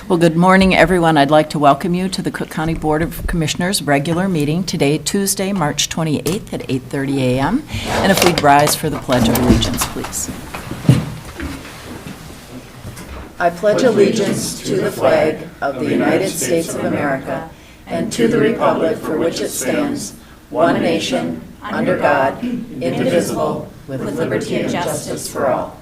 Well, good morning, everyone. I'd like to welcome you to the Cook County Board of Commissioners regular meeting today, Tuesday, March 28th at 8:30 a.m. And if we'd rise for the Pledge of Allegiance, please. I pledge allegiance to the flag of the United States of America and to the republic for which it stands, one nation, under God, indivisible, with liberty and justice for all.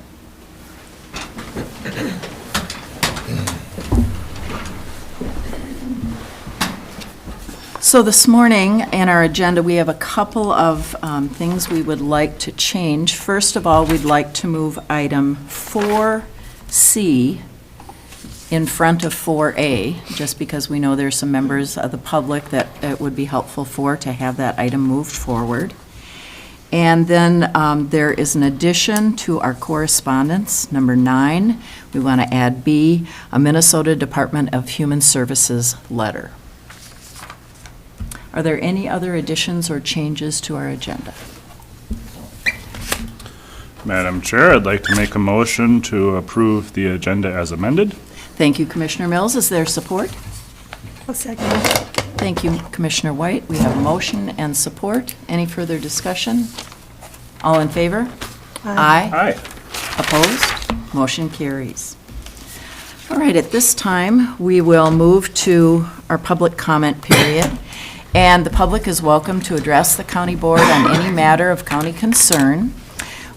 So this morning in our agenda, we have a couple of things we would like to change. First of all, we'd like to move item 4C in front of 4A, just because we know there's some members of the public that it would be helpful for to have that item moved forward. And then there is an addition to our correspondence, number 9. We want to add B, a Minnesota Department of Human Services letter. Are there any other additions or changes to our agenda? Madam Chair, I'd like to make a motion to approve the agenda as amended. Thank you, Commissioner Mills. Is there support? I'll second. Thank you, Commissioner White. We have a motion and support. Any further discussion? All in favor? Aye. Aye. Opposed? Motion carries. All right, at this time, we will move to our public comment period. And the public is welcome to address the county board on any matter of county concern.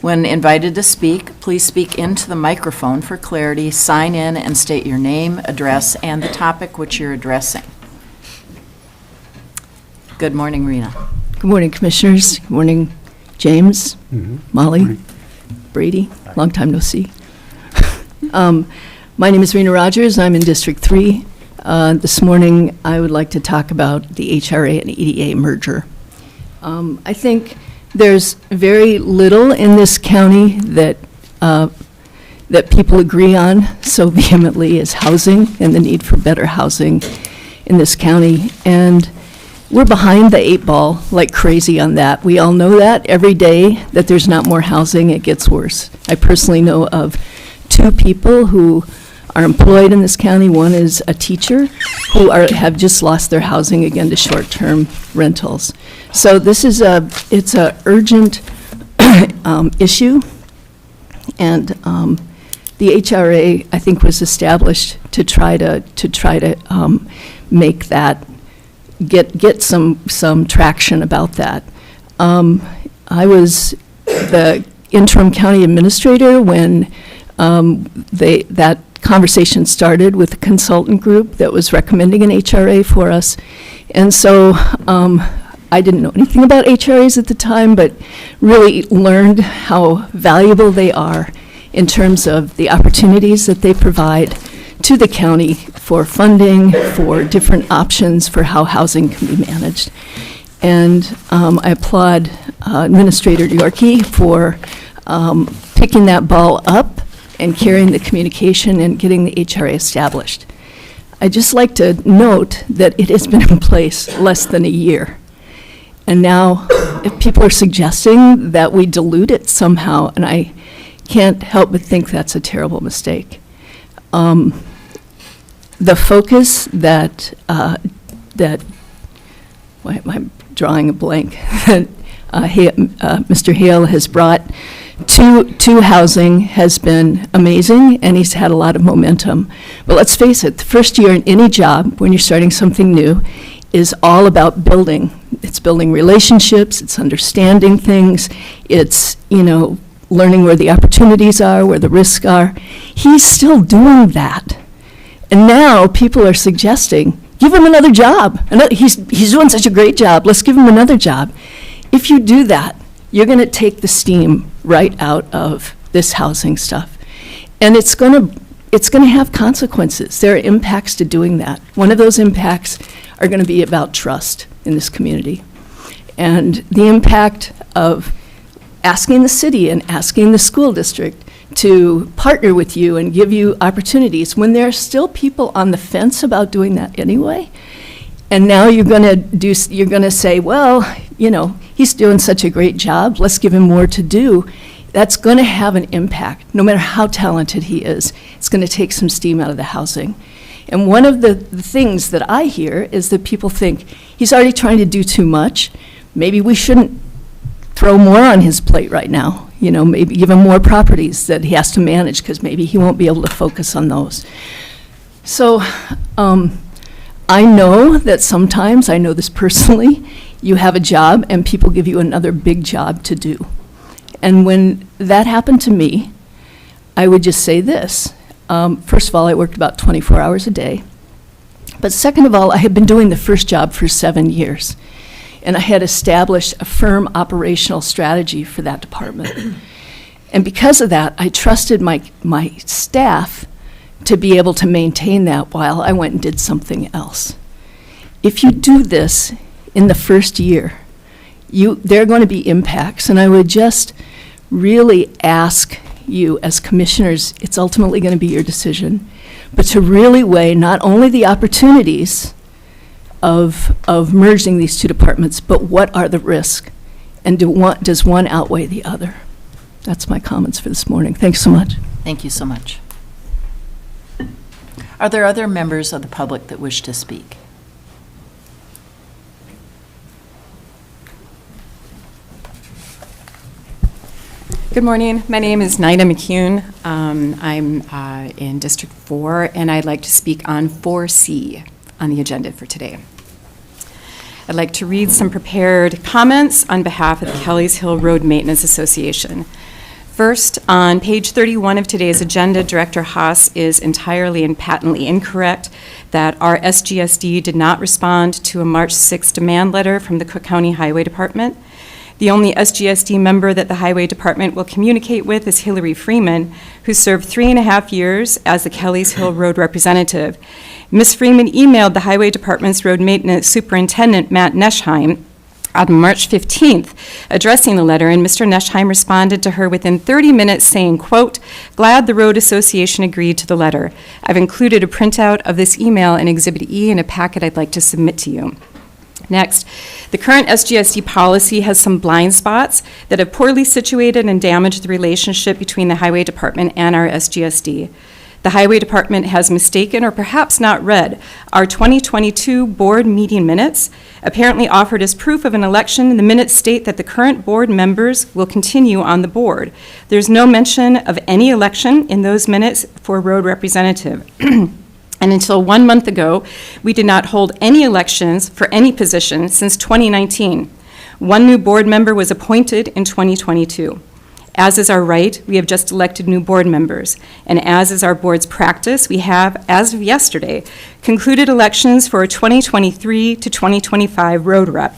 When invited to speak, please speak into the microphone for clarity, sign in, and state your name, address, and the topic which you're addressing. Good morning, Rena. Good morning, Commissioners. Good morning, James, Molly, Brady. Long time no see. My name is Rena Rogers. I'm in District 3. This morning, I would like to talk about the HRA and EDA merger. I think there's very little in this county that people agree on so vehemently as housing and the need for better housing in this county. And we're behind the 8 ball like crazy on that. We all know that every day that there's not more housing, it gets worse. I personally know of 2 people who are employed in this county. One is a teacher who have just lost their housing again to short-term rentals. So this is it's a urgent issue, and the HRA, I think, was established to try to make that get some traction about that. I was the interim county administrator when that conversation started with a consultant group that was recommending an HRA for us. And so I didn't know anything about HRAs at the time, but really learned how valuable they are in terms of the opportunities that they provide to the county for funding, for different options for how housing can be managed. And I applaud Administrator Yorkie for picking that ball up and carrying the communication and getting the HRA established. I'd just like to note that it has been in place less than a year. And now, if people are suggesting that we dilute it somehow, and I can't help but think that's a terrible mistake. The focus that why am I drawing a blank, that Mr. Hale has brought to housing has been amazing, and he's had a lot of momentum. But let's face it, the first year in any job, when you're starting something new, is all about building. It's building relationships, it's understanding things, it's, learning where the opportunities are, where the risks are. He's still doing that. And now people are suggesting, give him another job. He's doing such a great job, let's give him another job. If you do that, you're going to take the steam right out of this housing stuff. And it's going to have consequences. There are impacts to doing that. One of those impacts are going to be about trust in this community. And the impact of asking the city and asking the school district to partner with you and give you opportunities when there are still people on the fence about doing that anyway. And now you're going to say, well, he's doing such a great job, let's give him more to do. That's going to have an impact, no matter how talented he is. It's going to take some steam out of the housing. And one of the things that I hear is that people think, he's already trying to do too much. Maybe we shouldn't throw more on his plate right now. You know, maybe give him more properties that he has to manage, because maybe he won't be able to focus on those. So I know that sometimes, I know this personally, you have a job and people give you another big job to do. And when that happened to me, I would just say this. First of all, I worked about 24 hours a day. But second of all, I had been doing the first job for 7 years. And I had established a firm operational strategy for that department. And because of that, I trusted my staff to be able to maintain that while I went and did something else. If you do this in the first year, there are going to be impacts, and I would just really ask you as commissioners, it's ultimately going to be your decision, but to really weigh not only the opportunities of merging these two departments, but what are the risks, and does one outweigh the other? That's my comments for this morning. Thanks so much. Thank you so much. Are there other members of the public that wish to speak? Good morning. My name is Nina McCune. I'm in District 4, and I'd like to speak on 4C on the agenda for today. I'd like to read some prepared comments on behalf of the Kelly's Hill Road Maintenance Association. First, on page 31 of today's agenda, Director Haas is entirely and patently incorrect that our SGSD did not respond to a March 6 demand letter from the Cook County Highway Department. The only SGSD member that the Highway Department will communicate with is Hillary Freeman, who served 3.5 years as the Kelly's Hill Road representative. Ms. Freeman emailed the Highway Department's road maintenance superintendent, Matt Neschheim, on March 15th, addressing the letter, and Mr. Neschheim responded to her within 30 minutes saying, quote, "Glad the Road Association agreed to the letter. I've included a printout of this email in Exhibit E in a packet I'd like to submit to you." Next, the current SGSD policy has some blind spots that have poorly situated and damaged the relationship between the Highway Department and our SGSD. The Highway Department has mistaken or perhaps not read our 2022 board meeting minutes. Apparently offered as proof of an election, the minutes state that the current board members will continue on the board. There's no mention of any election in those minutes for road representative. And until 1 month ago, we did not hold any elections for any position since 2019. One new board member was appointed in 2022. As is our right, we have just elected new board members. And as is our board's practice, we have, as of yesterday, concluded elections for a 2023 to 2025 road rep.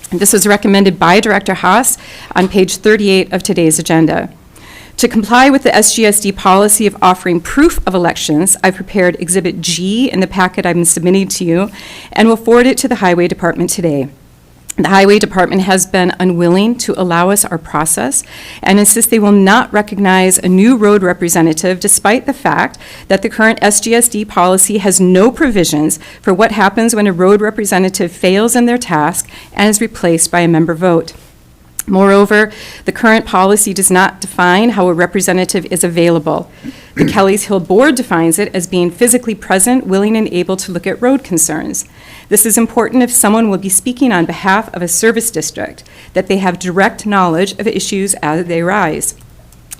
And this was recommended by Director Haas on page 38 of today's agenda. To comply with the SGSD policy of offering proof of elections, I've prepared Exhibit G in the packet I've been submitting to you and will forward it to the Highway Department today. The Highway Department has been unwilling to allow us our process and insists they will not recognize a new road representative despite the fact that the current SGSD policy has no provisions for what happens when a road representative fails in their task and is replaced by a member vote. Moreover, the current policy does not define how a representative is available. The Kelly's Hill Board defines it as being physically present, willing, and able to look at road concerns. This is important if someone will be speaking on behalf of a service district, that they have direct knowledge of issues as they arise.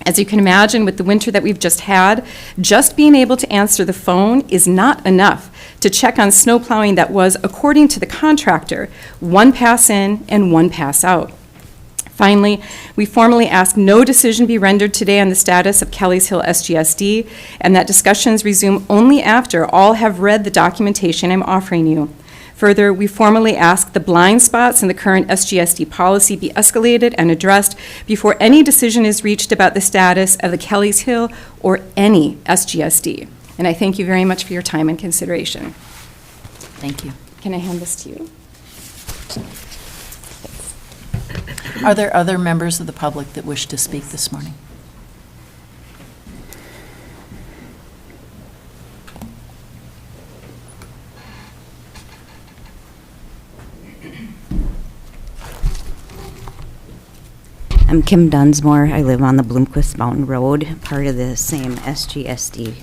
As you can imagine, with the winter that we've just had, just being able to answer the phone is not enough to check on snow plowing that was, according to the contractor, 1 pass in and 1 pass out. Finally, we formally ask no decision be rendered today on the status of Kelly's Hill SGSD, and that discussions resume only after all have read the documentation I'm offering you. Further, we formally ask the blind spots in the current SGSD policy be escalated and addressed before any decision is reached about the status of the Kelly's Hill or any SGSD. And I thank you very much for your time and consideration. Thank you. Can I hand this to you? Are there other members of the public that wish to speak this morning? I'm Kim Dunsmore. I live on the Bloomquist Mountain Road, part of the same SGSD.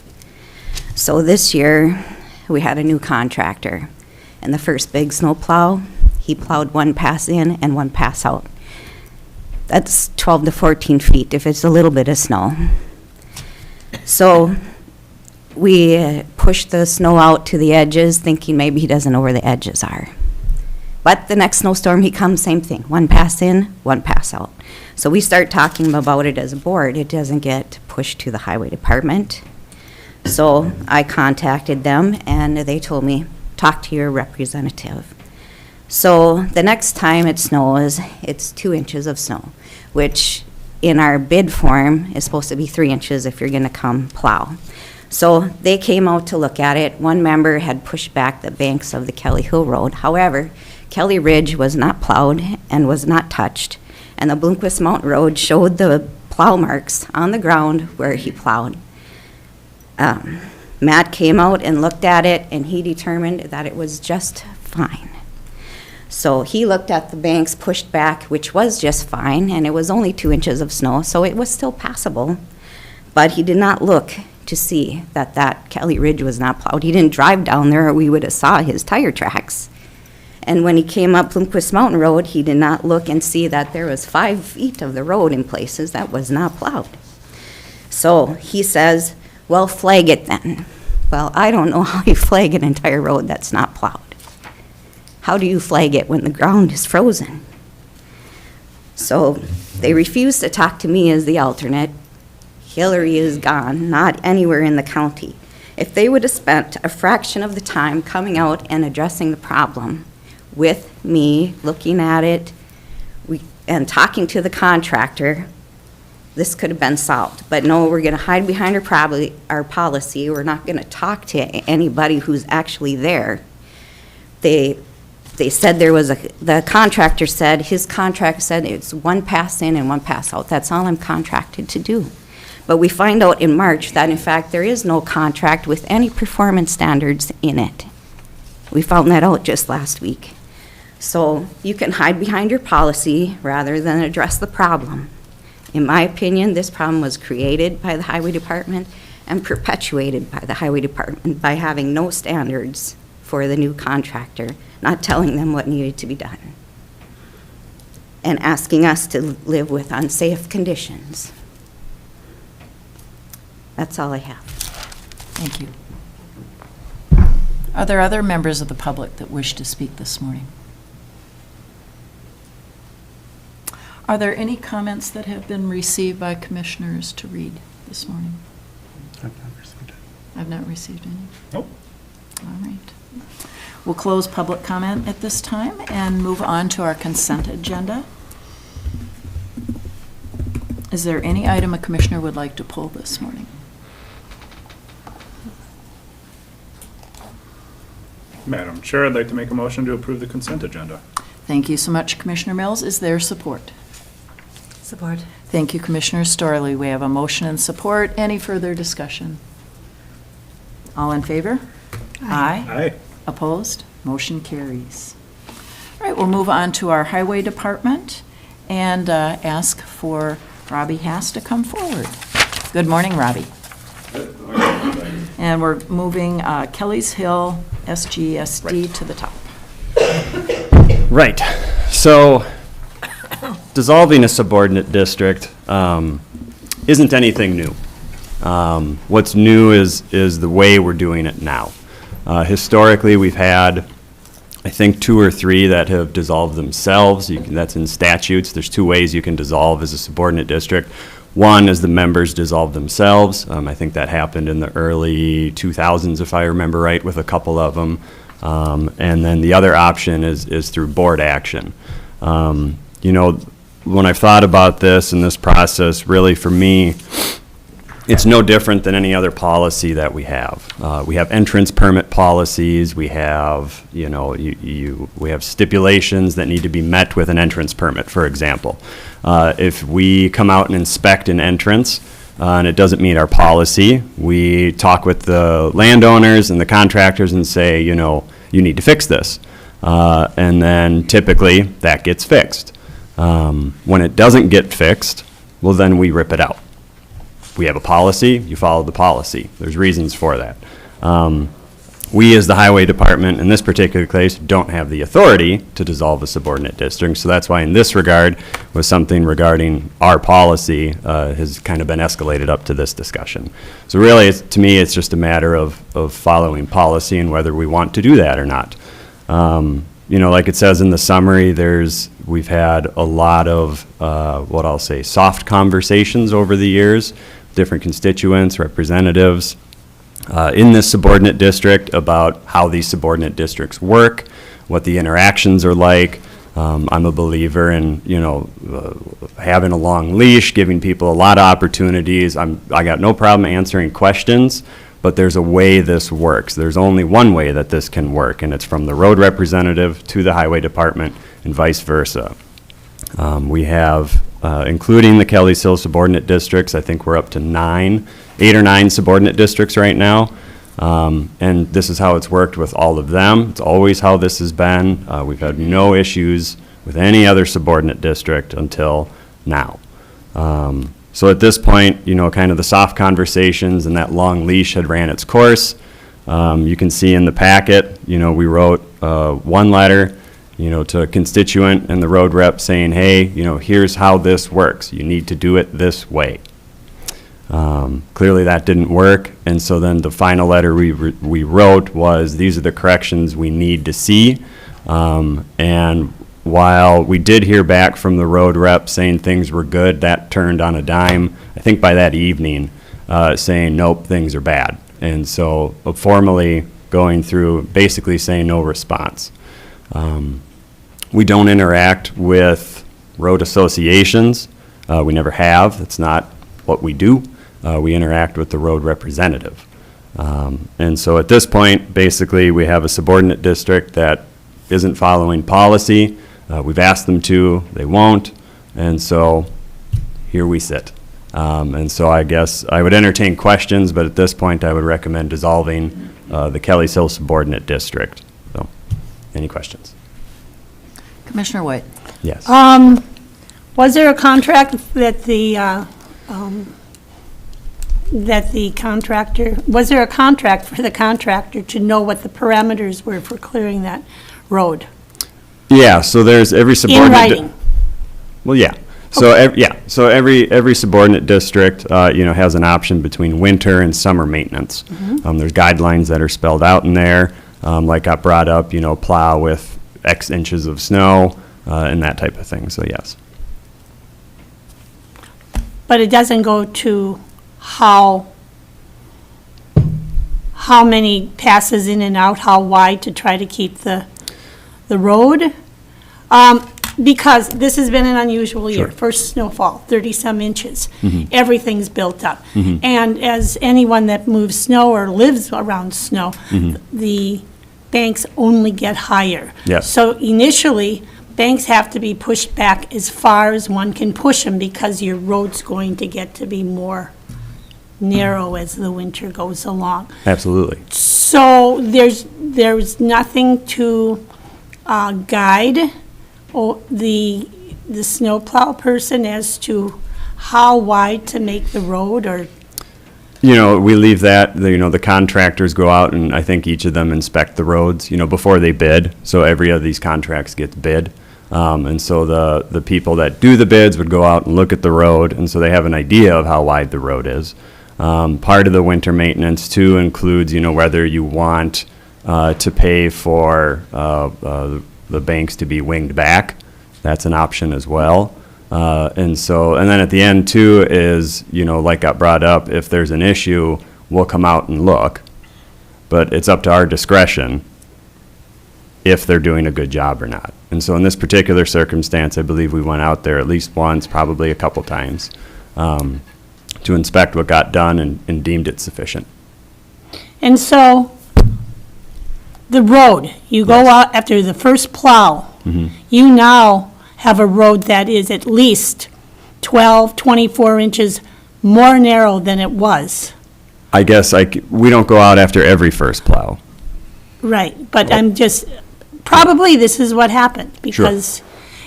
So this year, we had a new contractor, and the first big snow plow, he plowed one pass in and one pass out. That's 12 to 14 feet if it's a little bit of snow. So we pushed the snow out to the edges, thinking maybe he doesn't know where the edges are. But the next snowstorm, he comes, same thing, one pass in, one pass out. So we start talking about it as a board. It doesn't get pushed to the highway department. So I contacted them, and they told me, talk to your representative. So the next time it snows, it's 2 inches of snow, which in our bid form is supposed to be 3 inches if you're gonna come plow. So they came out to look at it. One member had pushed back the banks of the Kelly Hill Road. However, Kelly Ridge was not plowed and was not touched, and the Bloomquist Mountain Road showed the plow marks on the ground where he plowed. Matt came out and looked at it, and he determined that it was just fine. So he looked at the banks pushed back, which was just fine, and it was only 2 inches of snow, so it was still passable. But he did not look to see that that Kelly Ridge was not plowed. He didn't drive down there, or we would have saw his tire tracks. And when he came up Bloomquist Mountain Road, he did not look and see that there was 5 feet of the road in places that was not plowed. So he says, well, flag it then. Well, I don't know how you flag an entire road that's not plowed. How do you flag it when the ground is frozen? So they refused to talk to me as the alternate. GLRI is gone, not anywhere in the county. If they would have spent a fraction of the time coming out and addressing the problem with me, looking at it, and talking to the contractor, this could have been solved. But no, we're going to hide behind our policy. We're not going to talk to anybody who's actually there. They said the contractor said, his contract said it's one pass in and one pass out. That's all I'm contracted to do. But we find out in March that in fact there is no contract with any performance standards in it. We found that out just last week. So you can hide behind your policy rather than address the problem. In my opinion, this problem was created by the highway department and perpetuated by the highway department by having no standards for the new contractor, not telling them what needed to be done, and asking us to live with unsafe conditions. That's all I have. Thank you. Are there other members of the public that wish to speak this morning? Are there any comments that have been received by commissioners to read this morning? I've not received it. I've not received any. Nope. All right. We'll close public comment at this time and move on to our consent agenda. Is there any item a commissioner would like to pull this morning? Madam Chair, I'd like to make a motion to approve the consent agenda. Thank you so much, Commissioner Mills. Is there support? Support. Thank you, Commissioner Storley. We have a motion and support. Any further discussion? All in favor? Aye. Aye. Opposed? Motion carries. All right, we'll move on to our Highway Department and ask for Robbie Hass to come forward. Good morning, Robbie. Good morning. And we're moving Kelly's Hill SGSD to the top. Right. So dissolving a subordinate district isn't anything new. What's new is the way we're doing it now. Historically, we've had, I think, 2 or 3 that have dissolved themselves. That's in statutes. There's 2 ways you can dissolve as a subordinate district. One is the members dissolve themselves. I think that happened in the early 2000s, if I remember right, with a couple of them. And then the other option is through board action. You know, when I've thought about this and this process, really for me, it's no different than any other policy that we have. We have entrance permit policies. We have, you know, we have stipulations that need to be met with an entrance permit, for example. If we come out and inspect an entrance and it doesn't meet our policy, we talk with the landowners and the contractors and say, you know, you need to fix this. And then typically that gets fixed. When it doesn't get fixed, well, then we rip it out. We have a policy, you follow the policy. There's reasons for that. We, as the Highway Department, in this particular case, don't have the authority to dissolve a subordinate district, so that's why in this regard, was something regarding our policy has kind of been escalated up to this discussion. So really, to me, it's just a matter of following policy and whether we want to do that or not. You know, like it says in the summary, we've had a lot of, what I'll say, soft conversations over the years, different constituents, representatives, in this subordinate district about how these subordinate districts work, what the interactions are like. I'm a believer in, you know, having a long leash, giving people a lot of opportunities. I got no problem answering questions, but there's a way this works. There's only one way that this can work, and it's from the road representative to the highway department and vice versa. We have, including the Kelly's Hill subordinate districts, I think we're up to 8 or 9 subordinate districts right now. And this is how it's worked with all of them. It's always how this has been. We've had no issues with any other subordinate district until now. So at this point, you know, kind of the soft conversations and that long leash had ran its course. You can see in the packet, you know, we wrote one letter, you know, to a constituent and the road rep saying, hey, you know, here's how this works. You need to do it this way. Clearly that didn't work, and so then the final letter we wrote was, these are the corrections we need to see. And while we did hear back from the road rep saying things were good, that turned on a dime, I think by that evening, saying, nope, things are bad. And so formally going through, basically saying no response. We don't interact with road associations. We never have. That's not what we do. We interact with the road representative. And so at this point, basically, we have a subordinate district that isn't following policy. We've asked them to, they won't, and so here we sit. And so I guess I would entertain questions, but at this point, I would recommend dissolving the Kelly's Hill subordinate district. So, any questions? Commissioner White? Yes. Was there a contract that was there a contract for the contractor to know what the parameters were for clearing that road? Yeah, so there's every subordinate. In writing? Well, yeah. So, so every subordinate district, you know, has an option between winter and summer maintenance. There's guidelines that are spelled out in there, like I brought up, you know, plow with X inches of snow, and that type of thing, so yes. But it doesn't go to how many passes in and out, how wide to try to keep the road? Because this has been an unusual year. Sure. First snowfall, 30-some inches. Everything's built up. And as anyone that moves snow or lives around snow, the banks only get higher. Yes. So initially, banks have to be pushed back as far as one can push them because your road's going to get to be more narrow as the winter goes along. Absolutely. So there's nothing to guide the snowplow person as to how wide to make the road, or? You know, we leave that, you know, the contractors go out and I think each of them inspect the roads, you know, before they bid. So every of these contracts gets bid. And so the people that do the bids would go out and look at the road, and so they have an idea of how wide the road is. Part of the winter maintenance too includes, you know, whether you want to pay for the banks to be winged back. That's an option as well. And then at the end too is, you know, like got brought up, if there's an issue, we'll come out and look. But it's up to our discretion if they're doing a good job or not. And so in this particular circumstance, I believe we went out there at least once, probably a couple times, to inspect what got done and deemed it sufficient. And so, the road, you go out after the first plow, you now have a road that is at least 12, 24 inches more narrow than it was. I guess we don't go out after every first plow. Right, but I'm just, probably this is what happened, because,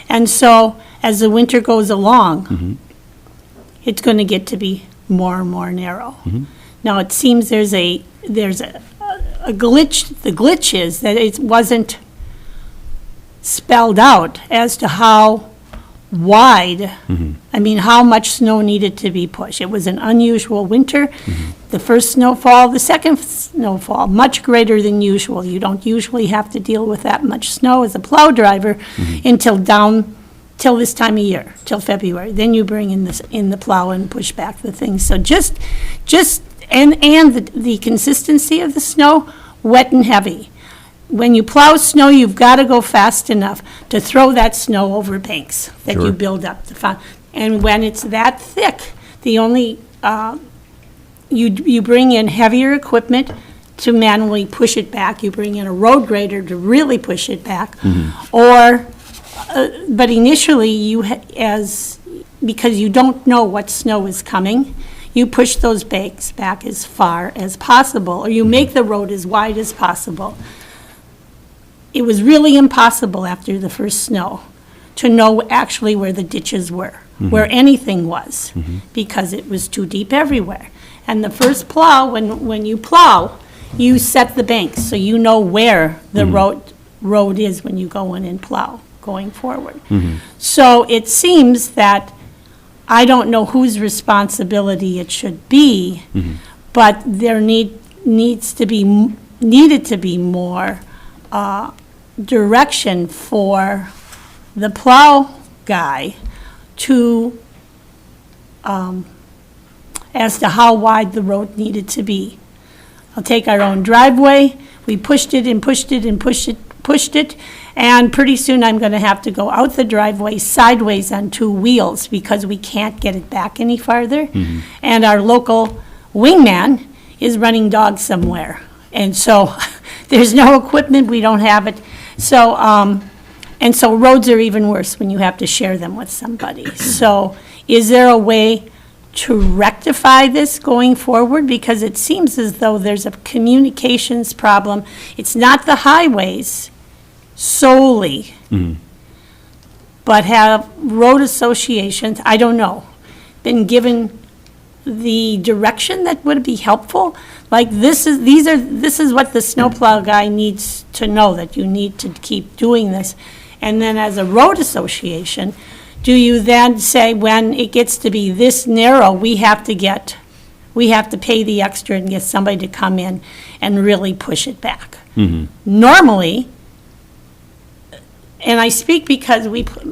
and so, as the winter goes along, it's going to get to be more and more narrow. Now, it seems there's a glitch. The glitch is that it wasn't spelled out as to how wide, I mean, how much snow needed to be pushed. It was an unusual winter. The first snowfall, the second snowfall, much greater than usual. You don't usually have to deal with that much snow as a plow driver till this time of year, till February. Then you bring in the plow and push back the things. So and the consistency of the snow, wet and heavy. When you plow snow, you've got to go fast enough to throw that snow over banks that you build up. And when it's that thick, the only, you bring in heavier equipment to manually push it back. You bring in a road grader to really push it back. But initially, because you don't know what snow is coming, you push those banks back as far as possible, or you make the road as wide as possible. It was really impossible after the first snow to know actually where the ditches were, where anything was, because it was too deep everywhere. And the first plow, when you plow, you set the banks, so you know where the road is when you go in and plow going forward. So it seems that, I don't know whose responsibility it should be, but there needed to be more direction for the plow guy to, as to how wide the road needed to be. I'll take our own driveway. We pushed it and pushed it and pushed it, and pretty soon I'm going to have to go out the driveway sideways on two wheels because we can't get it back any farther. And our local wingman is running dogs somewhere. And so there's no equipment, we don't have it. So, and so roads are even worse when you have to share them with somebody. So is there a way to rectify this going forward? Because it seems as though there's a communications problem. It's not the highways solely, but have road associations, I don't know, been given the direction that would be helpful? Like this is what the snowplow guy needs to know, that you need to keep doing this. And then as a road association, do you then say, when it gets to be this narrow, we have to pay the extra and get somebody to come in and really push it back? Normally, and I speak because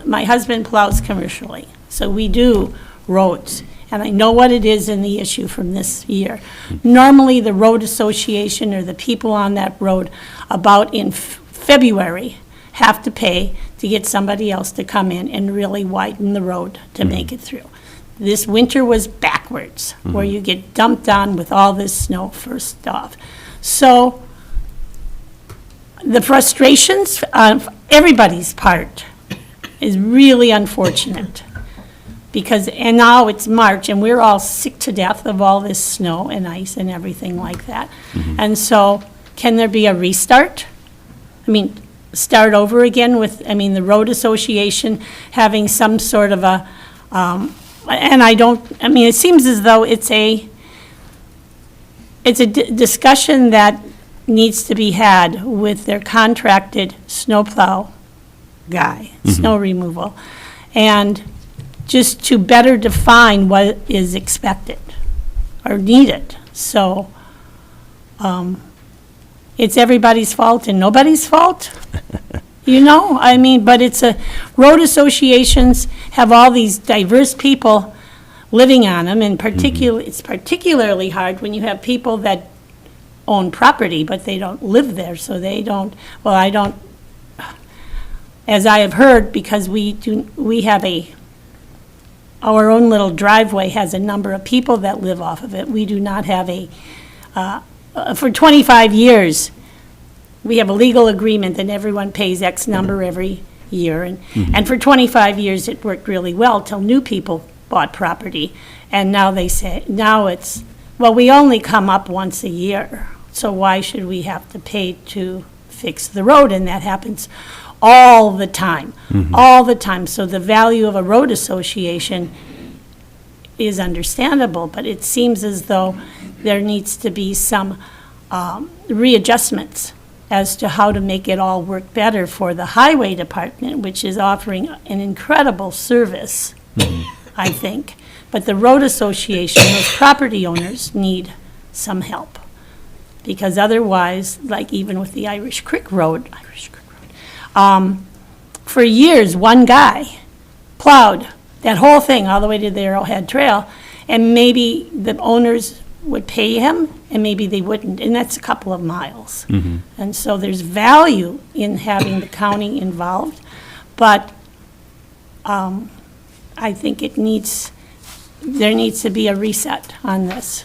my husband plows commercially, so we do roads, and I know what it is in the issue from this year. Normally, the road association or the people on that road about in February have to pay to get somebody else to come in and really widen the road to make it through. This winter was backwards, where you get dumped on with all this snow first off. So the frustrations on everybody's part is really unfortunate. And now it's March, and we're all sick to death of all this snow and ice and everything like that. And so, can there be a restart? I mean, start over again with, the road association having some sort of a, it seems as though it's a discussion that needs to be had with their contracted snowplow guy, snow removal, and just to better define what is expected or needed. So it's everybody's fault and nobody's fault, but road associations have all these diverse people living on them, and it's particularly hard when you have people that own property, but they don't live there, so they don't, as I have heard, because we have our own little driveway has a number of people that live off of it. We do not have for 25 years, we have a legal agreement that everyone pays X number every year, and for 25 years it worked really well till new people bought property, and now they say, we only come up once a year, so why should we have to pay to fix the road? And that happens all the time, all the time. So the value of a road association is understandable, but it seems as though there needs to be some readjustments as to how to make it all work better for the highway department, which is offering an incredible service, I think. But the road association, those property owners need some help. Because otherwise, like even with the Irish Creek Road, for years, one guy plowed that whole thing all the way to the Arrowhead Trail, and maybe the owners would pay him, and maybe they wouldn't, and that's a couple of miles. And so there's value in having the county involved, but I think there needs to be a reset on this.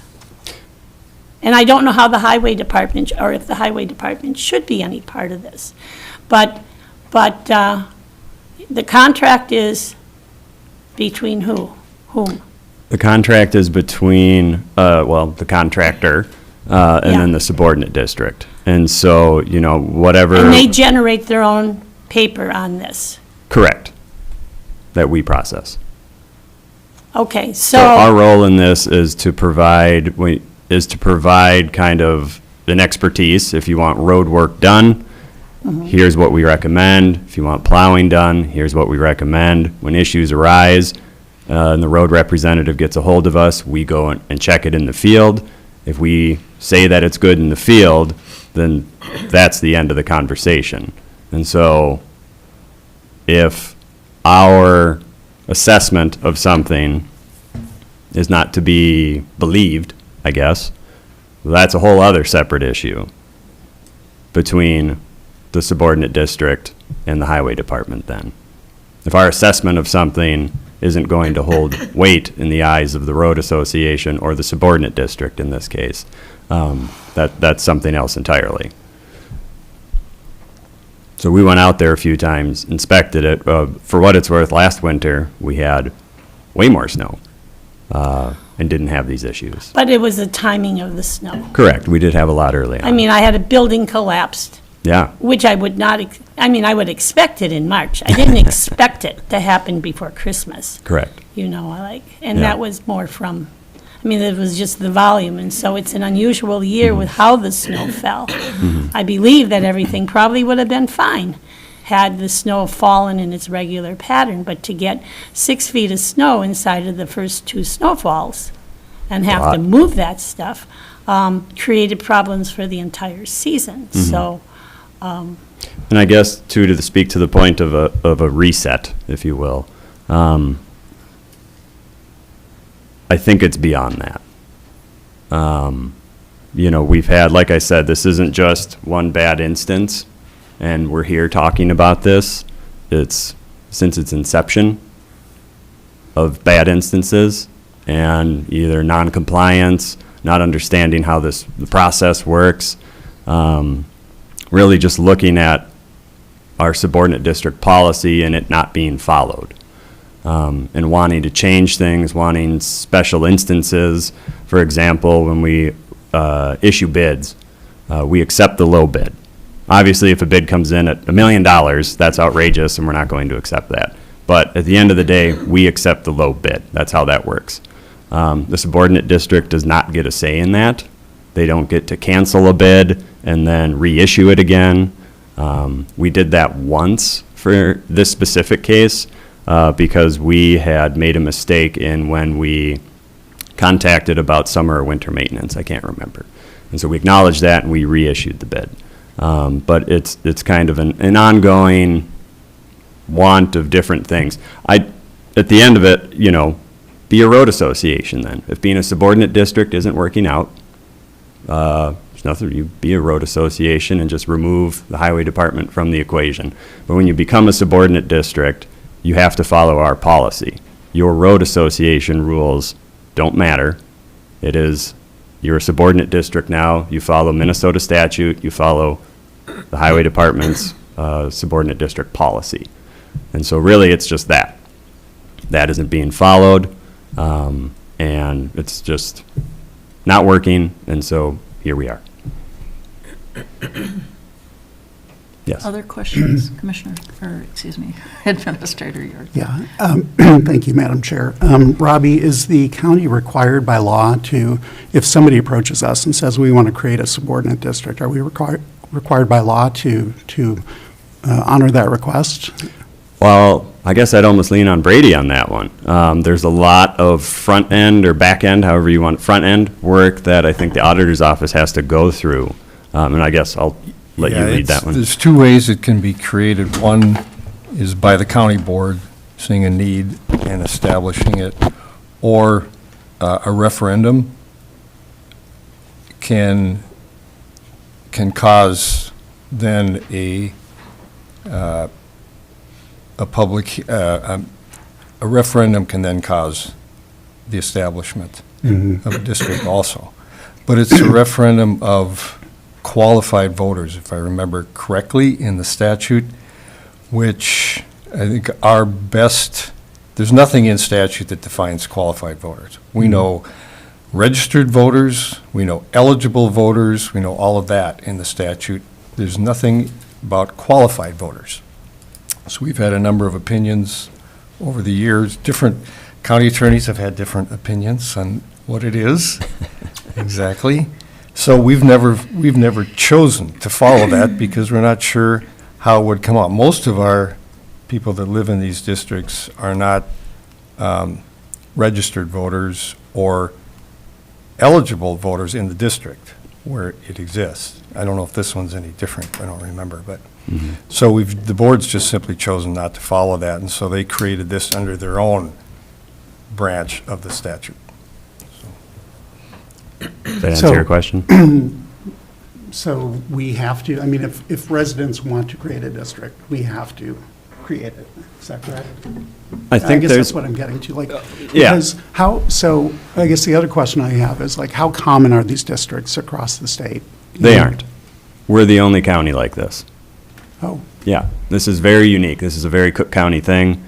And I don't know how the highway department, or if the highway department should be any part of this. But the contract is between whom? The contract is between, the contractor and then the subordinate district. And so, whatever. And they generate their own paper on this. Correct. That we process. Okay, So our role in this is to provide kind of an expertise. If you want road work done, here's what we recommend. If you want plowing done, here's what we recommend. When issues arise, and the road representative gets a hold of us, we go and check it in the field. If we say that it's good in the field, then that's the end of the conversation. And so if our assessment of something is not to be believed, I guess, that's a whole other separate issue between the subordinate district and the highway department then. If our assessment of something isn't going to hold weight in the eyes of the road association or the subordinate district in this case, that's something else entirely. So we went out there a few times, inspected it. For what it's worth, last winter, we had way more snow and didn't have these issues. But it was the timing of the snow. Correct. We did have a lot early on. I mean, I had a building collapsed, Yeah. which I would not, I would expect it in March. I didn't expect it to happen before Christmas, Correct. and Yeah. that was more from, it was just the volume, and so it's an unusual year with how the snow fell. I believe that everything probably would have been fine had the snow fallen in its regular pattern, but to get 6 feet of snow inside of the first 2 snowfalls and have to move that stuff created problems for the entire season, so. And I guess, too, to speak to the point of a reset, if you will, I think it's beyond that. We've had, like I said, this isn't just one bad instance, and we're here talking about this. It's since its inception of bad instances and either non-compliance, not understanding how the process works, really just looking at our subordinate district policy and it not being followed. And wanting to change things, wanting special instances. For example, when we issue bids, we accept the low bid. Obviously, if a bid comes in at $1 million, that's outrageous and we're not going to accept that. But at the end of the day, we accept the low bid. That's how that works. The subordinate district does not get a say in that. They don't get to cancel a bid and then reissue it again. We did that once for this specific case because we had made a mistake in when we contacted about summer or winter maintenance. I can't remember. And so we acknowledged that and we reissued the bid. But it's kind of an ongoing want of different things. At the end of it, be a road association then. If being a subordinate district isn't working out, there's nothing, you be a road association and just remove the highway department from the equation. But when you become a subordinate district, you have to follow our policy. Your road association rules don't matter. You're a subordinate district now. You follow Minnesota statute. You follow the highway department's subordinate district policy. And so really it's just that. That isn't being followed. And it's just not working. And so here we are. Yes. Other questions, Commissioner, or, excuse me, Administrator York? Yeah, thank you, Madam Chair. Robbie, is the county required by law to, if somebody approaches us and says we want to create a subordinate district, are we required by law to honor that request? Well, I guess I'd almost lean on Brady on that one. There's a lot of front end or back end, however you want, front end work that I think the auditor's office has to go through. And I guess I'll let you lead that one. There's two ways it can be created. One is by the county board seeing a need and establishing it, or a referendum can cause then a referendum can then cause the establishment of a district also. But it's a referendum of qualified voters, if I remember correctly, in the statute, which I think are best, there's nothing in statute that defines qualified voters. We know registered voters, we know eligible voters, we know all of that in the statute. There's nothing about qualified voters. So we've had a number of opinions over the years. Different county attorneys have had different opinions on what it is exactly. So we've never chosen to follow that because we're not sure how it would come out. Most of our people that live in these districts are not registered voters or eligible voters in the district where it exists. I don't know if this one's any different. I don't remember, but so the board's just simply chosen not to follow that, and so they created this under their own branch of the statute. Does that answer your question? So we have to, I mean, if residents want to create a district, we have to create it. Is that correct? I think guess there's, that's what I'm getting to, like, yeah. because so I guess the other question I have is, like, how common are these districts across the state? they aren't. We're the only county like this. Oh, Yeah, this is very unique. This is a very Cook County thing.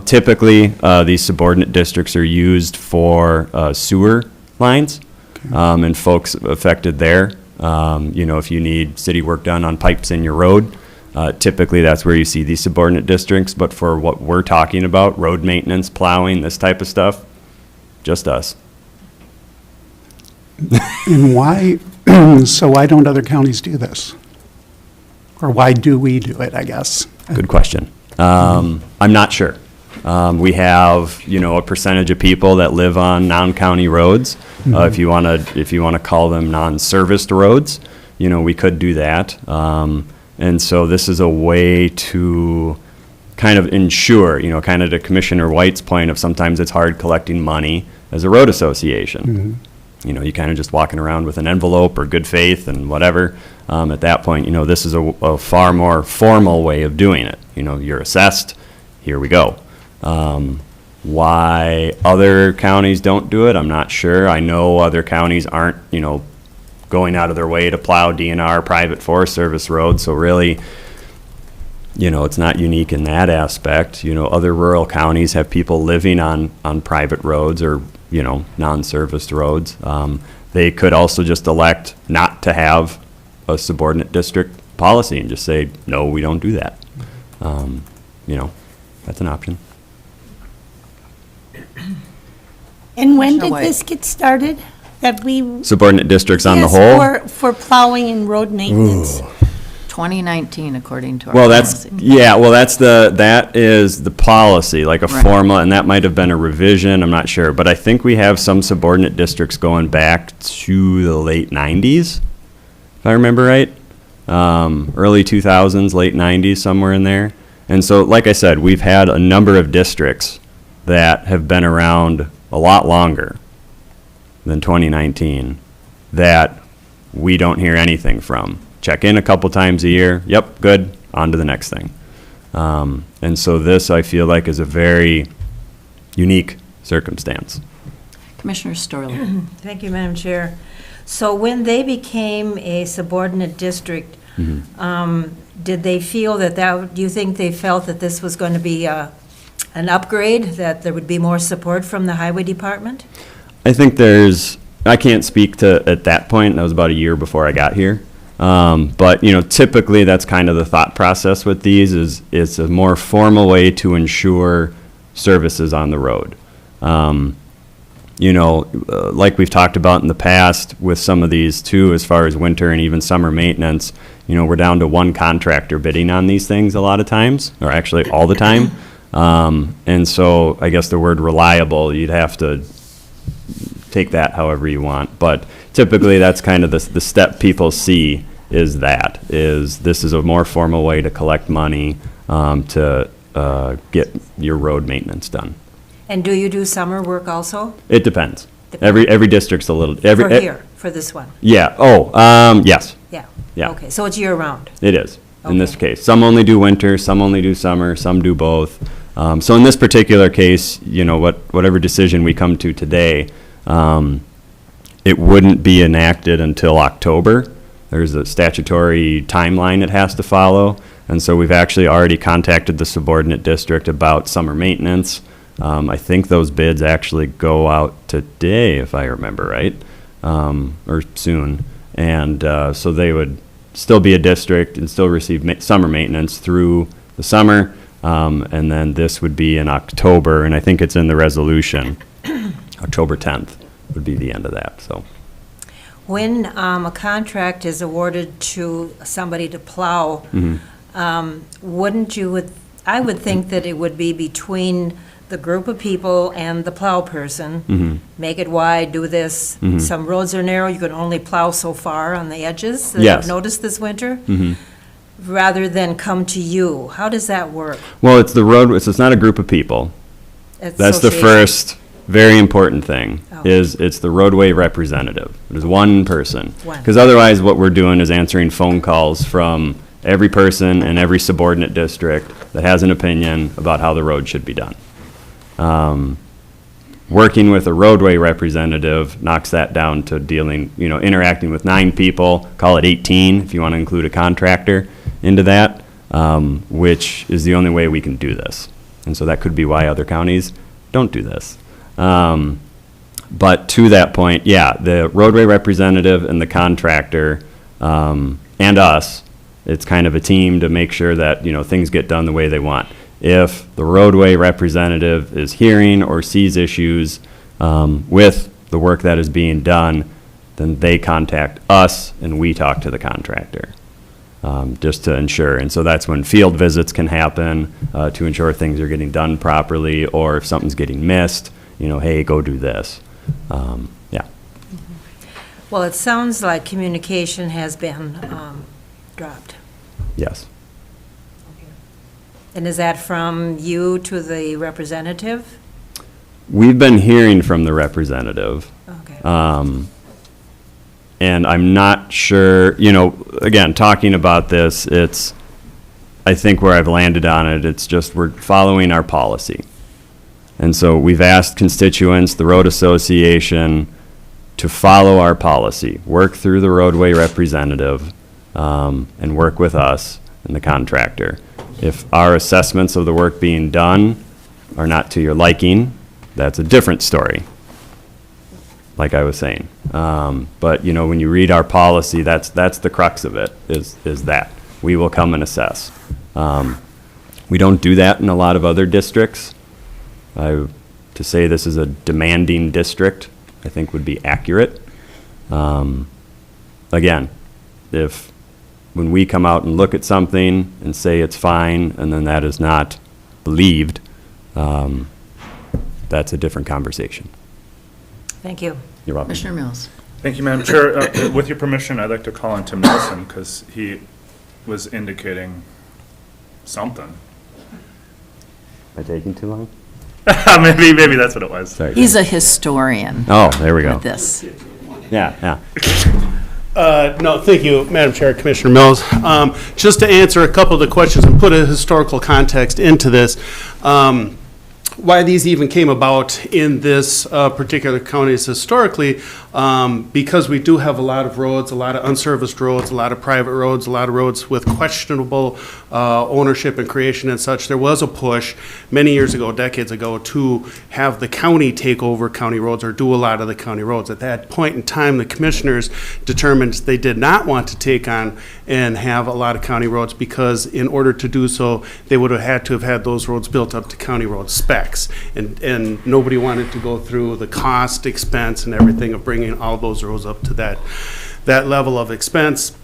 Typically, these subordinate districts are used for sewer lines and folks affected there. If you need city work done on pipes in your road, typically that's where you see these subordinate districts. But for what we're talking about, road maintenance, plowing, this type of stuff, just us. and why, so why don't other counties do this? Or why do we do it, I guess? Good question. I'm not sure. We have, a percentage of people that live on non-county roads. If you want to call them non-serviced roads, we could do that. And so this is a way to kind of ensure, kind of to Commissioner White's point of sometimes it's hard collecting money as a road association. You kind of just walking around with an envelope or good faith and whatever. At that point, this is a far more formal way of doing it. You're assessed, here we go. Why other counties don't do it, I'm not sure. I know other counties aren't, going out of their way to plow DNR private Forest Service roads. So really, it's not unique in that aspect. Other rural counties have people living on private roads or, non-serviced roads. They could also just elect not to have a subordinate district policy and just say, no, we don't do that. That's an option. And when Commissioner did White. this get started? That we, Subordinate districts on the yes, whole? for plowing and road maintenance? 2019, according to our Well, policy. that is the policy, like a Right. formal, and that might have been a revision, I'm not sure. But I think we have some subordinate districts going back to the late 90s, if I remember right. Early 2000s, late 90s, somewhere in there. And so, like I said, we've had a number of districts that have been around a lot longer than 2019 that we don't hear anything from. Check in a couple times a year. Yep, good. On to the next thing. And so this, I feel like, is a very unique circumstance. Commissioner Storley. Thank you, Madam Chair. So when they became a subordinate district, did they feel do you think they felt that this was going to be an upgrade, that there would be more support from the Highway Department? I think I can't speak to at that point, that was about a year before I got here. But, typically, that's kind of the thought process with these, is it's a more formal way to ensure services on the road. Like we've talked about in the past with some of these too, as far as winter and even summer maintenance, we're down to one contractor bidding on these things a lot of times, or actually all the time. And so I guess the word reliable, you'd have to take that however you want. But typically, that's kind of the step people see, is this is a more formal way to collect money to get your road maintenance done. And do you do summer work also? It depends. Every district's a little. For here, for this one? Yeah. Yes. Yeah. Yeah. Okay, so it's year-round? It is, in this Okay. case. Some only do winter, some only do summer, some do both. So in this particular case, whatever decision we come to today, it wouldn't be enacted until October. There's a statutory timeline it has to follow. And so we've actually already contacted the subordinate district about summer maintenance. I think those bids actually go out today, if I remember right, or soon. And so they would still be a district and still receive summer maintenance through the summer. And then this would be in October, and I think it's in the resolution. October 10th would be the end of that, so. When a contract is awarded to somebody to plow, wouldn't you, I would think that it would be between the group of people and the plow person. Make it wide, do this. Some roads are narrow, you can only plow so far on the edges. That Yes. I've noticed this winter. Rather than come to you. How does that work? Well, it's the road, it's not a group of people. That's the Association. first very important thing, Oh. is it's the roadway representative. It is one person. One. Because otherwise, what we're doing is answering phone calls from every person in every subordinate district that has an opinion about how the road should be done. Working with a roadway representative knocks that down to dealing, interacting with 9 people, call it 18 if you want to include a contractor into that, which is the only way we can do this. And so that could be why other counties don't do this. But to that point, yeah, the roadway representative and the contractor, and us, it's kind of a team to make sure that, things get done the way they want. If the roadway representative is hearing or sees issues with the work that is being done, then they contact us and we talk to the contractor, just to ensure. And so that's when field visits can happen to ensure things are getting done properly, or if something's getting missed, hey, go do this. Yeah. Well, it sounds like communication has been dropped. Yes. And is that from you to the representative? We've been hearing from the representative. Okay. And I'm not sure, again, talking about this, I think where I've landed on it, it's just we're following our policy. And so we've asked constituents, the road association, to follow our policy, work through the roadway representative, and work with us and the contractor. If our assessments of the work being done are not to your liking, that's a different story, like I was saying. But, when you read our policy, that's the crux of it, is that. We will come and assess. We don't do that in a lot of other districts. To say this is a demanding district, I think would be accurate. Again, when we come out and look at something and say it's fine, and then that is not believed, that's a different conversation. Thank you. You're welcome. Commissioner Mills. Thank you, Madam Chair. With your permission, I'd like to call on Tim Nelson, because he was indicating something. Am I taking too long? Maybe that's what it was. Sorry. He's a historian Oh, there we go. with this. Yeah. No, thank you, Madam Chair, Commissioner Mills. Just to answer a couple of the questions and put a historical context into this, why these even came about in this particular county is historically, because we do have a lot of roads, a lot of unserviced roads, a lot of private roads, a lot of roads with questionable ownership and creation and such, there was a push many years ago, decades ago, to have the county take over county roads or do a lot of the county roads. At that point in time, the commissioners determined they did not want to take on and have a lot of county roads because in order to do so, they would have had those roads built up to county road specs. And nobody wanted to go through the cost, expense, and everything of bringing all those roads up to that level of expense.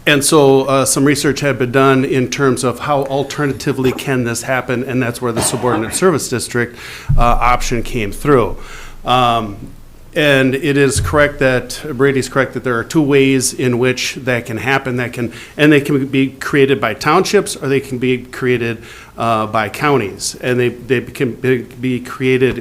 And so some research had been done in terms of how alternatively can this happen, and that's where the subordinate service district option came through. And it is correct that, Brady's correct, that there are two ways in which that can happen. And they can be created by townships or they can be created by counties. And they can be created,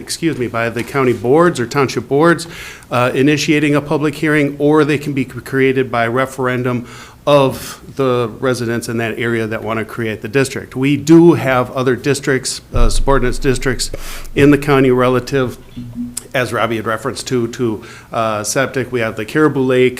by the county boards or township boards initiating a public hearing, or they can be created by referendum of the residents in that area that want to create the district. We do have other districts, subordinate districts in the county relative, as Robbie had referenced to septic. We have the Caribou Lake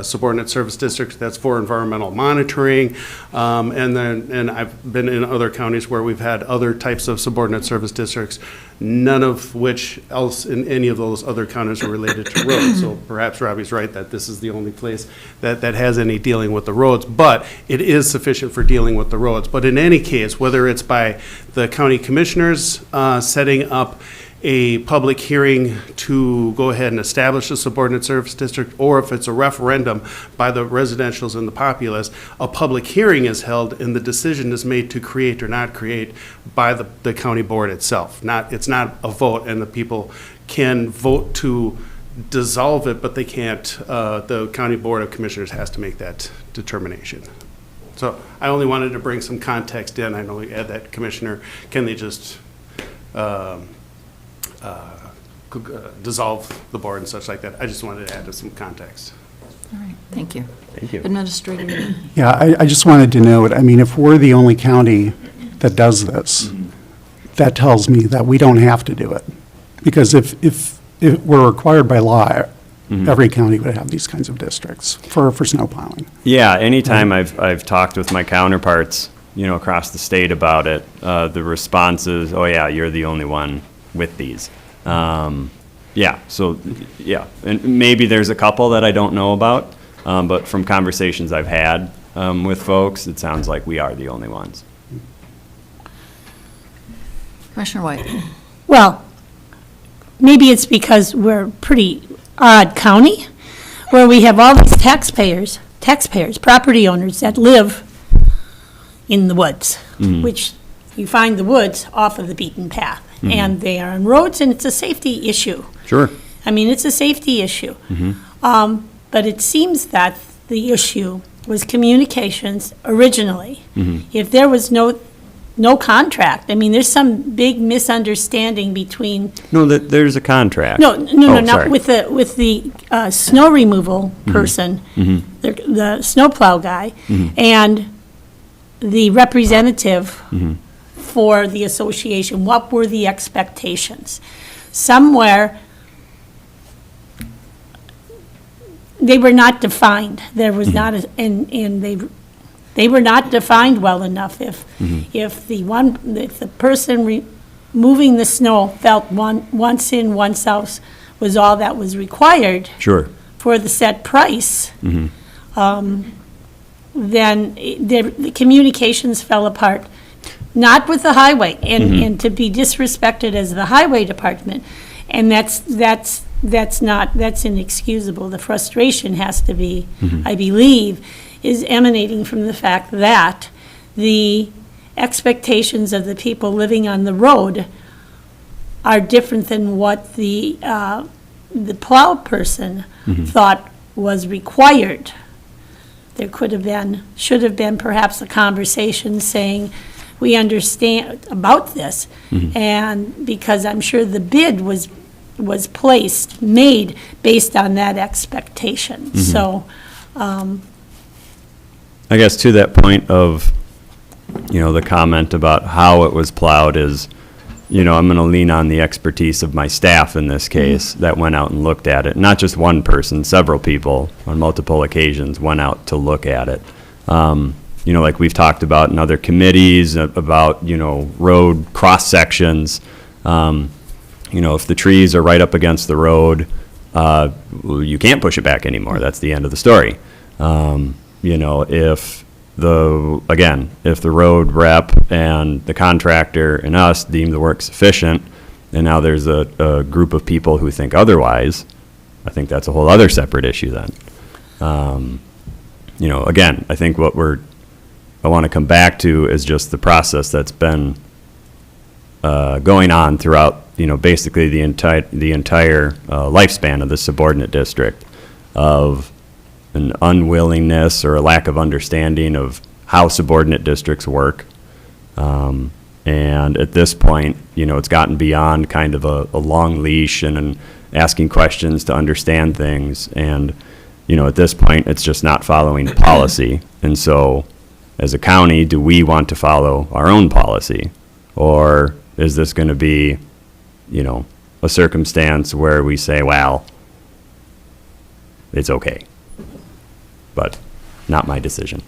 Subordinate Service District, that's for environmental monitoring. And I've been in other counties where we've had other types of subordinate service districts, none of which else in any of those other counties are related to roads. So perhaps Robbie's right that this is the only place that has any dealing with the roads, but it is sufficient for dealing with the roads. But in any case, whether it's by the county commissioners setting up a public hearing to go ahead and establish a subordinate service district, or if it's a referendum by the residentials and the populace, a public hearing is held and the decision is made to create or not create by the county board itself. It's not a vote, and the people can vote to dissolve it, but they can't, the county board of commissioners has to make that determination. So I only wanted to bring some context in. I know we had that, Commissioner, can they just dissolve the board and such like that? I just wanted to add some context. All right, thank you. Thank you. Administrator. Yeah, I just wanted to note, I mean, if we're the only county that does this, that tells me that we don't have to do it. Because if it were required by law, every county would have these kinds of districts for snow plowing. Yeah, anytime I've talked with my counterparts, across the state about it, the response is, oh yeah, you're the only one with these. And maybe there's a couple that I don't know about, but from conversations I've had with folks, it sounds like we are the only ones. Commissioner White. Well, maybe it's because we're a pretty odd county, where we have all these taxpayers, property owners that live in the woods, which you find the woods off of the beaten path. And they are on roads, and it's a safety issue. Sure. I mean, it's a safety issue. But it seems that the issue was communications originally. If there was no contract, I mean, there's some big misunderstanding between. No, there's a contract. No, sorry. not with the snow removal person, the snowplow guy, and the representative for the association. What were the expectations? Somewhere, they were not defined. There was not, and they were not defined well enough. If the person moving the snow felt once in, once out was all that was required. Sure. For the set price, then the communications fell apart. Not with the highway, and to be disrespected as the highway department, and that's inexcusable. The frustration has to be, I believe, is emanating from the fact that the expectations of the people living on the road are different than what the plow person thought was required. There should have been perhaps a conversation saying, we understand about this, and because I'm sure the bid was made based on that expectation. So, I guess to that point of, the comment about how it was plowed is, I'm going to lean on the expertise of my staff in this case that went out and looked at it. Not just one person, several people on multiple occasions went out to look at it. Like we've talked about in other committees about, road cross sections. If the trees are right up against the road, you can't push it back anymore. That's the end of the story. If the road rep and the contractor and us deem the work sufficient, and now there's a group of people who think otherwise, I think that's a whole other separate issue then. I think I want to come back to is just the process that's been going on throughout, basically the entire lifespan of the subordinate district, of an unwillingness or a lack of understanding of how subordinate districts work. And at this point, it's gotten beyond kind of a long leash and asking questions to understand things. And, at this point, it's just not following policy. And so, as a county, do we want to follow our own policy? Or is this going to be, a circumstance where we say, well, it's okay, but not my decision?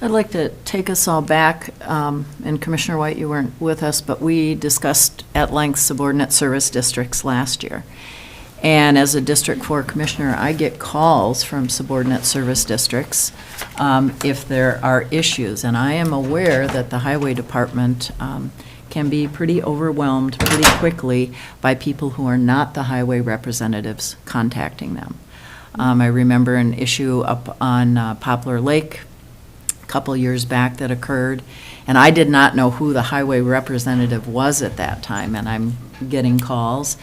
I'd like to take us all back, and Commissioner White, you weren't with us, but we discussed at length subordinate service districts last year. And as a District 4 Commissioner, I get calls from subordinate service districts if there are issues. And I am aware that the Highway Department can be pretty overwhelmed pretty quickly by people who are not the highway representatives contacting them. I remember an issue up on Poplar Lake a couple years back that occurred, and I did not know who the highway representative was at that time, and I'm getting calls.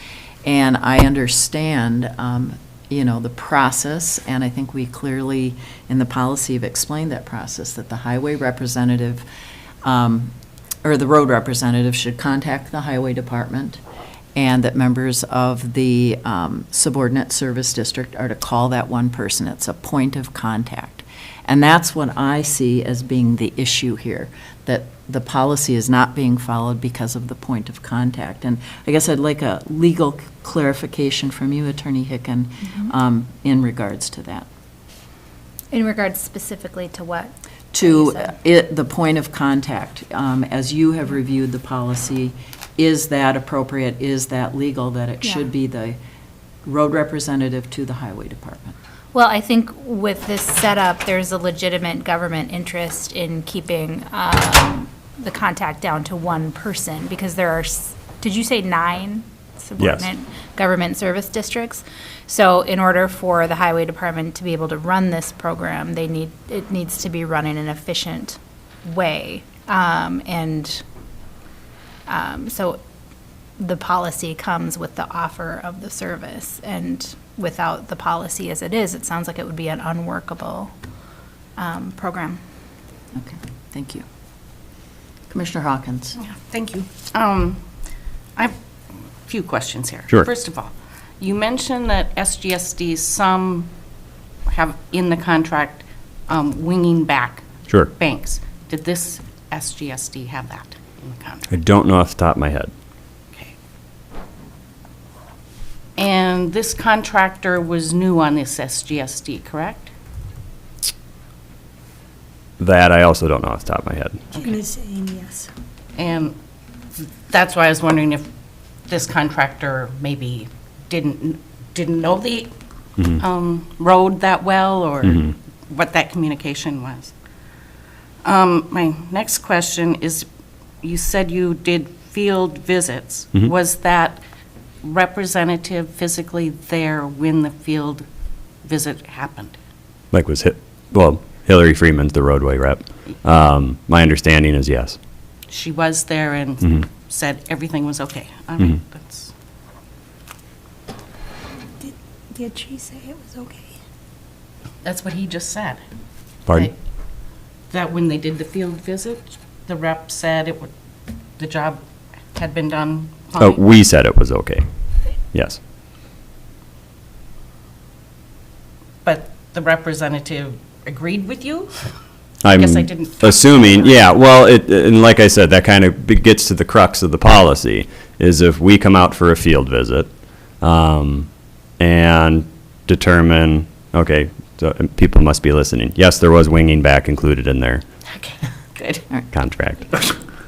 And I understand, the process, and I think we clearly, in the policy, have explained that process, that the highway representative, or the road representative should contact the highway department, and that members of the subordinate service district are to call that one person. It's a point of contact. And that's what I see as being the issue here, that the policy is not being followed because of the point of contact. And I guess I'd like a legal clarification from you, Attorney Hicken, in regards to that. In regards specifically to what? To the point of contact. As you have reviewed the policy, is that appropriate? Is that legal, that it should be the road representative to the highway department? Well, I think with this setup, there's a legitimate government interest in keeping the contact down to one person, because there are, did you say 9 subordinate government service districts? So in order for the highway department to be able to run this program, it needs to be run in an efficient way. So the policy comes with the offer of the service, and without the policy as it is, it sounds like it would be an unworkable program. Okay, thank you. Commissioner Hawkins. Yeah, thank you. I have a few questions here. Sure. First of all, you mentioned that SGSD, some have in the contract winging back Sure. banks. Did this SGSD have that in the contract? I don't know off the top of my head. Okay. And this contractor was new on this SGSD, correct? That I also don't know off the top of my head. Jana's saying yes. And that's why I was wondering if this contractor maybe didn't know the road that well, or what that communication was. My next question is, you said you did field visits. Was that representative physically there when the field visit happened? Like Hillary Freeman's the roadway rep. My understanding is yes. She was there and said everything was okay. All right, that's. Did she say it was okay? That's what he just said. Pardon? That when they did the field visit, the rep said the job had been done fine? We said it was okay. Yes. But the representative agreed with you? I I'm guess I didn't. assuming, yeah, well, and like I said, that kind of gets to the crux of the policy, is if we come out for a field visit, and determine, okay, so people must be listening. Yes, there was winging back included in their Okay, good. contract.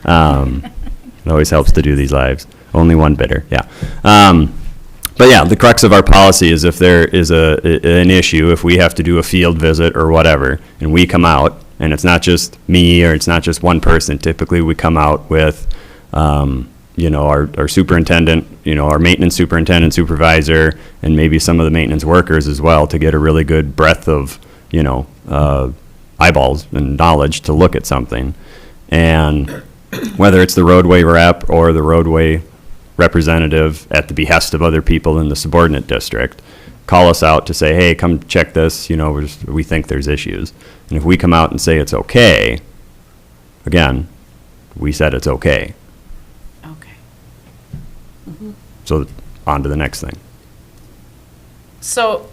It always helps to do these lives. Only one bidder, yeah. But yeah, the crux of our policy is if there is an issue, if we have to do a field visit or whatever, and we come out, and it's not just me or it's not just one person, typically we come out with, our superintendent, our maintenance superintendent, supervisor, and maybe some of the maintenance workers as well, to get a really good breadth of, eyeballs and knowledge to look at something. And whether it's the roadway rep or the roadway representative at the behest of other people in the subordinate district, call us out to say, hey, come check this, we think there's issues. And if we come out and say it's okay, again, we said it's okay. Okay. So on to the next thing. So,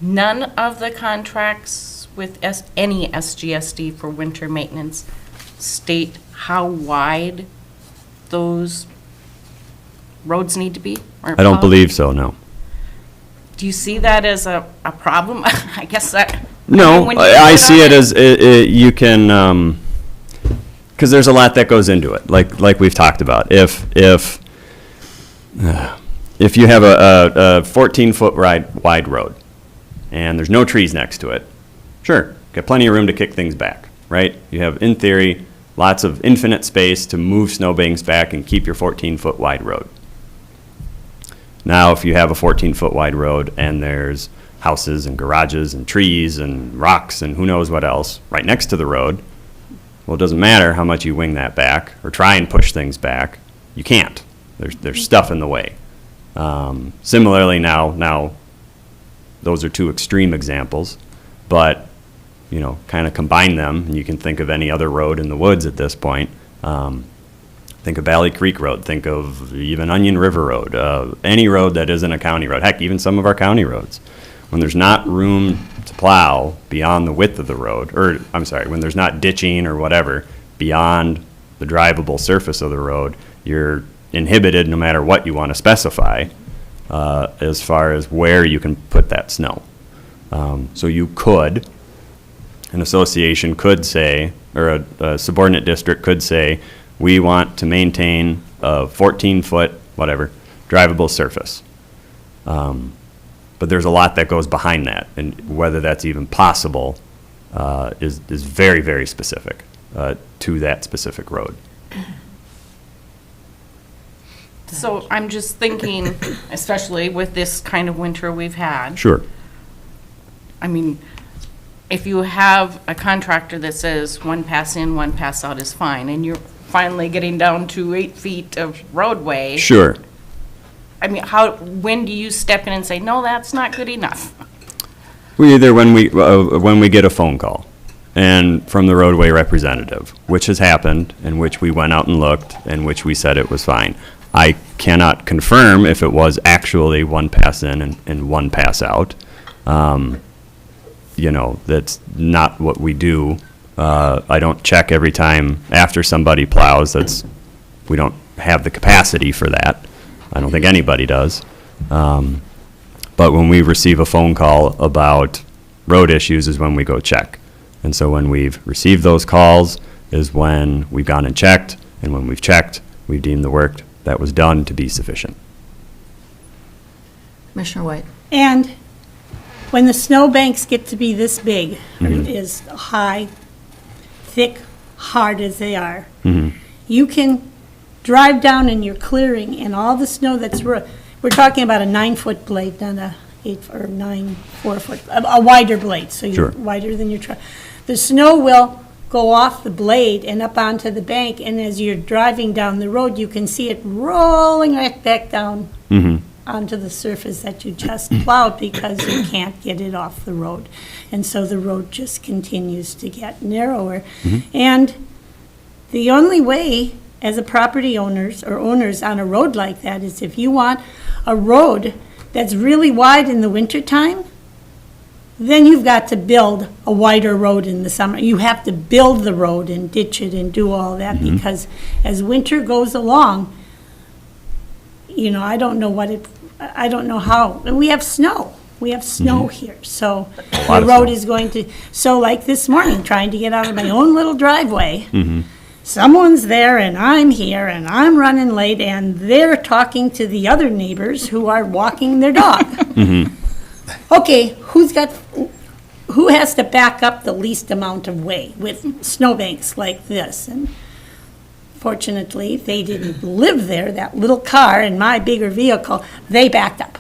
none of the contracts with any SGSD for winter maintenance state how wide those roads need to be? Or I don't how- believe so, no. Do you see that as a problem? I guess that. No, when you I put see on it as, you can, because there's a lot that goes into it, like we've talked about. If you have a 14-foot wide road, and there's no trees next to it, sure, got plenty of room to kick things back, right? You have, in theory, lots of infinite space to move snowbanks back and keep your 14-foot wide road. Now, if you have a 14-foot wide road and there's houses and garages and trees and rocks and who knows what else right next to the road, well, it doesn't matter how much you wing that back or try and push things back. You can't. There's stuff in the way. Similarly, now those are two extreme examples, but kind of combine them, and you can think of any other road in the woods at this point. Think of Valley Creek Road, think of even Onion River Road, any road that isn't a county road, heck, even some of our county roads. When there's not room to plow beyond the width of the road, or, I'm sorry, when there's not ditching or whatever beyond the drivable surface of the road, you're inhibited no matter what you want to specify as far as where you can put that snow. So you could, an association could say, or a subordinate district could say, we want to maintain a 14-foot, whatever, drivable surface. But there's a lot that goes behind that, and whether that's even possible is very, very specific to that specific road. So I'm just thinking, especially with this kind of winter we've had. Sure. I mean, if you have a contractor that says one pass in, one pass out is fine, and you're finally getting down to 8 feet of roadway. Sure. I mean, when do you step in and say, no, that's not good enough? We either when we get a phone call, and from the roadway representative, which has happened, in which we went out and looked, and which we said it was fine. I cannot confirm if it was actually one pass in and one pass out. That's not what we do. I don't check every time after somebody plows. We don't have the capacity for that. I don't think anybody does. But when we receive a phone call about road issues is when we go check. And so when we've received those calls is when we've gone and checked, and when we've checked, we've deemed the work that was done to be sufficient. Commissioner White? And when the snowbanks get to be this big, as high, thick, hard as they are, you can drive down in your clearing and all the snow that's, we're talking about a 9-foot blade, not a 4-foot, a wider blade, so you're Sure. wider than your truck. The snow will go off the blade and up onto the bank, and as you're driving down the road, you can see it rolling right back down onto the surface that you just plowed because you can't get it off the road. And so the road just continues to get narrower. And the only way, as a property owners or owners on a road like that, is if you want a road that's really wide in the wintertime, then you've got to build a wider road in the summer. You have to build the road and ditch it and do all that, because as winter goes along, I don't know how, and we have snow. We have snow here, so lot the of road snow. is going to, so like this morning, trying to get out of my own little driveway, someone's there and I'm here and I'm running late and they're talking to the other neighbors who are walking their dog. Okay, who has to back up the least amount of way with snowbanks like this? And fortunately, they didn't live there, that little car and my bigger vehicle, they backed up.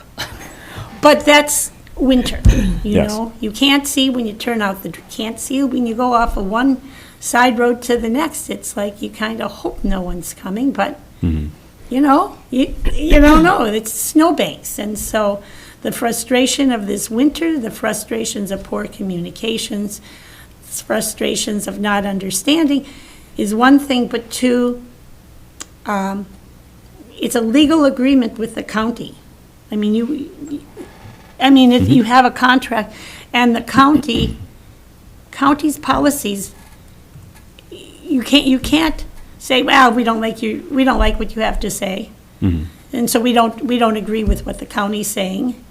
But that's winter, you Yes. know? You can't see when you turn out can't see when you go off of one side road to the next. It's like you kind of hope no one's coming, but, you don't know. It's snowbanks. And so the frustration of this winter, the frustrations of poor communications, frustrations of not understanding is one thing, but two, it's a legal agreement with the county. I mean, if you have a contract and the county's policies, you can't say, well, we don't like what you have to say. And so we don't agree with what the county's saying.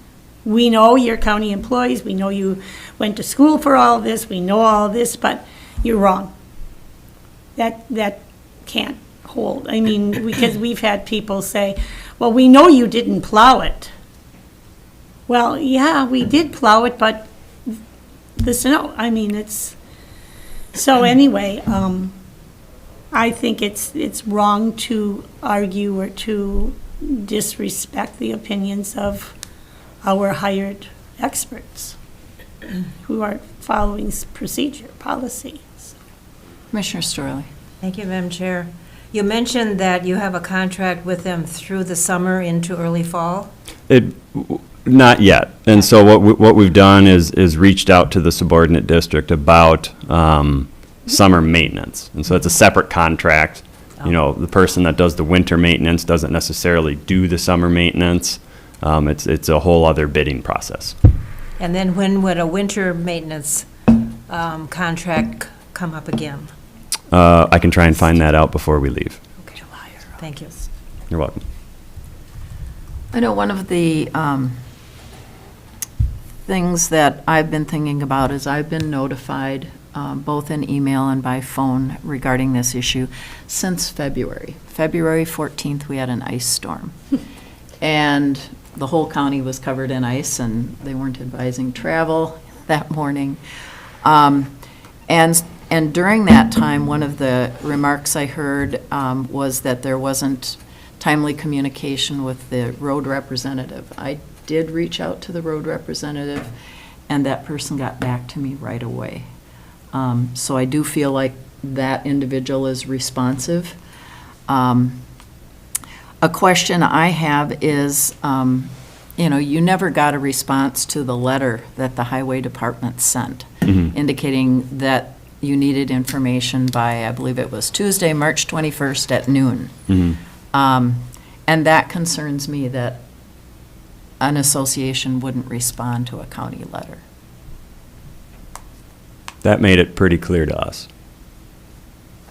We know you're county employees, we know you went to school for all of this, we know all of this, but you're wrong. That can't hold. I mean, because we've had people say, well, we know you didn't plow it. Well, yeah, we did plow it, but the snow, so anyway, I think it's wrong to argue or to disrespect the opinions of our hired experts who are following procedure, policy. Commissioner Storley. Thank you, Madam Chair. You mentioned that you have a contract with them through the summer into early fall? Not yet. And so what we've done is reached out to the subordinate district about summer maintenance. And so it's a separate contract. The person that does the winter maintenance doesn't necessarily do the summer maintenance. It's a whole other bidding process. And then when would a winter maintenance contract come up again? I can try and find that out before we leave. Okay. Thank you. You're welcome. I know one of the things that I've been thinking about is I've been notified, both in email and by phone regarding this issue since February. February 14th, we had an ice storm. And the whole county was covered in ice, and they weren't advising travel that morning. And during that time, one of the remarks I heard was that there wasn't timely communication with the road representative. I did reach out to the road representative, and that person got back to me right away. So I do feel like that individual is responsive. A question I have is, you never got a response to the letter that the highway department sent, indicating that you needed information by, I believe it was Tuesday, March 21st at noon. And that concerns me, that an association wouldn't respond to a county letter. That made it pretty clear to us.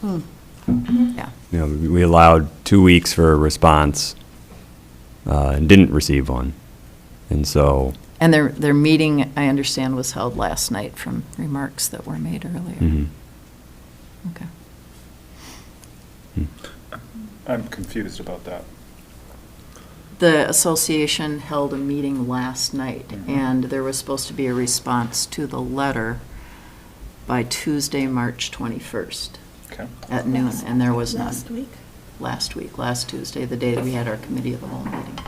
Yeah. We allowed 2 weeks for a response and didn't receive one. And so. And their meeting, I understand, was held last night from remarks that were made earlier. Okay. I'm confused about that. The association held a meeting last night, and there was supposed to be a response to the letter by Tuesday, March 21st Okay. at noon, and there was none. Last week. Last Tuesday, the day that we had our committee of the whole meeting.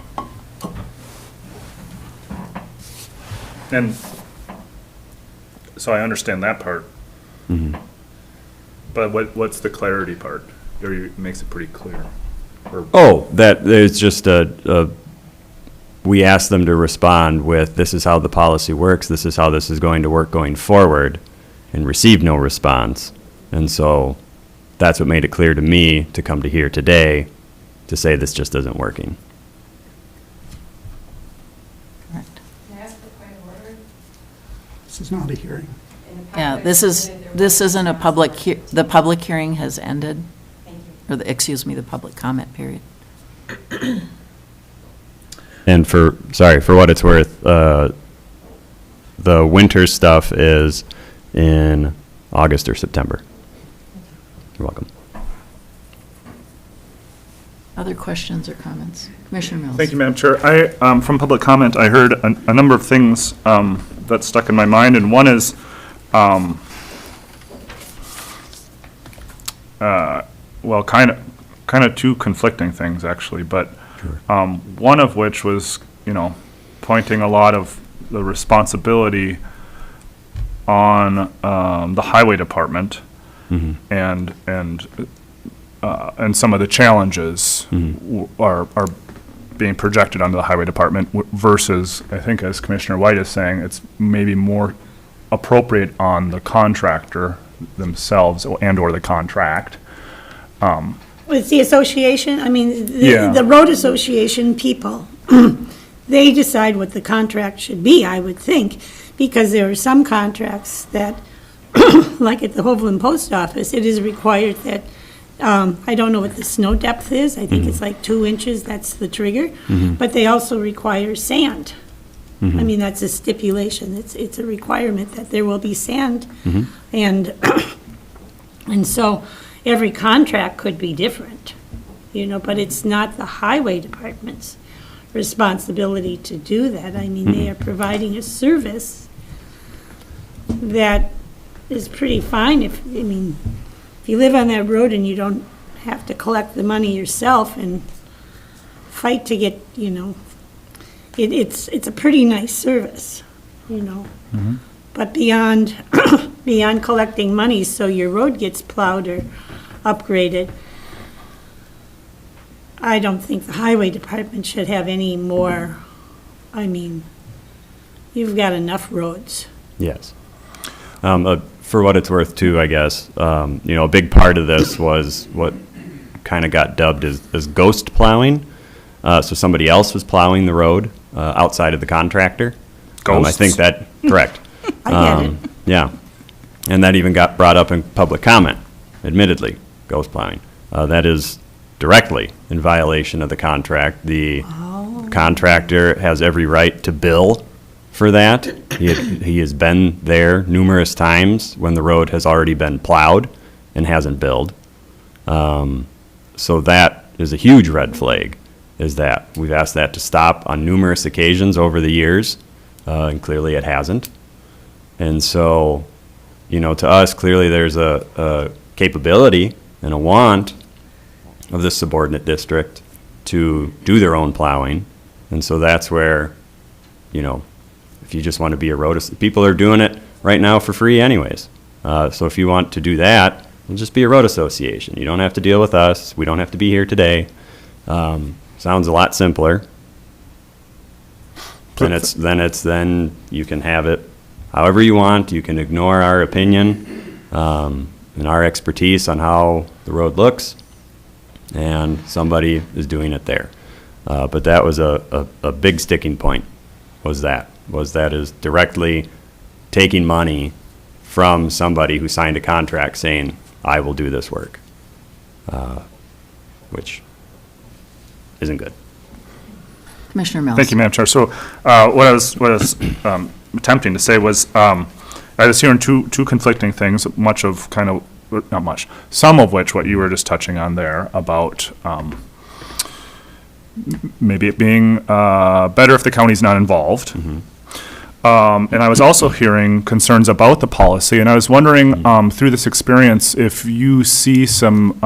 And so I understand that part. But what's the clarity part? Or it makes it pretty clear? Or That there's just we asked them to respond with, this is how the policy works, this is how this is going to work going forward, and received no response. And so that's what made it clear to me to come to here today to say this just isn't working. Correct. This is not a hearing. Yeah, this isn't a the public hearing has ended. Or excuse me, the public comment period. And for what it's worth, the winter stuff is in August or September. You're welcome. Other questions or comments? Commissioner Mills? Thank you, Madam Chair. From public comment, I heard a number of things that stuck in my mind, and one is, well, kind of two conflicting things, actually, but one of which was, pointing a lot of the responsibility on the highway department and some of the challenges are being projected onto the highway department versus, I think, as Commissioner White is saying, it's maybe more appropriate on the contractor themselves and/or the contract. With the association, I mean, Yeah. the road association people, they decide what the contract should be, I would think, because there are some contracts that, like at the Hovland Post Office, it is required that, I don't know what the snow depth is, I think it's like 2 inches, that's the trigger, but they also require sand. I mean, that's a stipulation, it's a requirement that there will be sand. And so every contract could be different, but it's not the highway department's responsibility to do that. I mean, they are providing a service that is pretty fine if you live on that road and you don't have to collect the money yourself and fight to get, it's a pretty nice service, But beyond collecting money so your road gets plowed or upgraded, I don't think the highway department should have any more. You've got enough roads. Yes. For what it's worth, too, I guess, a big part of this was what kind of got dubbed as ghost plowing. So somebody else was plowing the road outside of the contractor. I think that, correct. I get it. Yeah. And that even got brought up in public comment, admittedly, ghost plowing. That is directly in violation of the contract. The contractor has every right to bill for that. He has been there numerous times when the road has already been plowed and hasn't billed. So that is a huge red flag, is that we've asked that to stop on numerous occasions over the years, and clearly it hasn't. And so, to us, clearly there's a capability and a want of this subordinate district to do their own plowing. And so that's where, if you just want to be a road, people are doing it right now for free anyways. So if you want to do that, we'll just be a road association. You don't have to deal with us. We don't have to be here today. Sounds a lot simpler. Then you can have it however you want. You can ignore our opinion and our expertise on how the road looks, and somebody is doing it there. But that was a big sticking point, was that is directly taking money from somebody who signed a contract saying, I will do this work, which isn't good. Commissioner Mills? Thank you, Madam Chair. So what I was attempting to say was I was hearing two conflicting things, some of which what you were just touching on there about maybe it being better if the county's not involved. And I was also hearing concerns about the policy, and I was wondering through this experience if you see some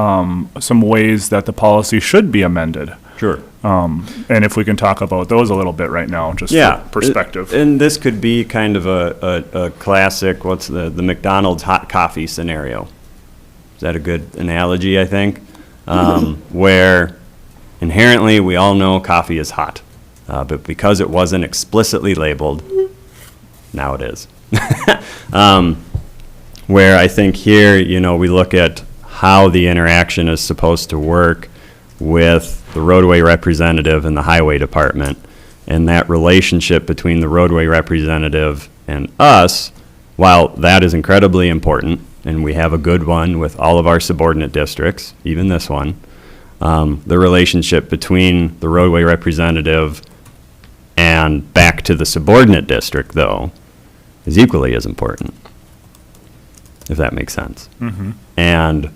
ways that the policy should be amended. Sure. And if we can talk about those a little bit right now, just for perspective. And this could be kind of a classic, what's the McDonald's hot coffee scenario. Is that a good analogy, I think? Where inherently we all know coffee is hot, but because it wasn't explicitly labeled, now it is. Where I think here, we look at how the interaction is supposed to work with the roadway representative and the highway department, and that relationship between the roadway representative and us while that is incredibly important, and we have a good one with all of our subordinate districts, even this one, the relationship between the roadway representative and back to the subordinate district, though, is equally as important, if that makes sense. And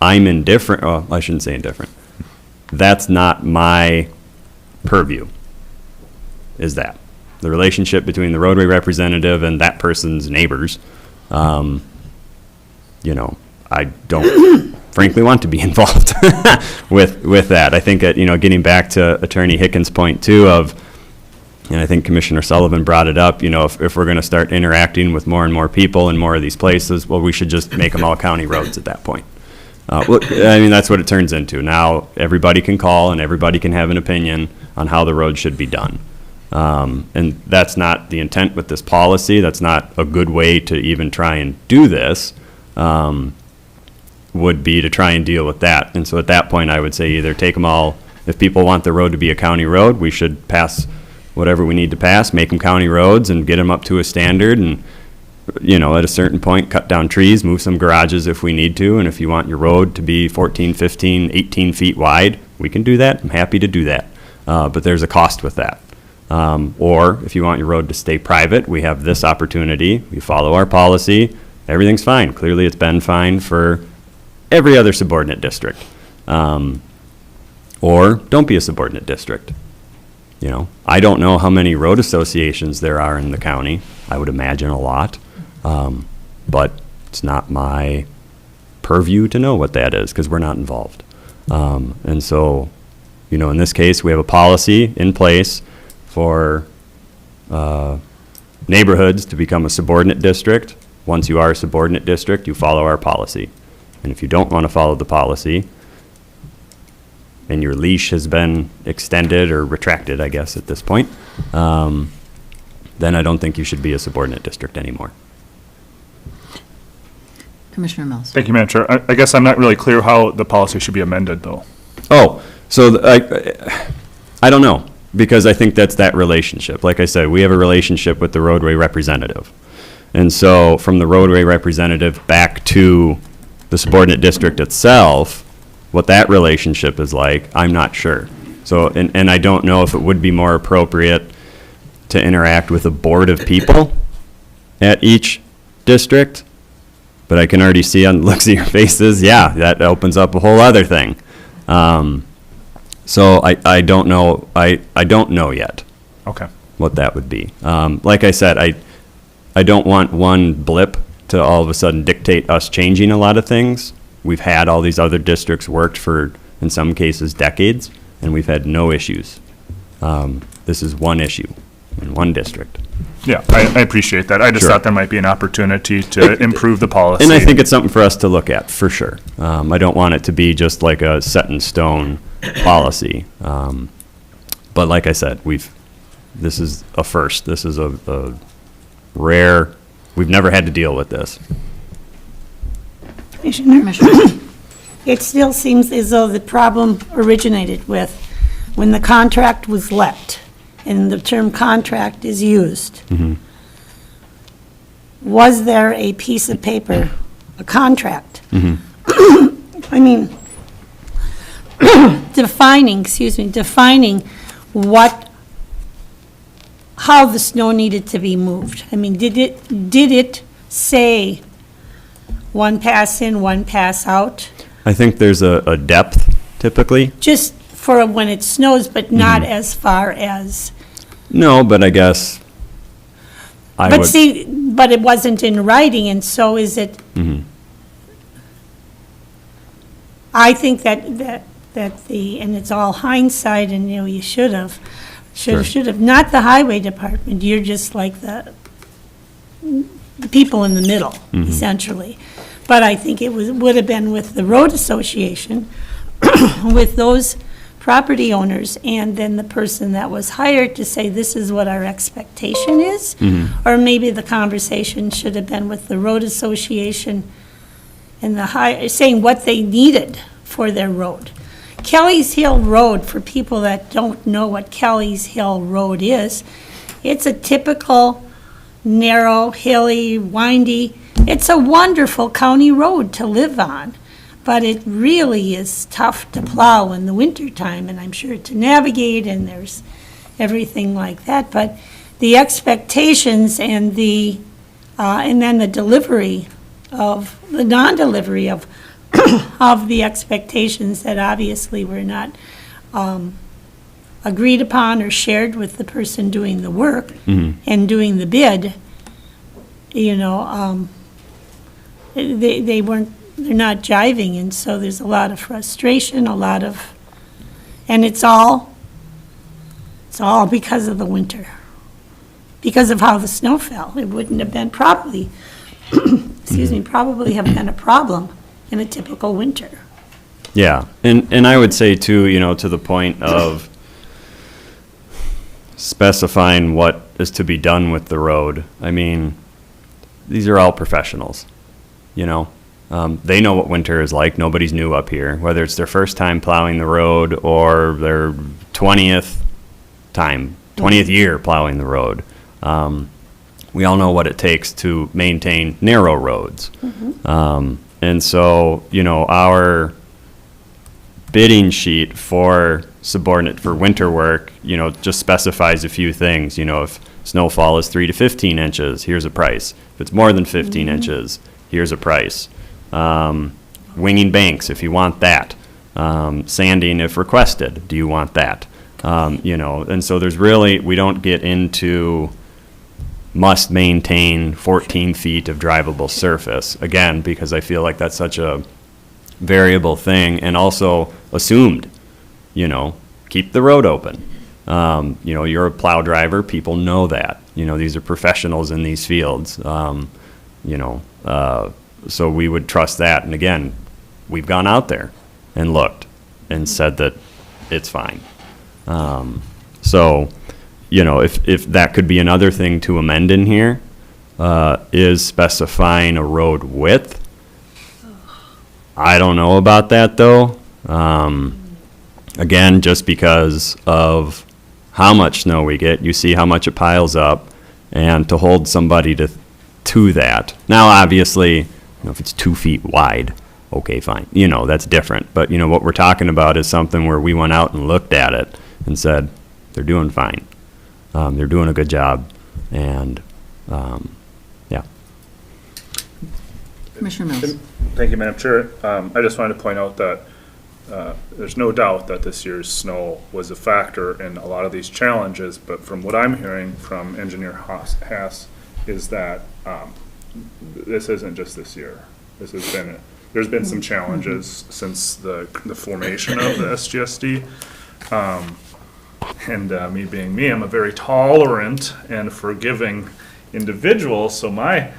I'm indifferent, well, I shouldn't say indifferent. That's not my purview, is that. The relationship between the roadway representative and that person's neighbors, you know, I don't frankly want to be involved with that. I think that, you know, getting back to Attorney Hickens' point too of, and I think Commissioner Sullivan brought it up, you know, if we're going to start interacting with more and more people in more of these places, well, we should just make them all county roads at that point. Well, I mean, that's what it turns into. Now, everybody can call and everybody can have an opinion on how the road should be done. And that's not the intent with this policy. That's not a good way to even try and do this, would be to try and deal with that. And so at that point, I would say either take them all, if people want the road to be a county road, we should pass whatever we need to pass, make them county roads and get them up to a standard, and, you know, at a certain point, cut down trees, move some garages if we need to, and if you want your road to be 14, 15, 18 feet wide, we can do that. I'm happy to do that. But there's a cost with that. Or if you want your road to stay private, we have this opportunity. We follow our policy. Everything's fine. Clearly, it's been fine for every other subordinate district. Or don't be a subordinate district. You know, I don't know how many road associations there are in the county. I would imagine a lot. But it's not my purview to know what that is because we're not involved. And so, you know, in this case, we have a policy in place for neighborhoods to become a subordinate district. Once you are a subordinate district, you follow our policy. And if you don't want to follow the policy, and your leash has been extended or retracted, I guess, at this point, then I don't think you should be a subordinate district anymore. Commissioner Mills. Thank you, Madam Chair. I guess I'm not really clear how the policy should be amended, though. Oh, so I don't know, because I think that's that relationship. Like I said, we have a relationship with the roadway representative. And so from the roadway representative back to the subordinate district itself, what that relationship is like, I'm not sure. So, and I don't know if it would be more appropriate to interact with a board of people at each district, but I can already see on the looks of your faces, yeah, that opens up a whole other thing. So I don't know, I don't know yet. Okay. What that would be. Like I said, I don't want one blip to all of a sudden dictate us changing a lot of things. We've had all these other districts worked for, in some cases, decades, and we've had no issues. This is one issue in one district. Yeah, I appreciate that. I just Sure. thought there might be an opportunity to improve the policy. And I think it's something for us to look at, for sure. I don't want it to be just like a set-in-stone policy. But like I said, this is a first. This is a rare, we've never had to deal with this. Commissioner, it still seems as though the problem originated with when the contract was let, and the term contract is used. Was there a piece of paper, a contract? I mean, defining how the snow needed to be moved. I mean, did it say one pass in, one pass out? I think there's a depth, typically. Just for when it snows, but not as far as, No, but I guess I would. but see, but it wasn't in writing, and so is it, I think that and it's all hindsight, and, you know, you should have, not the highway department, you're just like the people in the middle, essentially. But I think it would have been with the road association, with those property owners, and then the person that was hired to say, this is what our expectation is. Or maybe the conversation should have been with the road association and saying what they needed for their road. Kelly's Hill Road, for people that don't know what Kelly's Hill Road is, it's a typical narrow, hilly, windy. It's a wonderful county road to live on, but it really is tough to plow in the wintertime, and I'm sure to navigate, and there's everything like that. But the expectations and then the delivery of, the non-delivery of, of the expectations that obviously were not agreed upon or shared with the person doing the work and doing the bid, you know, they're not jiving, and so there's a lot of frustration, and it's all because of the winter, because of how the snow fell. It wouldn't have been probably have been a problem in a typical winter. Yeah, and I would say too, you know, to the point of specifying what is to be done with the road. I mean, these are all professionals, you know. They know what winter is like. Nobody's new up here, whether it's their first time plowing the road or their 20th year plowing the road. We all know what it takes to maintain narrow roads. And so, you know, our bidding sheet for winter work, you know, just specifies a few things. You know, if snowfall is 3 to 15 inches, here's a price. If it's more than 15 inches, here's a price. Winging banks, if you want that. Sanding, if requested, do you want that? You know, and so we don't get into must maintain 14 feet of drivable surface, again, because I feel like that's such a variable thing, and also assumed, you know, keep the road open. You know, you're a plow driver, people know that. You know, these are professionals in these fields. You know, so we would trust that. And again, we've gone out there and looked and said that it's fine. So, you know, if that could be another thing to amend in here, is specifying a road width. I don't know about that, though. Again, just because of how much snow we get, you see how much it piles up, and to hold somebody to that. Now, obviously, you know, if it's 2 feet wide, okay, fine. You know, that's different. But, you know, what we're talking about is something where we went out and looked at it and said, they're doing fine. They're doing a good job, and, yeah. Commissioner Mills. Thank you, Madam Chair. I just wanted to point out that there's no doubt that this year's snow was a factor in a lot of these challenges, but from what I'm hearing from Engineer Haas is that this isn't just this year. There's been some challenges since the formation of the SGSD. And me being me, I'm a very tolerant and forgiving individual, so my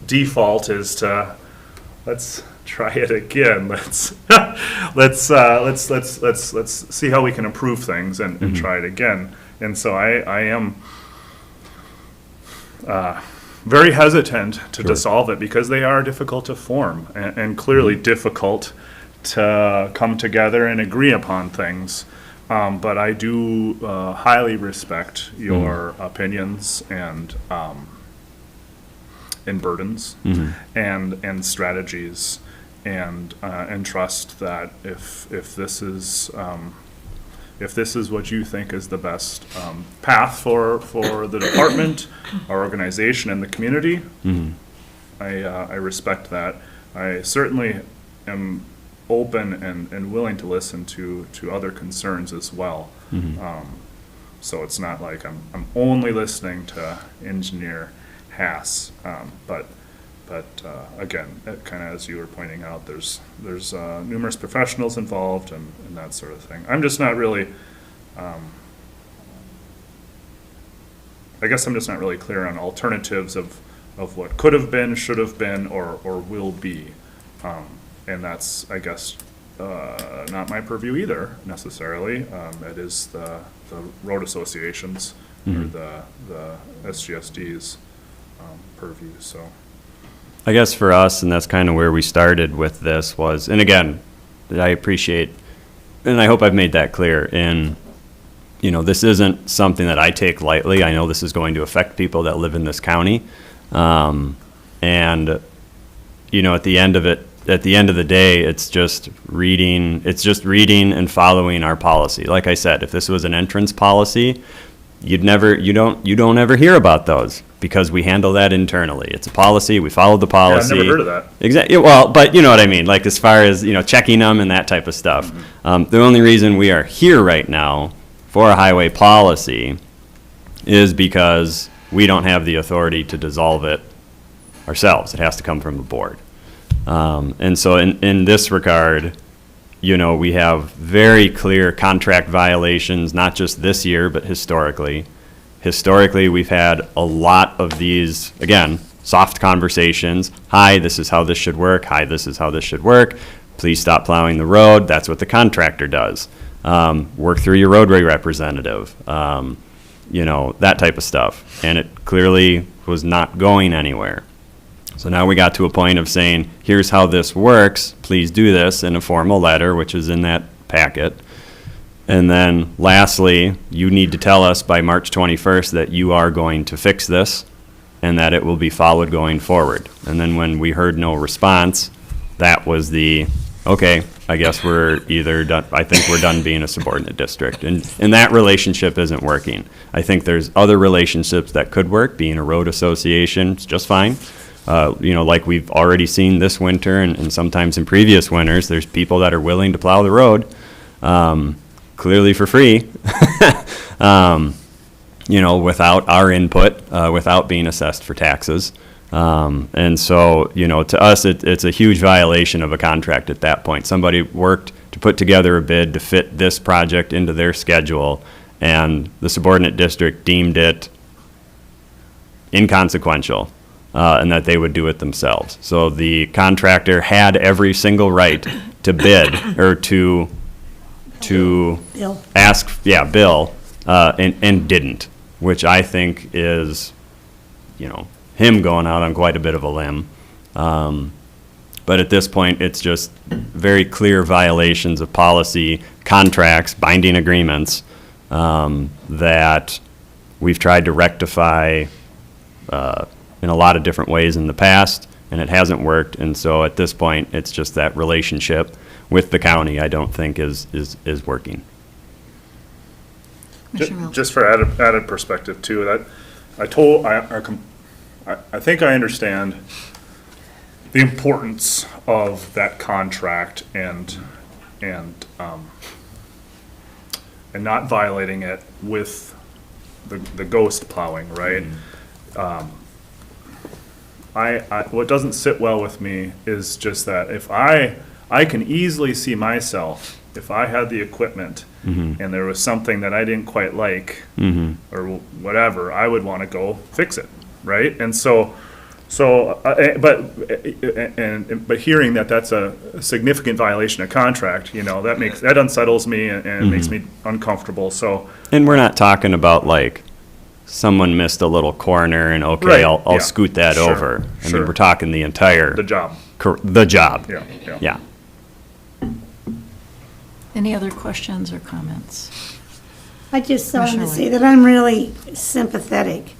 default is to let's try it again. Let's see how we can improve things and try it again. And so I am very hesitant to dissolve it because they are difficult to form and clearly difficult to come together and agree upon things. But I do highly respect your opinions and burdens and strategies, and trust that if this is what you think is the best path for the department, our organization, and the community, I respect that. I certainly am open and willing to listen to other concerns as well. So it's not like I'm only listening to Engineer Haas, but again, kind of as you were pointing out, there's numerous professionals involved and that sort of thing. I'm just not really, I guess I'm just not really clear on alternatives of what could have been, should have been, or will be. And that's, I guess, not my purview either, necessarily. It is the road associations or the SGSD's purview, so. I guess for us, and that's kind of where we started with this was, and again, I appreciate, and I hope I've made that clear in this isn't something that I take lightly. I know this is going to affect people that live in this county. And, at the end of the day, it's just reading and following our policy. Like I said, if this was an entrance policy, you don't ever hear about those because we handle that internally. It's a policy, we follow the policy. Yeah, I've never heard of that. Exactly. Well, but you know what I mean, like as far as, checking them and that type of stuff. The only reason we are here right now for a highway policy is because we don't have the authority to dissolve it ourselves. It has to come from the board. And so in this regard, we have very clear contract violations, not just this year, but historically. Historically, we've had a lot of these, again, soft conversations. Hi, this is how this should work. Hi, this is how this should work. Please stop plowing the road. That's what the contractor does. Work through your roadway representative, that type of stuff. And it clearly was not going anywhere. So now we got to a point of saying, here's how this works. Please do this in a formal letter, which is in that packet. And then lastly, you need to tell us by March 21st that you are going to fix this and that it will be followed going forward. And then when we heard no response, that was okay, I guess we're either done, I think we're done being a subordinate district. And that relationship isn't working. I think there's other relationships that could work. Being a road association is just fine. Like we've already seen this winter and sometimes in previous winters, there's people that are willing to plow the road, clearly for free, without our input, without being assessed for taxes. And so, to us, it's a huge violation of a contract at that point. Somebody worked to put together a bid to fit this project into their schedule, and the subordinate district deemed it inconsequential. And that they would do it themselves. So the contractor had every single right to bid or to Bill. ask, bill, and didn't, which I think is, him going out on quite a bit of a limb. But at this point, it's just very clear violations of policy, contracts, binding agreements that we've tried to rectify in a lot of different ways in the past, and it hasn't worked. And so at this point, it's just that relationship with the county I don't think is working. Just for added perspective too, that I think I understand the importance of that contract and not violating it with the ghost plowing, right? What doesn't sit well with me is just that if I can easily see myself, if I had the equipment and there was something that I didn't quite like or whatever, I would want to go fix it, right? And but hearing that that's a significant violation of contract, that unsettles me and makes me uncomfortable. So, and we're not talking about like someone missed a little corner and Right, I'll yeah. scoot that Sure, over. I sure. mean, we're talking the entire. the job, The job. yeah. Any other questions or comments? I just want to Commissioner say that I'm really sympathetic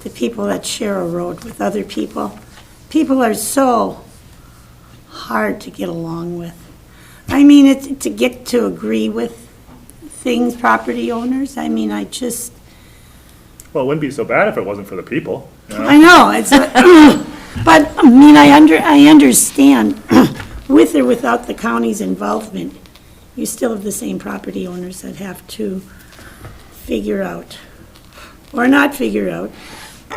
to people that share a road with other people. People are so hard to get along with. I mean, it's to get to agree with things, property owners. I mean, Well, it wouldn't be so bad if it wasn't for the people. I know, but, I mean, I understand, with or without the county's involvement, you still have the same property owners that have to figure out, or not figure out,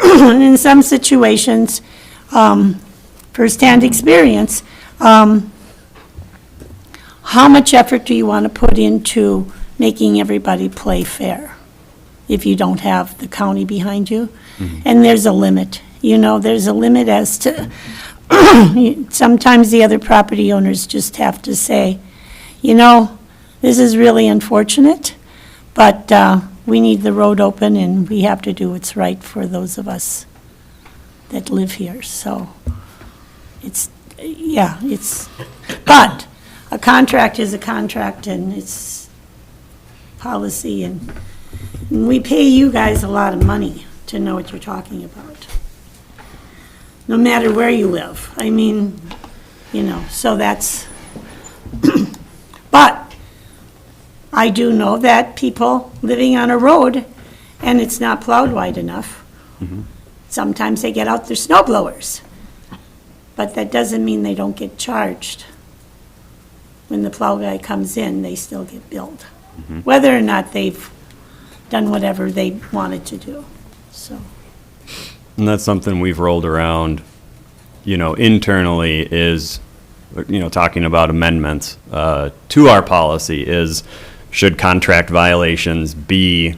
in some situations, firsthand experience, how much effort do you want to put into making everybody play fair if you don't have the county behind you? And there's a limit, there's a limit as to, sometimes the other property owners just have to say, this is really unfortunate, but we need the road open and we have to do what's right for those of us that live here. So but a contract is a contract and it's policy and And we pay you guys a lot of money to know what you're talking about. No matter where you live. I mean, you know, so that's, but I do know that people living on a road and it's not plowed wide enough, sometimes they get out their snow blowers. But that doesn't mean they don't get charged. When the plow guy comes in, they still get billed. Whether or not they've done whatever they wanted to do, so. And that's something we've rolled around, internally is, talking about amendments to our policy is, should contract violations be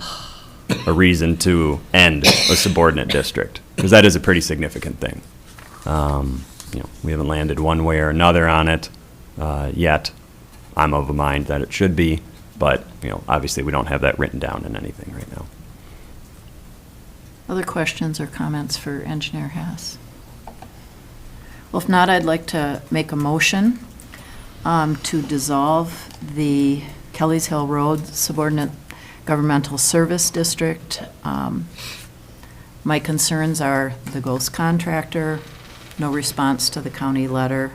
a reason to end a subordinate district? Because that is a pretty significant thing. We haven't landed one way or another on it yet. I'm of a mind that it should be, but, obviously we don't have that written down in anything right now. Other questions or comments for Engineer Haas? Well, if not, I'd like to make a motion to dissolve the Kelly's Hill Road Subordinate Governmental Service District. My concerns are the ghost contractor, no response to the county letter,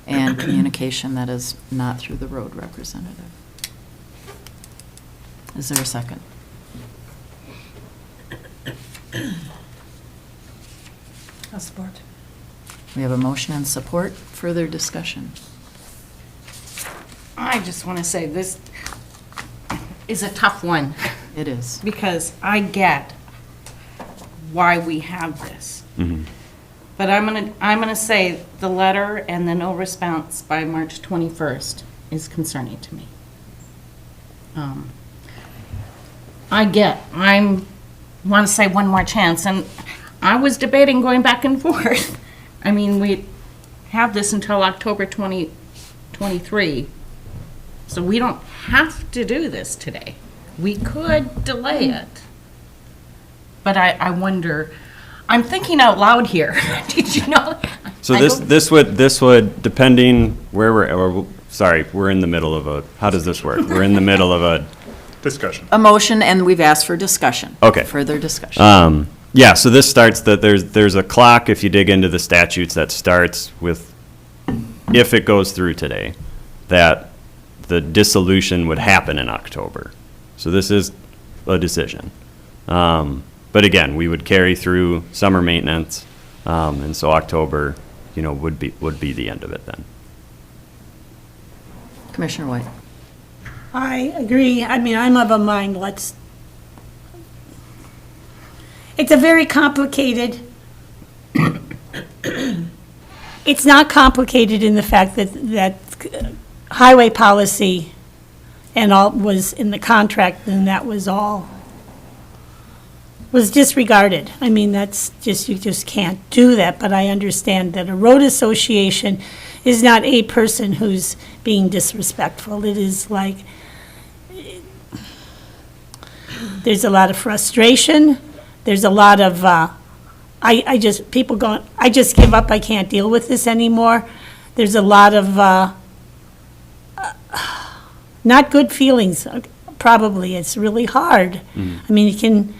and communication that is not through the road representative. Is there a second? I'll support. We have a motion and support. Further discussion? I just want to say this is a tough one. It is. Because I get why we have this. But I'm gonna say the letter and the no response by March 21st is concerning to me. I want to say one more chance, and I was debating going back and forth. I mean, we have this until October 2023, so we don't have to do this today. We could delay it. But I wonder, I'm thinking out loud here. Did you know? So this would, depending where we're in the middle of how does this work? We're in the middle of a Discussion. A motion, and we've asked for discussion. Okay. Further discussion. Yeah, so this starts that there's a clock, if you dig into the statutes, that starts with, if it goes through today, that the dissolution would happen in October. So this is a decision. But again, we would carry through summer maintenance, and so October, would be the end of it then. Commissioner White. I agree. I mean, I'm of a mind, it's a very complicated, it's not complicated in the fact that highway policy and all was in the contract, and that was disregarded. I mean, that's just, you just can't do that, but I understand that a road association is not a person who's being disrespectful. It is like, there's a lot of frustration, there's a lot of, people going, I just give up, I can't deal with this anymore. There's a lot of, not good feelings, probably. It's really hard. I mean, it can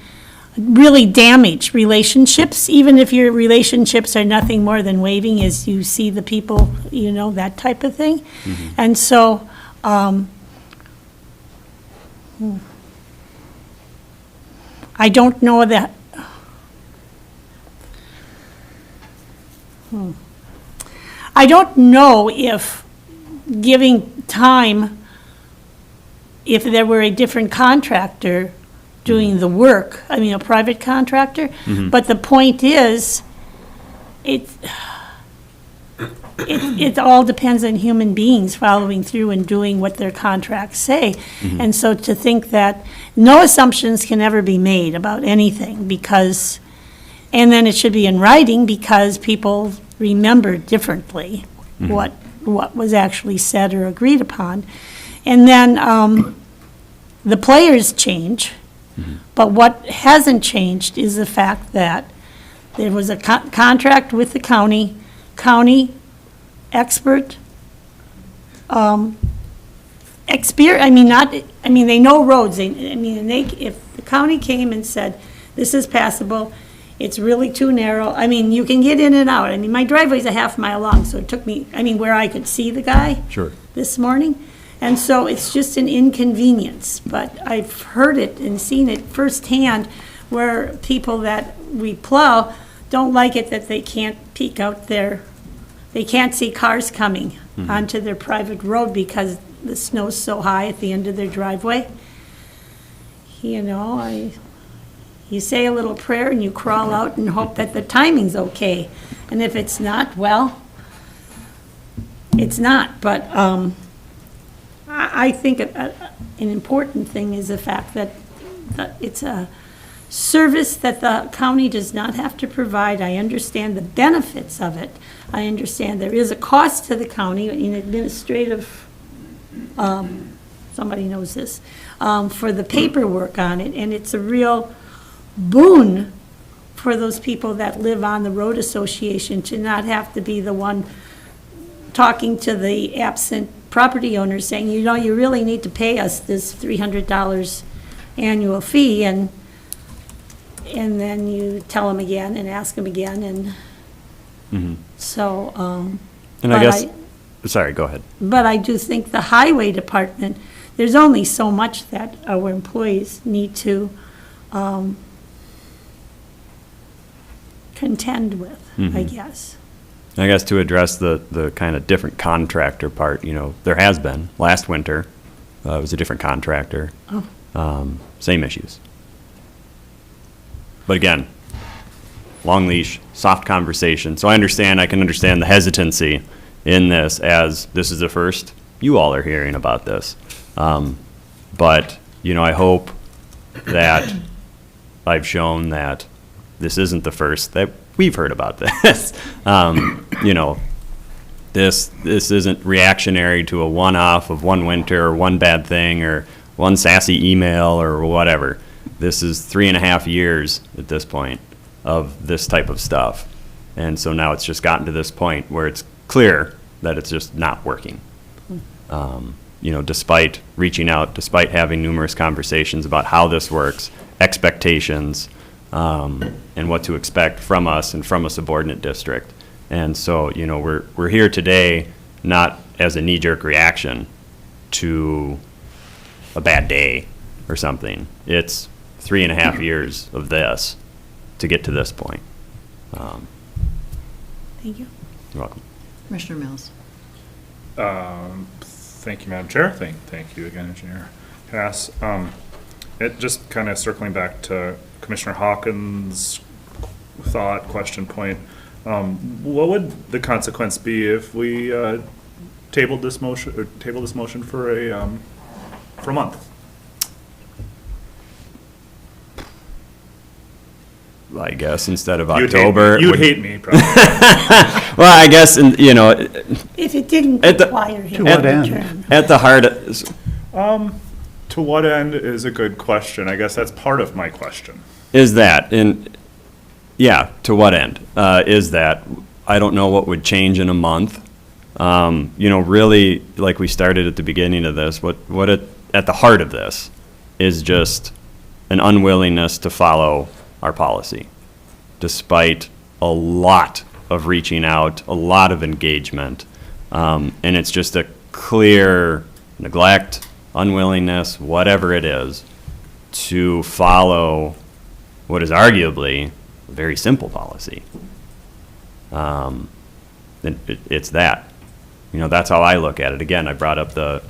really damage relationships, even if your relationships are nothing more than waving as you see the people, that type of thing. And so, I don't know that, I don't know if giving time, if there were a different contractor doing the work, I mean, a private contractor, but the point is, it all depends on human beings following through and doing what their contracts say. And so to think that no assumptions can ever be made about anything because, and then it should be in writing because people remember differently what was actually said or agreed upon. And then the players change, but what hasn't changed is the fact that there was a contract with the county expert, they know roads, if the county came and said, this is passable, it's really too narrow, I mean, you can get in and out. I mean, my driveway's a half mile long, so it took me, I mean, where I could see the guy Sure. this morning. And so it's just an inconvenience, but I've heard it and seen it firsthand where people that we plow don't like it that they can't peek out they can't see cars coming onto their private road because the snow's so high at the end of their driveway. You know, you say a little prayer and you crawl out and hope that the timing's okay. And if it's not, well, it's not. But I think an important thing is the fact that it's a service that the county does not have to provide. I understand the benefits of it. I understand there is a cost to the county in administrative, somebody knows this, for the paperwork on it, and it's a real boon for those people that live on the road association to not have to be the one talking to the absent property owner saying, you know, you really need to pay us this $300 annual fee, and then you tell them again and ask them again, and so, And I guess, sorry, go ahead. but I do think the highway department, there's only so much that our employees need to contend with, I guess. I guess to address the kind of different contractor part, you know, there has been, last winter, it was a different contractor. Same issues. But again, long leash, soft conversation. So I can understand the hesitancy in this, as this is the first you all are hearing about this. But, you know, I hope that I've shown that this isn't the first that we've heard about this. You know, this isn't reactionary to a one-off of one winter or one bad thing or one sassy email or whatever. This is 3.5 years at this point of this type of stuff. And so now it's just gotten to this point where it's clear that it's just not working. You know, despite reaching out, despite having numerous conversations about how this works, expectations, and what to expect from us and from a subordinate district. And so, you know, we're here today not as a knee-jerk reaction to a bad day or something. It's 3.5 years of this to get to this point. Thank you. You're welcome. Commissioner Mills. Thank you, Madam Chair. Thank you again, Engineer Cass. It just kind of circling back to Commissioner Hawkins' question point. What would the consequence be if we table this motion for a month? I guess instead of October. You'd hate me, probably. Well, I guess, you know. If it didn't At the- require him To what to end? return. At the heart, To what end is a good question. I guess that's part of my question. is that, to what end is that? I don't know what would change in a month. You know, really, like we started at the beginning of this, at the heart of this is just an unwillingness to follow our policy, despite a lot of reaching out, a lot of engagement, and it's just a clear neglect, unwillingness, whatever it is, to follow what is arguably a very simple policy. It's that. You know, that's how I look at it. Again, I brought up the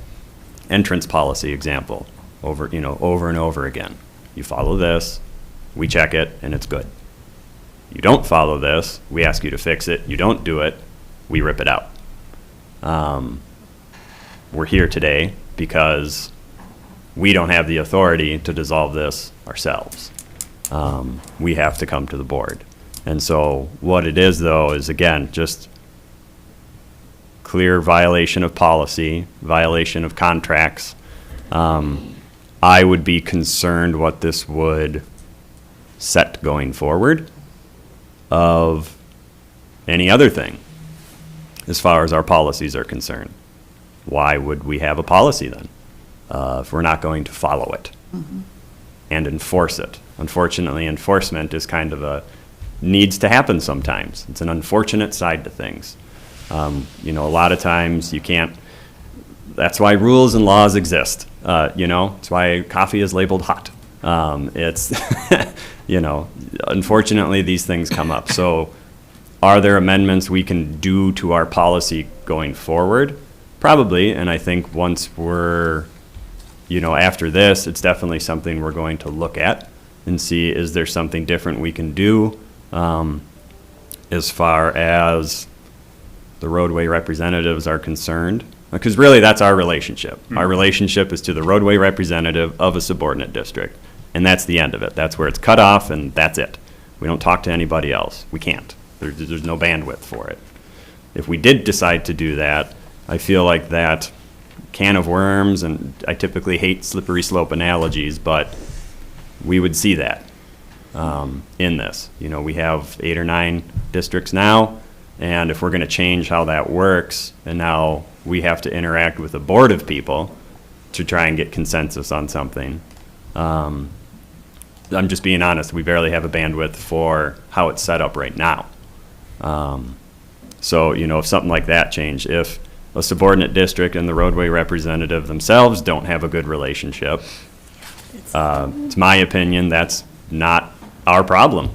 entrance policy example over and over again. You follow this, we check it, and it's good. You don't follow this, we ask you to fix it. You don't do it, we rip it out. We're here today because we don't have the authority to dissolve this ourselves. We have to come to the board. And so what it is, though, is, again, just clear violation of policy, violation of contracts. I would be concerned what this would set going forward of any other thing as far as our policies are concerned. Why would we have a policy then if we're not going to follow it? and enforce it. Unfortunately, enforcement is kind of needs to happen sometimes. It's an unfortunate side to things. A lot of times you can't, that's why rules and laws exist. It's why coffee is labeled hot. It's, unfortunately, these things come up. So are there amendments we can do to our policy going forward? Probably, and I think once we're, after this, it's definitely something we're going to look at and see, is there something different we can do as far as the roadway representatives are concerned? Because really, that's our relationship. Our relationship is to the roadway representative of a subordinate district, and that's the end of it. That's where it's cut off, and that's it. We don't talk to anybody else. We can't. There's no bandwidth for it. If we did decide to do that, I feel like that can of worms, and I typically hate slippery slope analogies, but we would see that in this. We have 8 or 9 districts now, and if we're going to change how that works, and now we have to interact with a board of people to try and get consensus on something, I'm just being honest, we barely have a bandwidth for how it's set up right now. So, if something like that changed, if a subordinate district and the roadway representative themselves don't have a good relationship, it's my opinion, that's not our problem.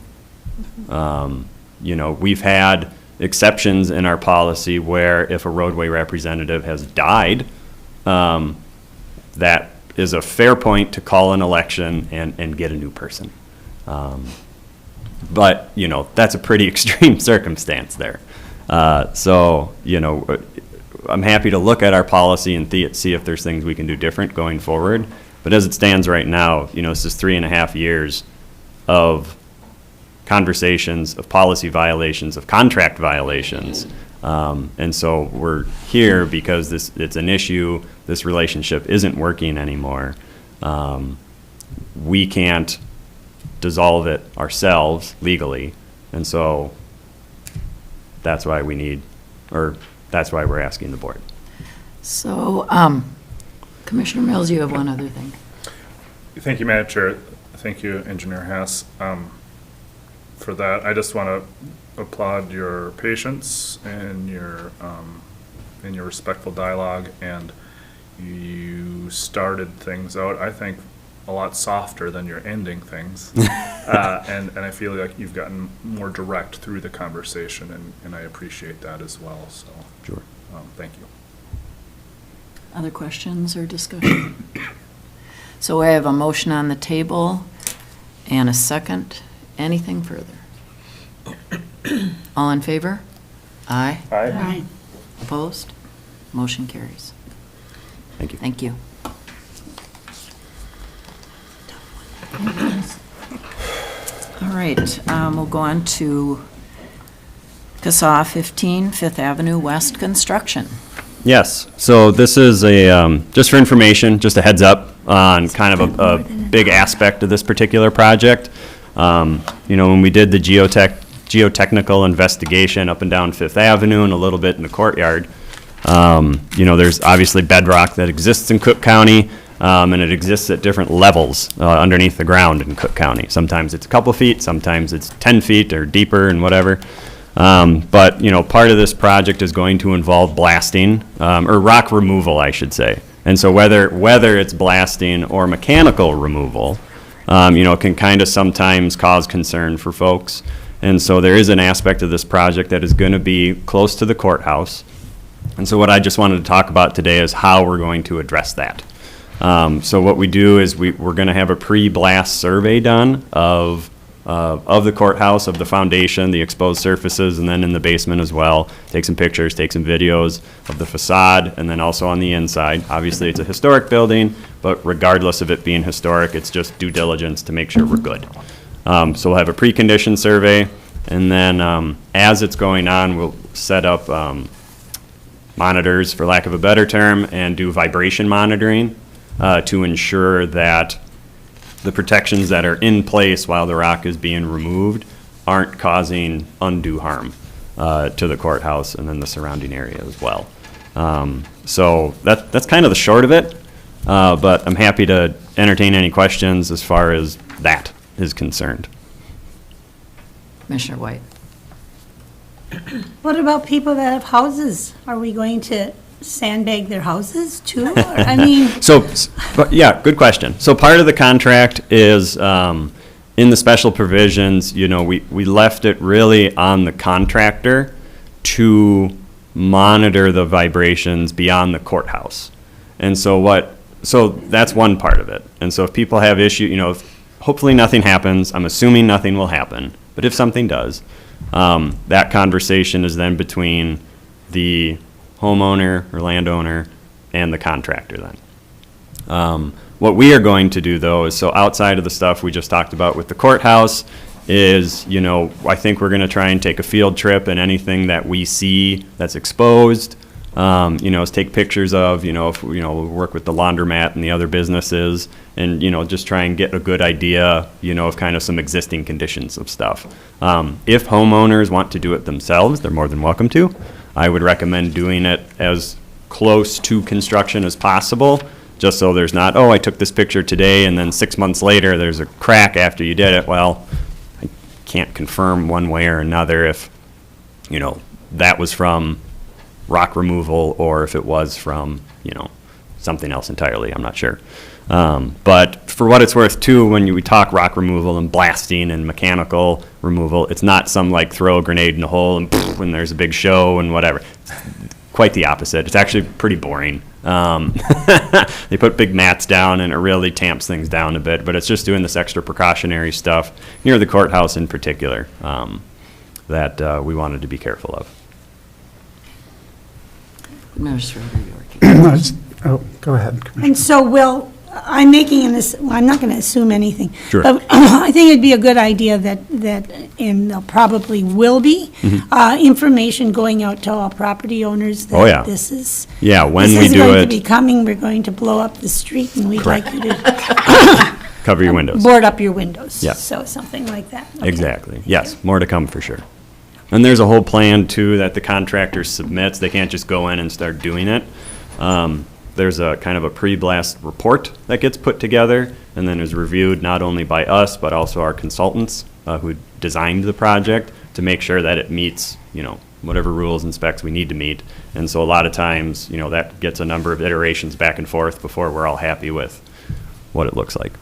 We've had exceptions in our policy where if a roadway representative has died, that is a fair point to call an election and get a new person. But, that's a pretty extreme circumstance there. I'm happy to look at our policy and see if there's things we can do different going forward. But as it stands right now, this is 3.5 years of conversations, of policy violations, of contract violations. And so we're here because it's an issue. This relationship isn't working anymore. We can't dissolve it ourselves legally. And so that's why that's why we're asking the board. So, Commissioner Mills, you have one other thing. Thank you, Madam Chair. Thank you, Engineer Hess, for that. I just want to applaud your patience and your respectful dialogue, and you started things out, I think, a lot softer than you're ending things. And I feel like you've gotten more direct through the conversation, and I appreciate that as well. So, Sure. Thank you. Other questions or discussion? So I have a motion on the table and a second. Anything further? All in favor? Aye. Aye. Opposed? Motion carries. Thank you. Thank you. All right, we'll go on to CSAH 15, Fifth Avenue West Construction. Yes, so this is just for information, just a heads up on kind of a big aspect of this particular project. When we did the geotechnical investigation up and down Fifth Avenue and a little bit in the courtyard, there's obviously bedrock that exists in Cook County, and it exists at different levels underneath the ground in Cook County. Sometimes it's a couple feet, sometimes it's 10 feet or deeper and whatever. But part of this project is going to involve blasting, or rock removal, I should say. And so whether it's blasting or mechanical removal, can kind of sometimes cause concern for folks. And so there is an aspect of this project that is going to be close to the courthouse. And so what I just wanted to talk about today is how we're going to address that. So what we do is we're going to have a pre-blast survey done of the courthouse, of the foundation, the exposed surfaces, and then in the basement as well. Take some pictures, take some videos of the facade, and then also on the inside. Obviously, it's a historic building, but regardless of it being historic, it's just due diligence to make sure we're good. So we'll have a precondition survey, and then as it's going on, we'll set up monitors, for lack of a better term, and do vibration monitoring to ensure that the protections that are in place while the rock is being removed aren't causing undue harm to the courthouse and then the surrounding area as well. So that's kind of the short of it, but I'm happy to entertain any questions as far as that is concerned. Commissioner White. What about people that have houses? Are we going to sandbag their houses too? Or, I mean, But yeah, good question. So part of the contract is, in the special provisions, we left it really on the contractor to monitor the vibrations beyond the courthouse. And so that's one part of it. And so if people have issue, hopefully nothing happens. I'm assuming nothing will happen. But if something does, that conversation is then between the homeowner or landowner and the contractor then. What we are going to do, though, is so outside of the stuff we just talked about with the courthouse is, I think we're going to try and take a field trip, and anything that we see that's exposed, is take pictures of, if, we'll work with the laundromat and the other businesses and, just try and get a good idea, of kind of some existing conditions of stuff. If homeowners want to do it themselves, they're more than welcome to. I would recommend doing it as close to construction as possible, just so there's not, I took this picture today and then 6 months later there's a crack after you did it. Well, I can't confirm one way or another if, that was from rock removal or if it was from, something else entirely. I'm not sure. But for what it's worth, too, when we talk rock removal and blasting and mechanical removal, it's not some throw a grenade in a hole and there's a big show and whatever. It's quite the opposite. It's actually pretty boring. They put big mats down and it really tamps things down a bit, but it's just doing this extra precautionary stuff near the courthouse in particular that we wanted to be careful of. Administrator York. Go ahead, Commissioner. and so I'm making I'm not going to assume anything. Sure. But I think it'd be a good idea that, and there probably will be, information going out to all property owners that Oh, yeah. this is. Yeah, when this we is do going it- to be coming, we're going to blow up the street and we'd like you to Cover your windows. board up your windows. Yeah. So something like that. Okay. Exactly. Yes, more to come for sure. And there's a whole plan too that the contractor submits. They can't just go in and start doing it. There's a kind of a pre-blast report that gets put together and then is reviewed not only by us, but also our consultants who designed the project to make sure that it meets, whatever rules and specs we need to meet. And so a lot of times, that gets a number of iterations back and forth before we're all happy with what it looks like.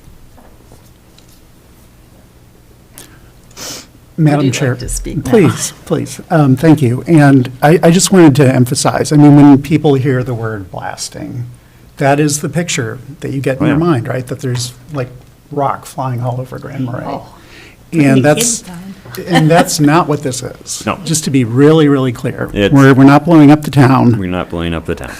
Madam you Chair. like to speak now? Please. Thank you. And I just wanted to emphasize, when people hear the word blasting, that is the picture that you get in Oh, your yeah. mind, right? That there's rock flying all over Grand Marais. Oh. And The that's, kids died. and that's not what this is. No. Just to be really, really clear. It's- We're not blowing up the town. We're not blowing up the town.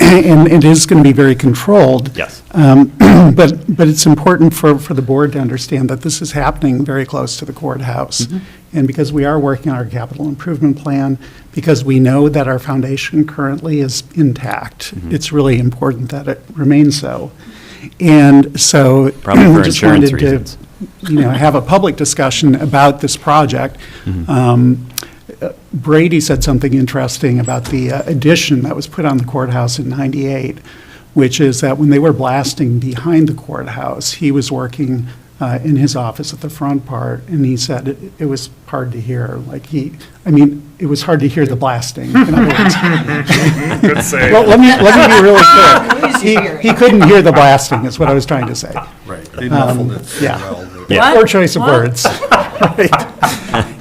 And it is going to be very controlled. Yes. But it's important for the board to understand that this is happening very close to the courthouse. And because we are working on our capital improvement plan, because we know that our foundation currently is intact, it's really important that it remains so. And so. Probably for just insurance wanted to, reasons. have a public discussion about this project. Brady said something interesting about the addition that was put on the courthouse in '98, which is that when they were blasting behind the courthouse, he was working in his office at the front part, and he said it was hard to hear. It was hard to hear the blasting. In other words, Good save. well, let me be really clear. He couldn't hear the blasting, is what I was trying to say. Right, they muffled it so yeah. well. that- Yeah. Poor choice of words. Right.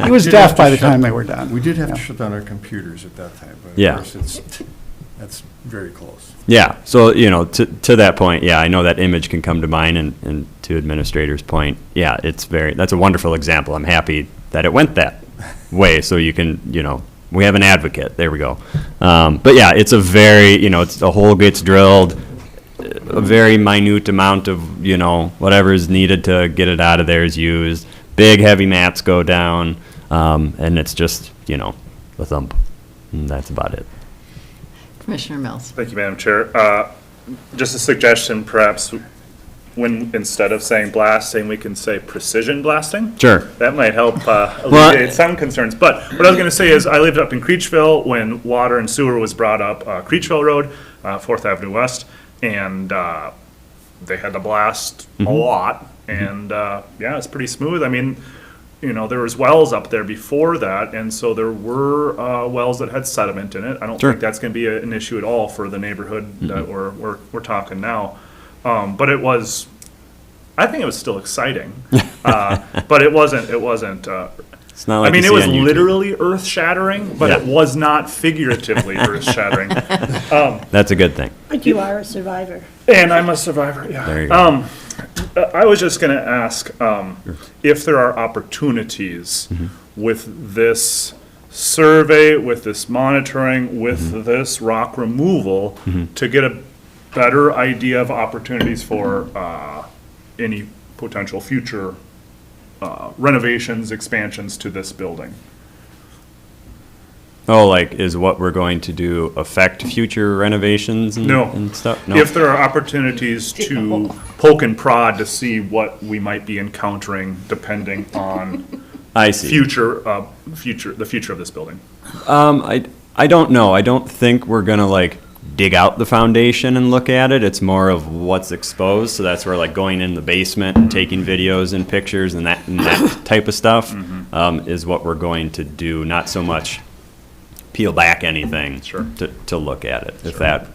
He was We did have deaf to by the shut- time they were done. We did have Yeah. to shut down our computers at that time, but of Yeah. course, that's very close. Yeah, so, to that point, yeah, I know that image can come to mind, and to Administrator's point, yeah, that's a wonderful example. I'm happy that it went that way, so you can, we have an advocate, there we go. But yeah, it's a very, the hole gets drilled, a very minute amount of, whatever is needed to get it out of there is used. Big, heavy mats go down, and it's just, a thump, and that's about it. Commissioner Mills. Thank you, Madam Chair. Just a suggestion, perhaps, when, instead of saying blasting, we can say precision blasting. Sure. That might help alleviate some concerns. But what I was going to say is, I lived up in Creechville when water and sewer was brought up, Creechville Road, 4th Avenue West, and they had to blast a lot, and, yeah, it's pretty smooth. I mean, you know, there was wells up there before that, and so there were, wells that had sediment in it. I don't Sure. think that's gonna be an issue at all for the neighborhood that we're talking now. But it was, I think it was still exciting, but it wasn't, It's not I like mean, you it see was on YouTube. literally earth-shattering, but Yeah. it was not figuratively earth-shattering. That's a good thing. But you are a survivor. And I'm a survivor, yeah. There you go. I was just gonna ask, if there are opportunities with this survey, with this monitoring, with this rock removal, to get a better idea of opportunities for, any potential future, renovations, expansions to this building. Oh, like, is what we're going to do affect future renovations and No. and stuff? No. If there are opportunities to poke and prod to see what we might be encountering depending on I see. the future of this building. I don't know. I don't think we're gonna like dig out the foundation and look at it. It's more of what's exposed. So that's where like going in the basement and taking videos and pictures and that type of stuff is what we're going to do. Not so much peel back anything Sure. to look at it. If that,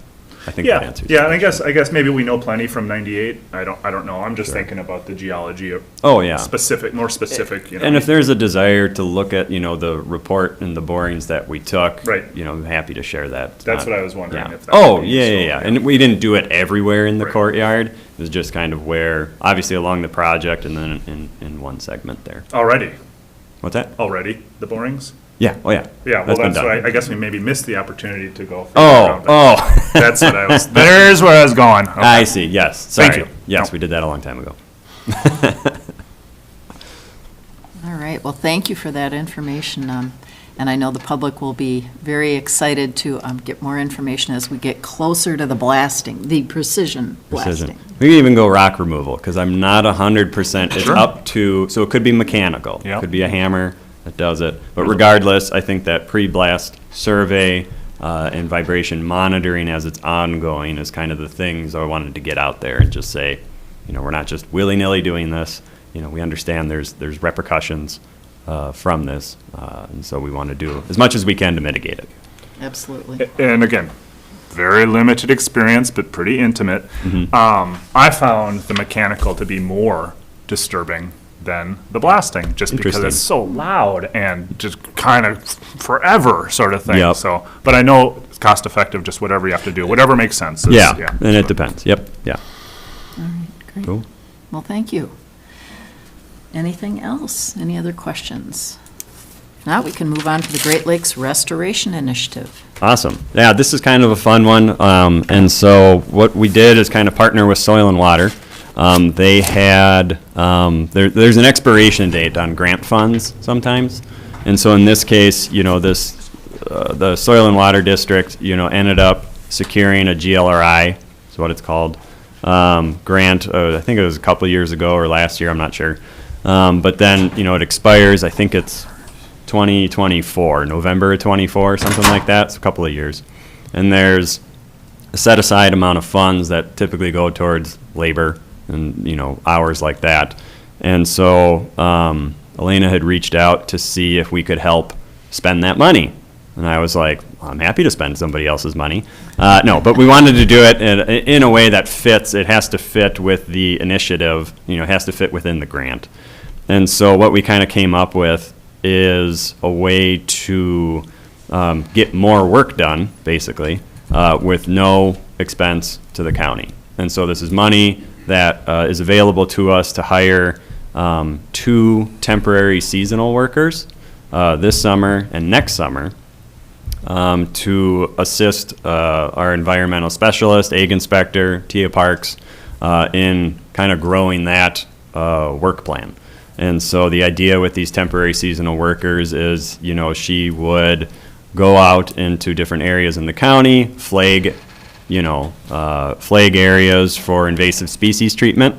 I think that Yeah, answers. yeah, and I guess maybe we know plenty from '98. I don't know. I'm just thinking about the geology of Oh, yeah. more specific, you know. And if there's a desire to look at, you know, the report and the borings that we took, Right. you know, I'm happy to share that. That's what I was wondering, Yeah. if that Oh, would be yeah, useful, yeah, yeah. yeah. And we didn't do it everywhere in the Right. courtyard. It was just kind of where, obviously along the project and then in one segment there. Already, What's that? the borings? Yeah, oh, yeah. Yeah, well, been that's what done. I guess we maybe missed the opportunity to go. further Oh, around, but oh. That's what there's where I was going. Okay. I see, yes. Thank Sorry. you. Yes, No. we did that a long time ago. All right, well, thank you for that information. And I know the public will be very excited to get more information as we get closer to the blasting, the precision Precision. blasting. We can even go rock removal, because I'm not 100%. It's Sure. up to, so it could be mechanical. Yep. Could be a hammer that does it. But regardless, I think that pre-blast survey and vibration monitoring as it's ongoing is kind of the things I wanted to get out there and just say, you know, we're not just willy-nilly doing this. You know, we understand there's repercussions from this, and so we want to do as much as we can to mitigate it. Absolutely. And again, very limited experience, but pretty intimate. I found the mechanical to be more disturbing than the blasting, just because Interesting. it's so loud and just kind of forever sort of thing. Yep. So, but I know it's cost effective, just whatever you have to do, whatever makes sense. Yeah, and it depends. Yep, yeah. Great. Cool. Well, thank you. Anything else? Any other questions? Now we can move on to the Great Lakes Restoration Initiative. Awesome. Yeah, this is kind of a fun one. And so what we did is kind of partner with Soil and Water. They had, there's an expiration date on grant funds sometimes. And so in this case, you know, the Soil and Water District, you know, ended up securing a GLRI, is what it's called, grant. I think it was a couple of years ago or last year, I'm not sure. But then, you know, it expires, I think it's 2024, November of 24, something like that. It's a couple of years. And there's a set-aside amount of funds that typically go towards labor and, you know, hours like that. And so Elena had reached out to see if we could help spend that money. And I was like, well, I'm happy to spend somebody else's money. No, but we wanted to do it in a way that fits. It has to fit with the initiative, you know, it has to fit within the grant. And so what we kind of came up with is a way to get more work done, basically, with no expense to the county. And so this is money that is available to us to hire 2 temporary seasonal workers this summer and next summer to assist our environmental specialist, ag inspector, Tia Parks, in kind of growing that work plan. And so the idea with these temporary seasonal workers is, you know, she would go out into different areas in the county, flag areas for invasive species treatment.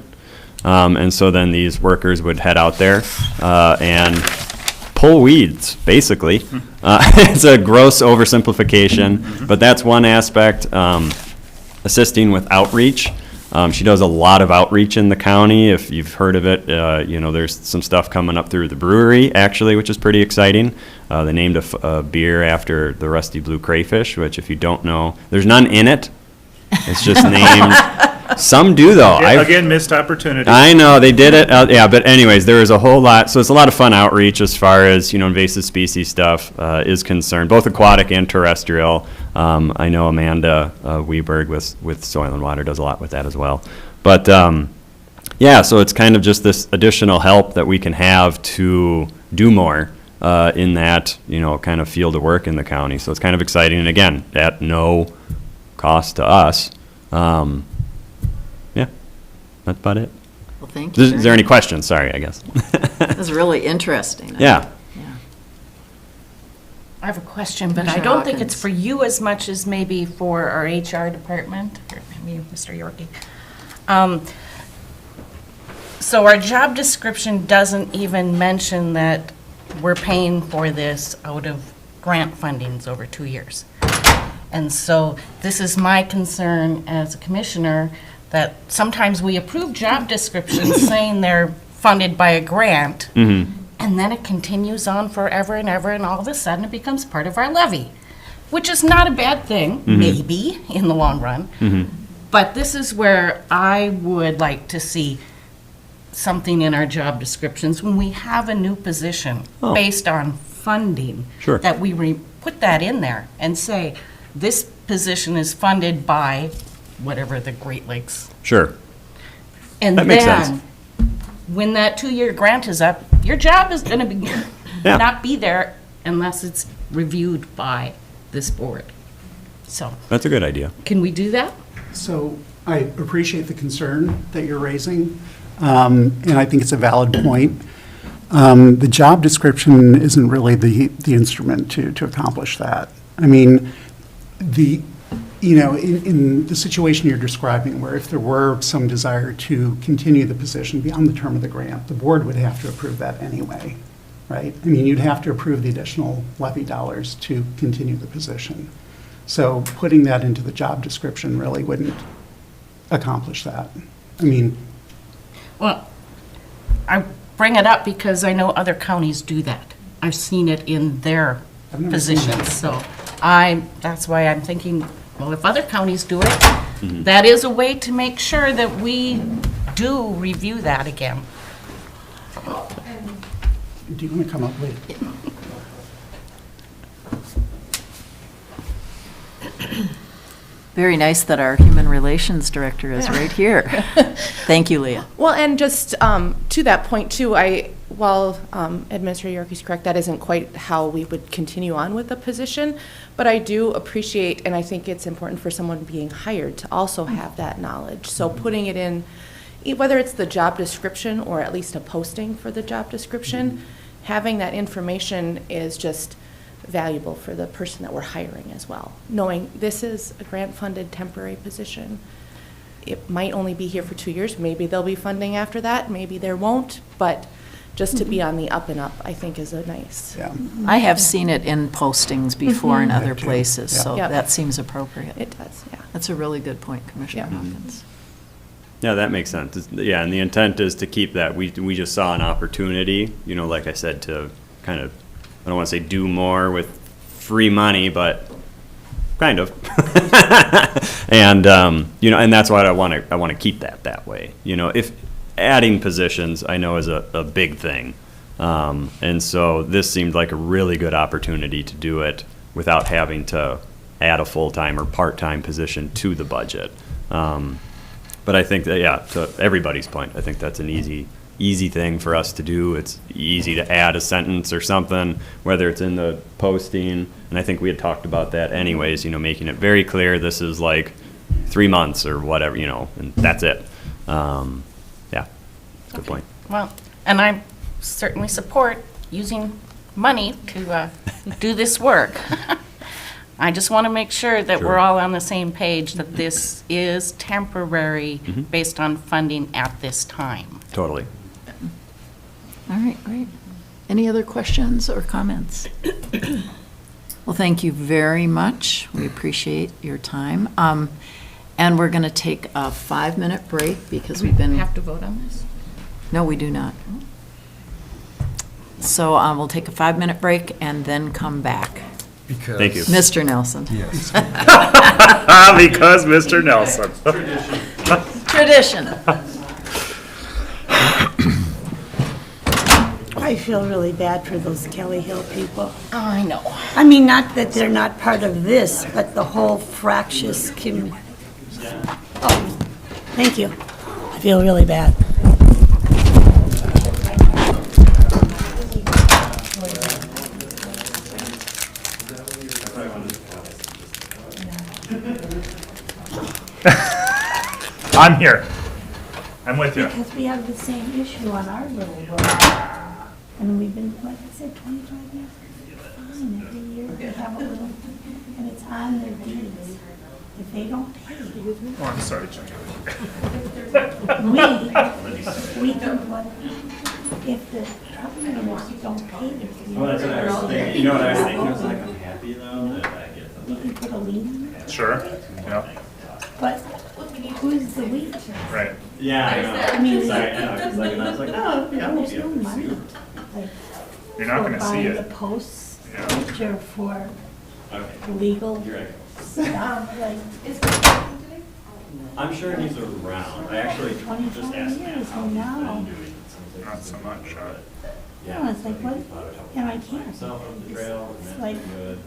And so then these workers would head out there and pull weeds, basically. It's a gross oversimplification, but that's one aspect. Assisting with outreach She does a lot of outreach in the county. If you've heard of it, there's some stuff coming up through the brewery, actually, which is pretty exciting. They named a beer after the Rusty Blue Crayfish, which, if you don't know, there's none in it. It's just named. Some do, though. Again, missed opportunity. I know, they did it. Yeah, but anyways, there is a whole lot. So it's a lot of fun outreach as far as, invasive species stuff is concerned, both aquatic and terrestrial. I know Amanda Weberg with Soil and Water does a lot with that as well. But, yeah, so it's kind of just this additional help that we can have to do more in that, kind of field of work in the county. So it's kind of exciting. And again, at no cost to us. Yeah, that's about it. Well, thank you. Is there any questions? Sorry, I guess. This is really interesting. Yeah. I have a question, but I Commissioner don't think Hawkins. it's for you as much as maybe for our HR department, or maybe Mr. Yorkie. So our job description doesn't even mention that we're paying for this out of grant fundings over 2 years. And so this is my concern as a commissioner, that sometimes we approve job descriptions saying they're funded by a grant, and then it continues on forever and ever, and all of a sudden it becomes part of our levy, which is not a bad thing, maybe, in the long run. But this is where I would like to see something in our job descriptions when we have a new position based on funding. Sure. That we put that in there and say, this position is funded by whatever the Great Lakes. Sure. And That makes sense. then, when that 2-year grant is up, your job is gonna be, Yeah. not be there unless it's reviewed by this board. So, That's a good idea. can we do that? So I appreciate the concern that you're raising, and I think it's a valid point. The job description isn't really the instrument to accomplish that. I mean, in the situation you're describing, where if there were some desire to continue the position beyond the term of the grant, the board would have to approve that anyway, right? I mean, you'd have to approve the additional levy dollars to continue the position. So putting that into the job description really wouldn't accomplish that. I mean, Well, I bring it up because I know other counties do that. I've seen it in their I've never seen that. positions, so that's why I'm thinking, well, if other counties do it, that is a way to make sure that we do review that again. do you want to come up with? Very nice that our Human Relations Director is right here. Thank you, Leah. Well, and just to that point too, while Administrator York is correct, that isn't quite how we would continue on with the position, but I do appreciate, and I think it's important for someone being hired to also have that knowledge. So putting it in, whether it's the job description or at least a posting for the job description, having that information is just valuable for the person that we're hiring as well. Knowing this is a grant-funded temporary position. It might only be here for 2 years. Maybe there'll be funding after that. Maybe there won't. But just to be on the up and up, I think is a nice. Yeah. I have seen it in postings before in other Me too. places, so Yeah. that seems appropriate. It does, yeah. That's a really good point, Commissioner Yeah. Hawkins. Yeah, that makes sense. Yeah, and the intent is to keep that. We just saw an opportunity, like I said, to kind of, I don't want to say do more with free money, but kind of. And, and that's why I want to keep that way. If adding positions, I know is a big thing. And so this seemed like a really good opportunity to do it without having to add a full-time or part-time position to the budget. But I think that, yeah, to everybody's point, I think that's an easy thing for us to do. It's easy to add a sentence or something, whether it's in the posting. And I think we had talked about that anyways, making it very clear this is like 3 months or whatever, and that's it. Yeah, good point. Well, and I certainly support using money to do this work. I just want to make sure that we're Sure. all on the same page, that this is temporary based on funding at this time. Totally. All right, great. Any other questions or comments? Well, thank you very much. We appreciate your time. And we're going to take a 5-minute break because we've been. Have to vote on this? No, we do not. So we'll take a 5-minute break and then come back. Because. Thank you. Mr. Nelson. Yes. Because Mr. Nelson. Tradition. I feel really bad for those Kelly Hill people. Oh, I know. I mean, not that they're not part of this, but the whole fractious community. Oh, thank you. I feel really bad. I'm here. I'm with you. Because we have the same issue on our road. And we've been, like I said, 25 years. Fine, every year they have a little, and it's on their deeds. If they don't pay, Oh, I'm sorry, Jim. we can put, if the property owners don't pay their fee. Well, that's what I was thinking. You know what I was thinking? I was like, I'm happy though that I get We the can put a lien on it, Sure, yeah, but who's the we? right. Yeah, I know. I mean, Sorry, I know. Just like, and I was like, oh, yeah, there's yeah. no money. Like, You're not gonna for see buying it. the posts, Yeah. or for Okay, legal you're right. stuff, like I'm sure he's around. I actually just 25 asked years him how from he's now. been doing it. Not so much, Yeah, it's like, what, and I can't. Himself up the trail, and It's that's like, good.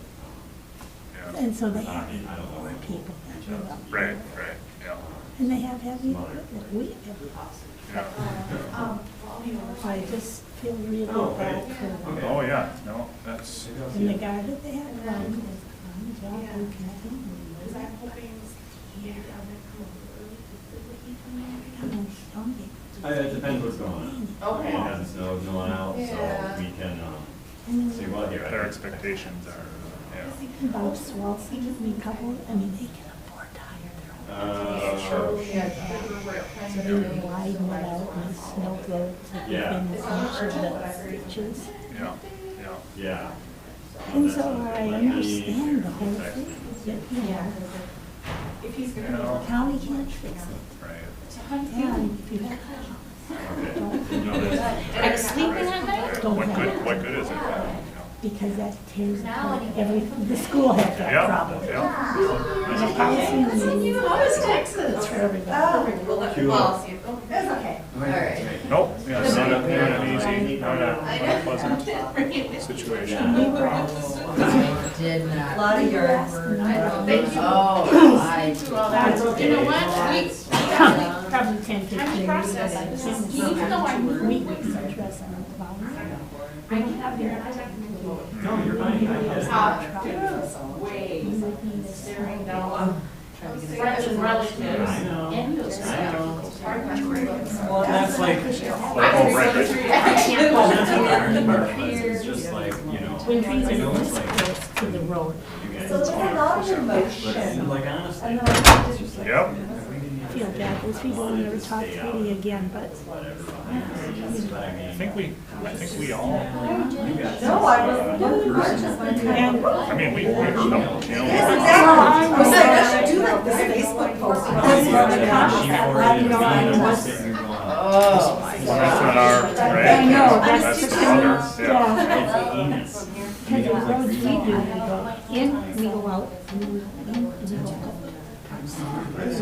yeah. and so they I have mean, I don't know. more people that live up Right, there. right, yeah. And they have heavy equipment, we have. Yeah. I just feel really bad for Oh, yeah, no, that's, and the guy that they had run is on job and continue. It depends what's going on. Okay. It hasn't snowed in a while, so we can, see what here. their expectations are, yeah. About Swalson, I mean, couple, I mean, they can afford to hire their own. So they widen it out and snow roads Yeah. within the ditches. Yeah, yeah. Yeah. And so I understand the whole thing, that, you know, the county can't fix it. Right. And if you have, Are you sleeping at night? don't What have good, it, what good is it? because that tears apart everything. The school had that Yeah, problem. yeah. And the policy meeting, it's for everybody. Nope, yeah, it's not an easy, not a pleasant situation. We were asked, A lot of your work. You know what? probably 10, 15 years ago, we address on the problem. I don't have your. No, you're fine. Friends and relatives. I know. Well, That's like, Oh, right, right. that's what the hard part was. It's just like, you know, Twin Trees I know is it's this like, close to the road. you guys. So it's a lot of emotion. Like honestly. Yep. I feel bad, those people will never talk to me again, but. I think we all, No, I was, And I mean, we, you know. exactly. I was like, I should do like this Facebook post. That's not our, right? I know, That's that's the other, yeah. because the roads we do, we go in, we go out, and then we go up. So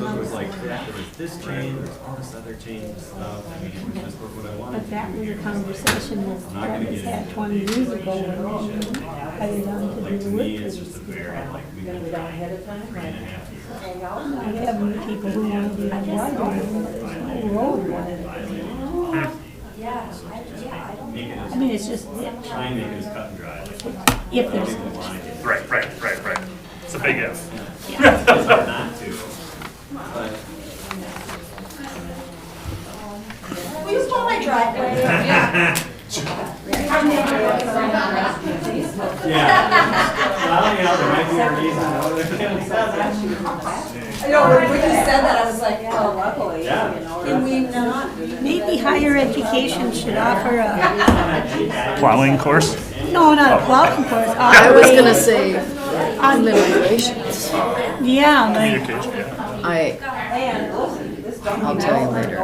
it was like, there was this change, there's all this other change and stuff. I mean, it was just what I wanted But to that was do. a conversation that was had 20 years ago when I was on to Like, to do me, work it's for just a these very, people. like, we've been 3.5 years. I have people who want to do water, and there's no road running. I mean, it's just, Try and make it as cut and dry. Like, if there's, people want to get Right. It's a big if. not to. But Will you pull my driveway? yeah. Well, you know, there might be a reason why the family says that. I know, when you said that, I was like, oh, luckily, Yeah. you know. Can we not? maybe higher education should offer a, Plowing course? No, not a plowing course. I was gonna say limitations. Yeah, like, I'll tell you later.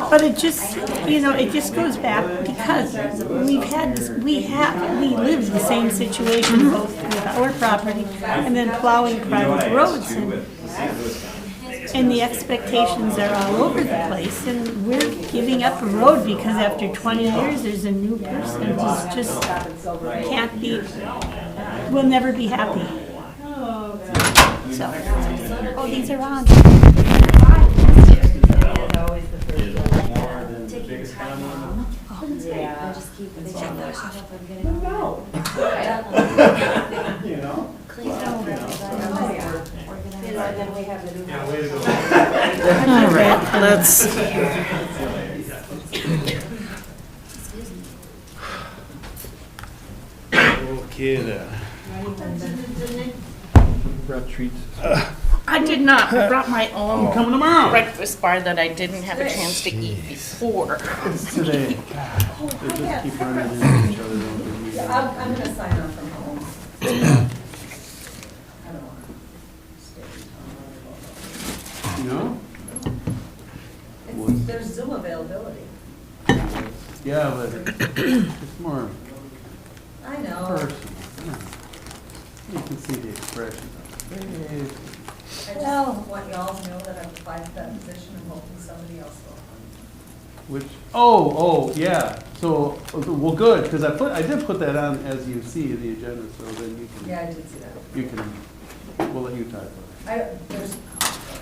but it just, it just goes back because we live the same situation both with our property and then plowing private roads. And the expectations are all over the place, and we're giving up a road because after 20 years, there's a new person who's just can't be, will never be happy. So, oh, these are on. All right, let's, Okay, then. I did not. I brought my own Coming tomorrow. breakfast bar that I didn't have a chance to eat before. It's today. They just keep running into each other. Don't give me- I'm gonna sign off from home. No? There's Zoom availability. Yeah, but it's more I know. personal. Yeah. You can see the expression. I just want y'all to know that I've applied for that position and hoping somebody else will. Which, oh, yeah. So, well, good, because I did put that on as you see the agenda, so then you can. Yeah, I did see that. You can, we'll let you type it. There's,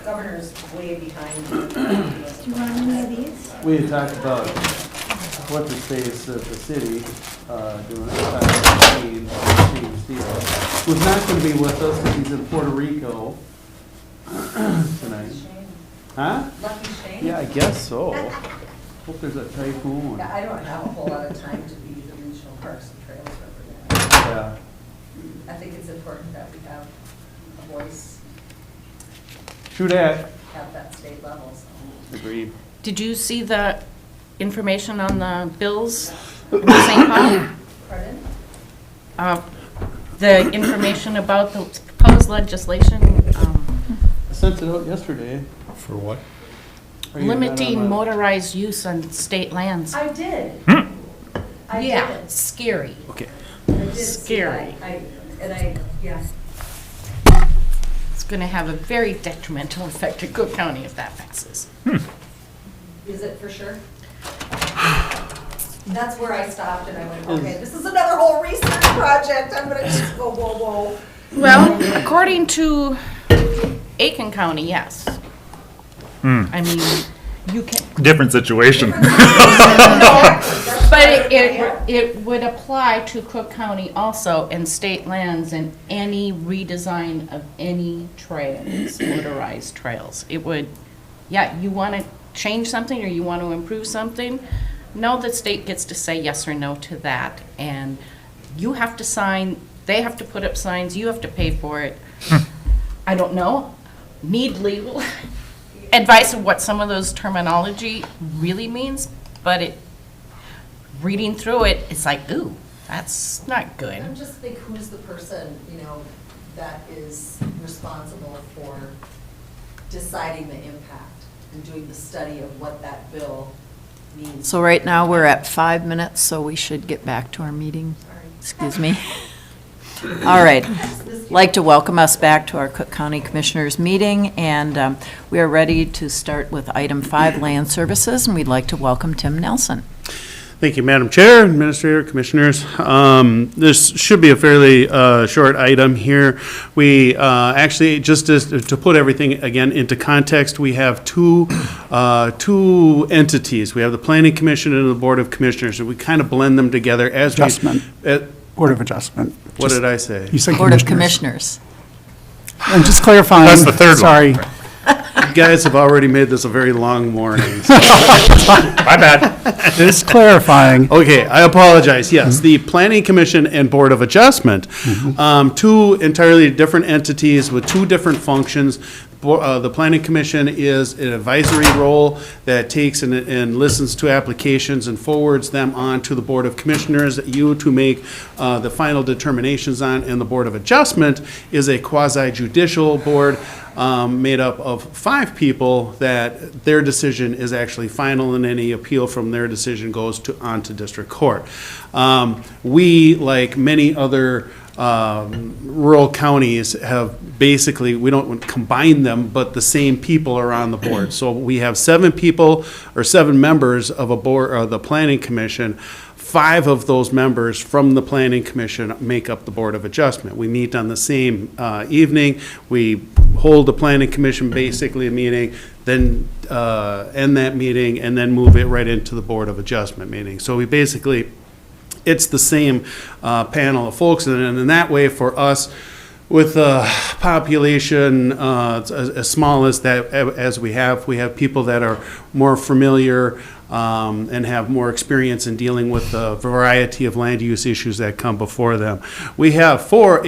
governor's way behind. Do you want any of these? We had talked about what the space of the city doing, James Steele, who's not going to be with us because he's in Puerto Rico tonight. Huh? Lucky Shane? Yeah, I guess so. Hope there's a typhoon. Yeah, I don't have a whole lot of time to be the regional parks and trails representative. Yeah. I think it's important that we have a voice True that. at that state level, so. Agreed. Did you see the information on the bills in St. Paul? Pardon? The information about the proposed legislation I sent it out yesterday. For what? Are you not limiting on my- motorized use on state lands. I did. I Yeah, did. scary. Okay. I did see Scary. that. Yeah. It's going to have a very detrimental effect to Cook County if that passes. Is it for sure? That's where I stopped and I went, okay, this is another whole research project. I'm gonna just go, whoa. Well, according to Aiken County, yes. I mean, you can, different situation. but it would apply to Cook County also and state lands and any redesign of any trails, motorized trails. It would, yeah, you want to change something or you want to improve something, no, the state gets to say yes or no to that. And you have to sign, they have to put up signs, you have to pay for it. I don't know, need legal advice of what some of those terminology really means, but reading through it, it's like, ooh, that's not good. I'm just think who's the person, that is responsible for deciding the impact and doing the study of what that bill means. so right now, we're at 5 minutes, so we should get back to our meeting. Excuse me. All right. I'd like to welcome us back to our Cook County Commissioners meeting, and we are ready to start with item 5, Land Services, and we'd like to welcome Tim Nelson. Thank you, Madam Chair, Administrator, Commissioners. This should be a fairly short item here. We actually, just to put everything again into context, we have two entities. We have the Planning Commission and the Board of Commissioners, and we kind of blend them together as we. Adjustment. Board of Adjustment. What did I say? You said Board of commissioners. Commissioners. I'm just clarifying. That's the third one. Sorry. You guys have already made this a very long morning. My bad. Just clarifying. Okay, I apologize. Yes, the Planning Commission and Board of Adjustment, two entirely different entities with two different functions. the planning commission is an advisory role that takes and listens to applications and forwards them on to the Board of Commissioners, you to make the final determinations on, and the Board of Adjustment is a quasi-judicial board made up of 5 people that their decision is actually final, and any appeal from their decision goes on to district court. We, like many other rural counties, have basically, we don't combine them, but the same people are on the board. So we have 7 people or 7 members of a board, the planning commission. 5 of those members from the planning commission make up the Board of Adjustment. We meet on the same evening. We hold the planning commission basically a meeting, then end that meeting, and then move it right into the Board of Adjustment meeting. So we basically, it's the same panel of folks, and in that way for us, with a population as small as that as we have people that are more familiar and have more experience in dealing with the variety of land use issues that come before them. We have for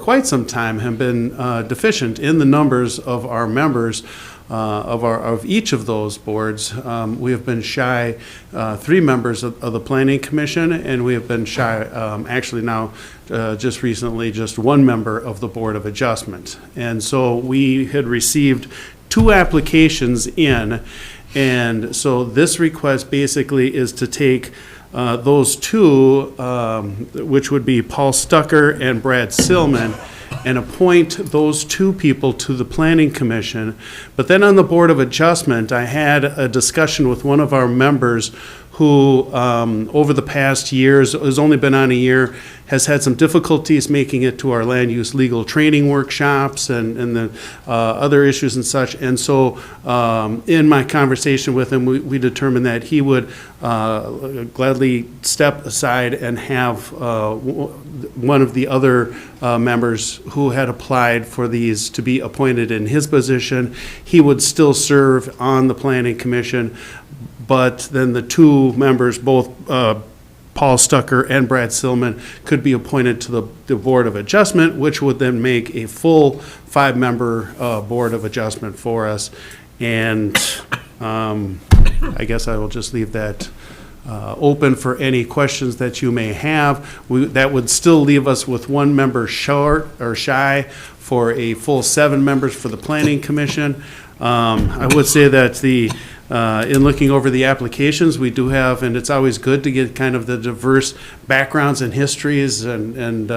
quite some time have been deficient in the numbers of our members of each of those boards. We have been shy 3 members of the Planning Commission, and we have been shy actually now just recently just 1 member of the Board of Adjustment. And so we had received 2 applications in, and so this request basically is to take those 2, which would be Paul Stucker and Brad Silman, and appoint those 2 people to the Planning Commission. But then on the Board of Adjustment, I had a discussion with one of our members who, over the past years, has only been on a year, has had some difficulties making it to our land use legal training workshops and the other issues and such. And so in my conversation with him, we determined that he would gladly step aside and have one of the other members who had applied for these to be appointed in his position. He would still serve on the Planning Commission, but then the 2 members, both Paul Stucker and Brad Silman, could be appointed to the Board of Adjustment, which would then make a full 5-member Board of Adjustment for us. And I guess I will just leave that open for any questions that you may have. That would still leave us with 1 member short or shy for a full 7 members for the Planning Commission. I would say that in looking over the applications, we do have, and it's always good to get kind of the diverse backgrounds and histories and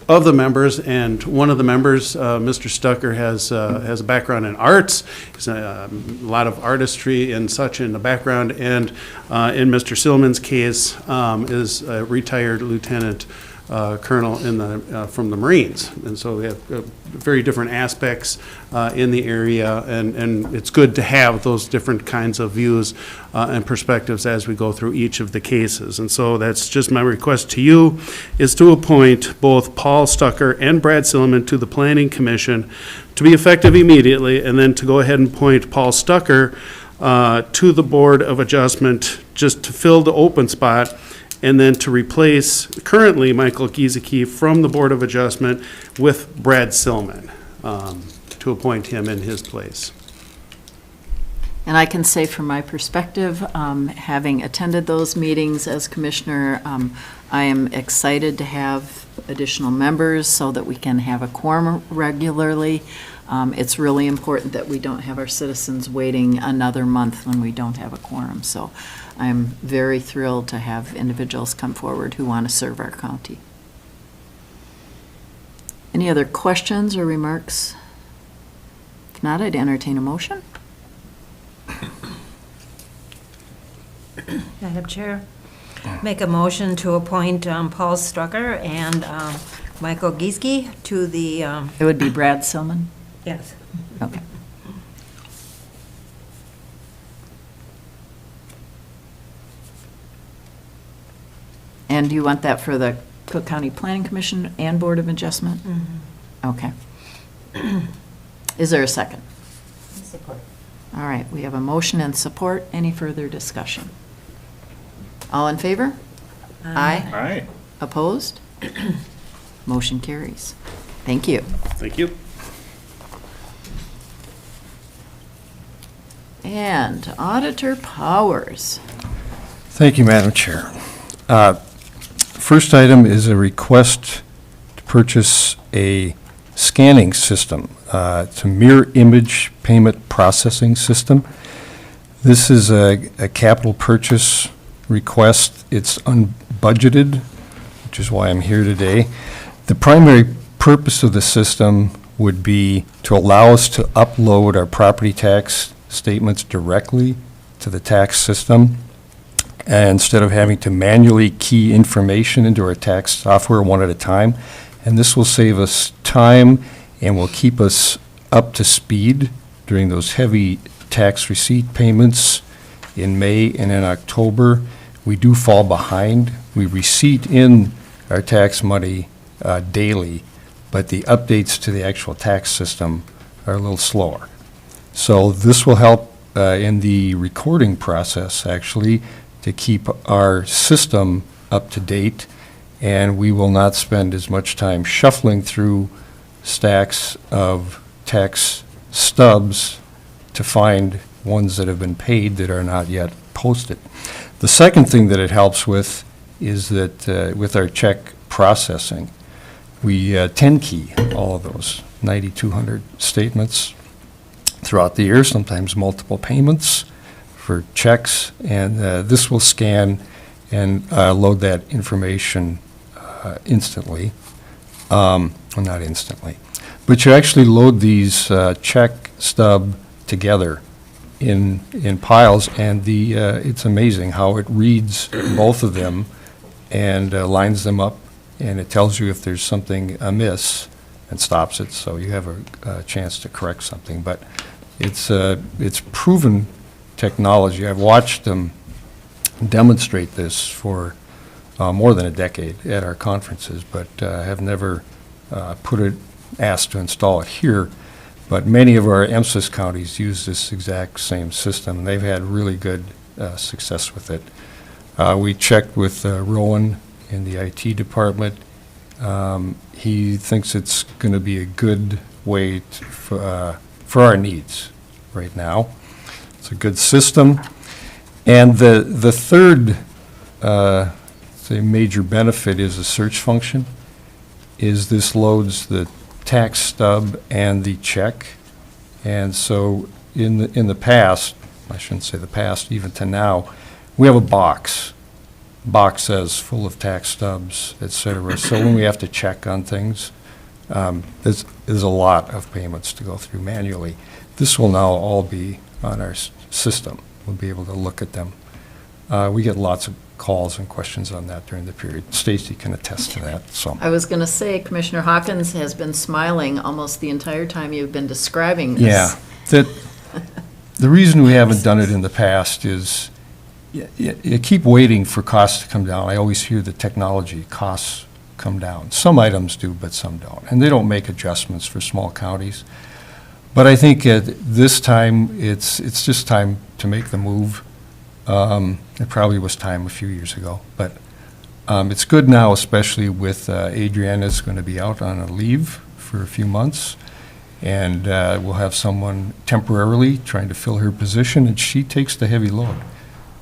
of the members. And one of the members, Mr. Stucker, has a background in arts. He's a lot of artistry and such in the background. And in Mr. Silman's case, is a retired lieutenant colonel from the Marines. And so we have very different aspects in the area, and it's good to have those different kinds of views and perspectives as we go through each of the cases. And so that's just my request to you, is to appoint both Paul Stucker and Brad Silman to the Planning Commission to be effective immediately, and then to go ahead and appoint Paul Stucker to the Board of Adjustment just to fill the open spot, and then to replace currently Michael Giesecke from the Board of Adjustment with Brad Silman, to appoint him in his place. And I can say from my perspective, having attended those meetings as commissioner, I am excited to have additional members so that we can have a quorum regularly. It's really important that we don't have our citizens waiting another month when we don't have a quorum. So I'm very thrilled to have individuals come forward who want to serve our county. Any other questions or remarks? If not, I'd entertain a motion. Madam Chair, make a motion to appoint Paul Stucker and Michael Giesecke to the... It would be Brad Silman? Yes. Okay. And do you want that for the Cook County Planning Commission and Board of Adjustment? Mm-hmm. Okay. Is there a second? Support. All right, we have a motion and support. Any further discussion? All in favor? Aye. Aye. Opposed? Motion carries. Thank you. Thank you. And Auditor Powers. Thank you, Madam Chair. First item is a request to purchase a scanning system. It's a mirror image payment processing system. This is a capital purchase request. It's unbudgeted, which is why I'm here today. The primary purpose of the system would be to allow us to upload our property tax statements directly to the tax system, and instead of having to manually key information into our tax software one at a time. And this will save us time and will keep us up to speed during those heavy tax receipt payments in May and in October. We do fall behind. We receipt in our tax money daily, but the updates to the actual tax system are a little slower. So this will help in the recording process, actually, to keep our system up to date, and we will not spend as much time shuffling through stacks of tax stubs to find ones that have been paid that are not yet posted. The second thing that it helps with is that with our check processing, we 10-key all of those 9,200 statements throughout the year, sometimes multiple payments for checks, and this will scan and load that information instantly. Well, not instantly, but you actually load these check stub together in piles, and it's amazing how it reads both of them and lines them up, and it tells you if there's something amiss and stops it, so you have a chance to correct something. But it's proven technology. I've watched them demonstrate this for more than a decade at our conferences, but have never asked to install it here. But many of our EMSIS counties use this exact same system. They've had really good success with it. We checked with Rowan in the IT department. He thinks it's going to be a good way for our needs right now. It's a good system. And the third say major benefit is the search function, is this loads the tax stub and the check. And so in the past, I shouldn't say the past, even to now, we have a box says full of tax stubs, et cetera. So when we have to check on things, there's a lot of payments to go through manually. This will now all be on our system. We'll be able to look at them. We get lots of calls and questions on that during the period. Stacy can attest to that. So I was going to say, Commissioner Hawkins has been smiling almost the entire time you've been describing this. Yeah. The reason we haven't done it in the past is you keep waiting for costs to come down. I always hear the technology costs come down. Some items do, but some don't. And they don't make adjustments for small counties. But I think at this time, it's just time to make the move. It probably was time a few years ago, but it's good now, especially with Adriana's going to be out on a leave for a few months, and we'll have someone temporarily trying to fill her position, and she takes the heavy load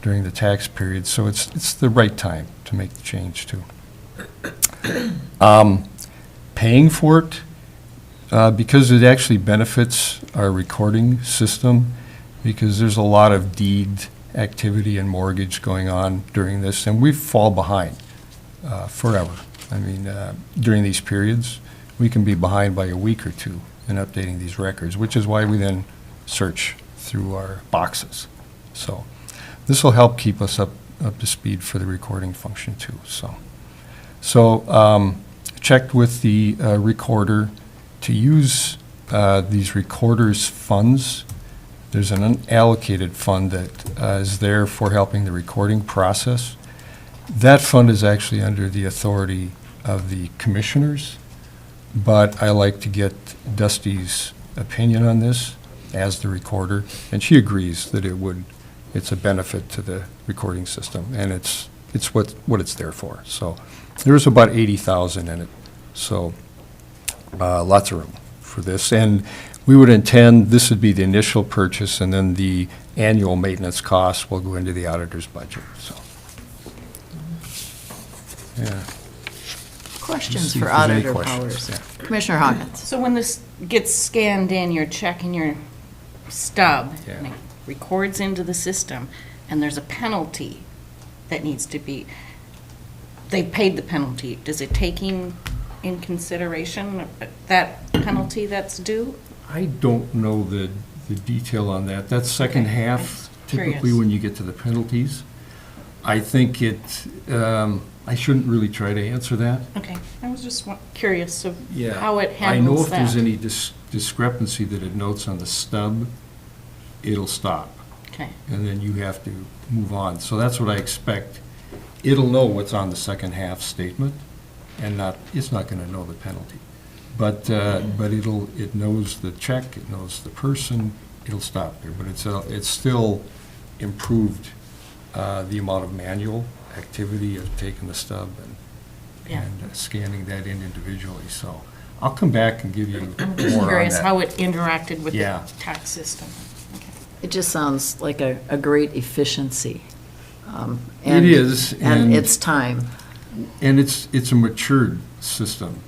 during the tax period, so it's the right time to make the change too. Paying for it, because it actually benefits our recording system, because there's a lot of deed activity and mortgage going on during this, and we fall behind forever. I mean, during these periods, we can be behind by a week or two in updating these records, which is why we then search through our boxes. So this will help keep us up to speed for the recording function too. So checked with the recorder to use these recorders' funds. There's an unallocated fund that is there for helping the recording process. That fund is actually under the authority of the commissioners, but I like to get Dusty's opinion on this as the recorder, and she agrees that it's a benefit to the recording system, and it's what it's there for. So there's about 80,000 in it, so lots of room for this. And we would intend, this would be the initial purchase, and then the annual maintenance costs will go into the auditor's budget, so. Yeah. Questions See if for there's any Auditor questions, Powers? yeah. Commissioner Hawkins? So when this gets scanned in, your check and your stub, Yeah. and it records into the system, and there's a penalty that needs to be, they paid the penalty, does it take in consideration that penalty that's due? I don't know the detail on that. That's second Okay, half, that's typically curious. when you get to the penalties. I think I shouldn't really try to answer that. Okay, I was just curious of Yeah. how it I know handles if there's that. any discrepancy that it notes on the stub, it'll stop, Okay, and then you have to move on. So that's what I expect. It'll know what's on the second half statement, and it's not gonna know the penalty. But it knows the check, it knows the person, it'll stop there. But it's still improved the amount of manual activity of taking the stub Yeah. and scanning that in individually. So I'll come back and give you I'm just more on curious that. how it interacted with the Yeah. tax system. Okay. It just sounds like a great efficiency. It is, And and- it's time. And it's a matured system.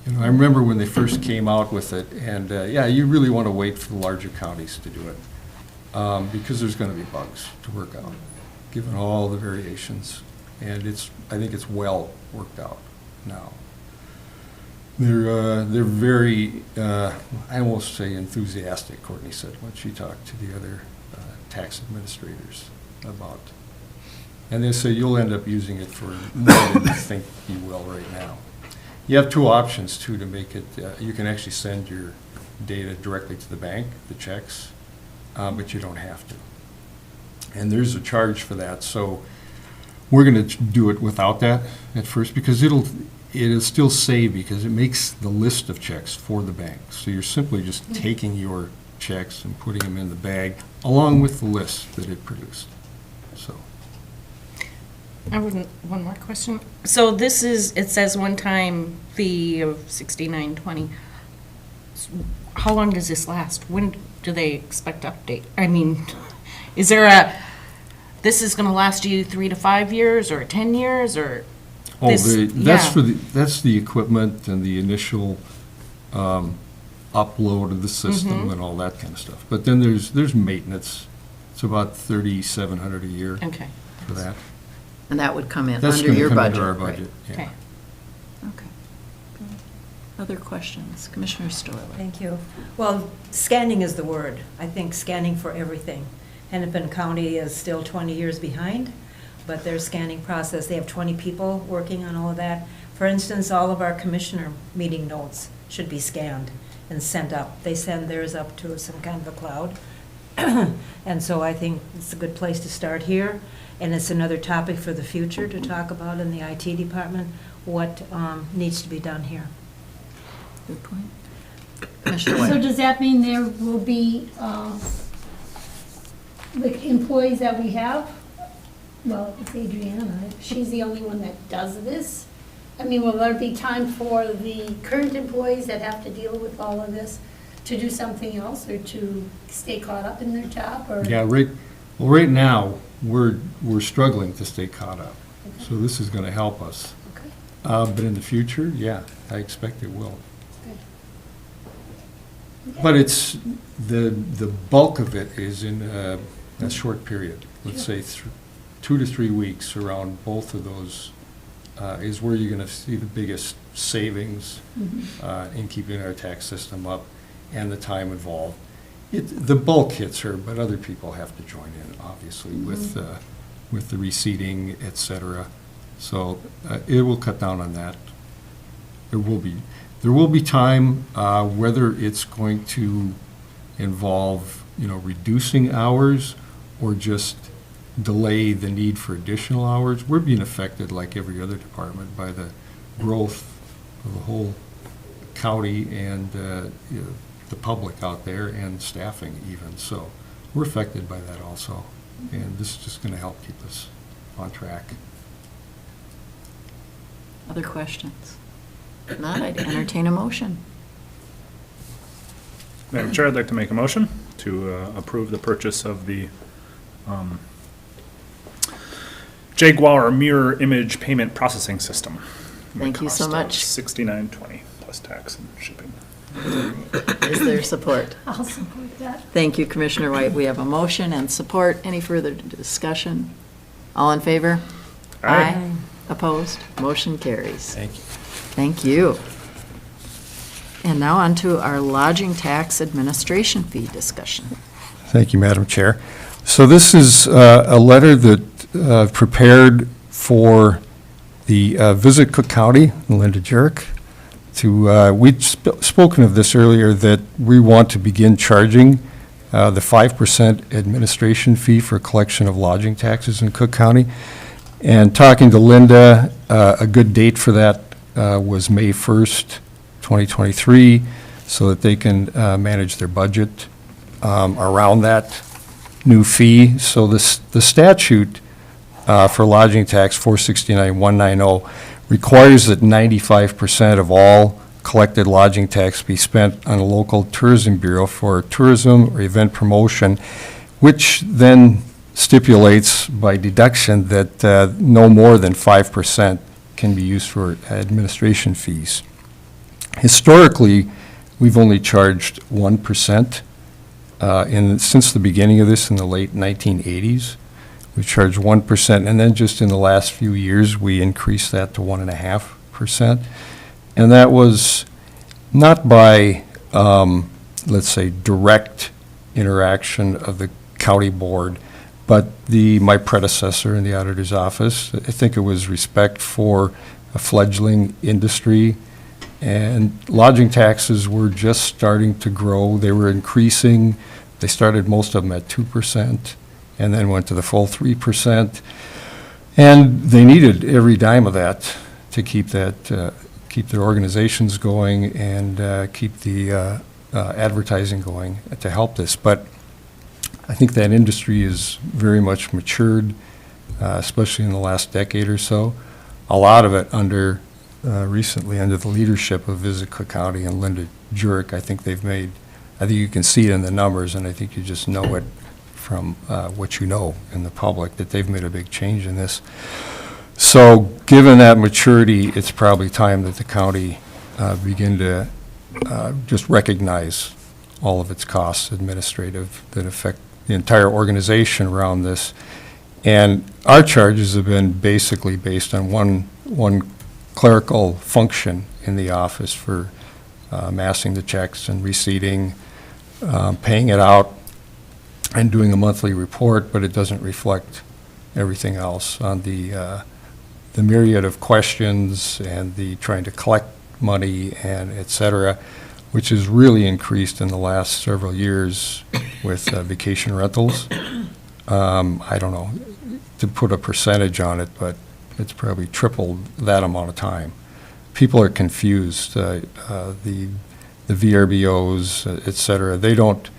You know, I remember when they first came out with it, and, yeah, you really want to wait for the larger counties to do it, because there's going to be bugs to work out, given all the variations. And I think it's well worked out now. They're very, I almost say enthusiastic, Courtney said, when she talked to the other tax administrators about. And they say you'll end up using it for more than you think you will right now. You have two options, too, to make it, you can actually send your data directly to the bank, the checks, but you don't have to. And there's a charge for that, so we're going to do it without that at first, because it'll still save, because it makes the list of checks for the bank. So you're simply just taking your checks and putting them in the bag, along with the list that it produced, so. I wouldn't, one more question. So this is, it says one-time fee of $69.20. How long does this last? When do they expect to update? I mean, is there this is going to last you 3 to 5 years or 10 years or? Oh, this- that's yeah. that's the equipment and the initial upload of the system and all that kind of stuff. But then there's maintenance. It's about $3,700 a year Okay. for that. And that would come in That's under going to your come budget. under our right? budget, yeah. Okay. Okay. Other questions? Commissioner Stoyler? Thank you. Well, scanning is the word. I think scanning for everything. Hennepin County is still 20 years behind, but their scanning process, they have 20 people working on all of that. For instance, all of our commissioner meeting notes should be scanned and sent up. They send theirs up to some kind of a cloud. And so I think it's a good place to start here. And it's another topic for the future to talk about in the IT department, what needs to be done here. Good point. Commissioner So White? does that mean there will be, the employees that we have? Well, it's Adriana, she's the only one that does this. I mean, will there be time for the current employees that have to deal with all of this to do something else or to stay caught up in their job or? Yeah, right now, we're struggling to stay caught up. So this is going to help us. Okay. But in the future, yeah, I expect it will. Good. But it's, the bulk of it is in a short period. Let's say 2 to 3 weeks around both of those is where you're going to see the biggest savings in keeping our tax system up and the time involved. The bulk hits her, but other people have to join in, obviously, with the receipting, et cetera. So it will cut down on that. There will be time, whether it's going to involve, reducing hours or just delay the need for additional hours. We're being affected, like every other department, by the growth of the whole county and the public out there and staffing even. So we're affected by that also. And this is just going to help keep us on track. Other questions? If not, I'd entertain a motion. Madam Chair, I'd like to make a motion to approve the purchase of the Jaguar mirror image payment processing system. Thank you so much. $69.20 plus tax and shipping. Is there support? I'll support that. Thank you, Commissioner White. We have a motion and support. Any further discussion? All in favor? Aye. Opposed? Motion carries. Thank you. Thank you. And now on to our lodging tax administration fee discussion. Thank you, Madam Chair. So this is a letter that prepared for the Visit Cook County, Linda Jurek, we'd spoken of this earlier, that we want to begin charging the 5% administration fee for collection of lodging taxes in Cook County. And talking to Linda, a good date for that was May 1st, 2023, so that they can manage their budget around that new fee. So the statute for lodging tax 469-190 requires that 95% of all collected lodging tax be spent on a local tourism bureau for tourism or event promotion, which then stipulates by deduction that no more than 5% can be used for administration fees. Historically, we've only charged 1%. Since the beginning of this in the late 1980s, we charged 1%, and then just in the last few years, we increased that to 1.5%. And that was not by, let's say, direct interaction of the county board, but my predecessor in the auditor's office. I think it was respect for a fledgling industry, and lodging taxes were just starting to grow. They were increasing. They started, most of them, at 2%, and then went to the full 3%. And they needed every dime of that to keep their organizations going and keep the advertising going to help this. But I think that industry is very much matured, especially in the last decade or so. A lot of it recently under the leadership of Visit Cook County and Linda Jurek. I think you can see it in the numbers, and I think you just know it from what you know in the public, that they've made a big change in this. So given that maturity, it's probably time that the county begin to just recognize all of its costs, administrative, that affect the entire organization around this. And our charges have been basically based on one clerical function in the office for massing the checks and receipting, paying it out, and doing a monthly report, but it doesn't reflect everything else on the myriad of questions and the trying to collect money and et cetera, which has really increased in the last several years with vacation rentals. I don't know to put a percentage on it, but it's probably tripled that amount of time. People are confused. The VRBOs, et cetera, they don't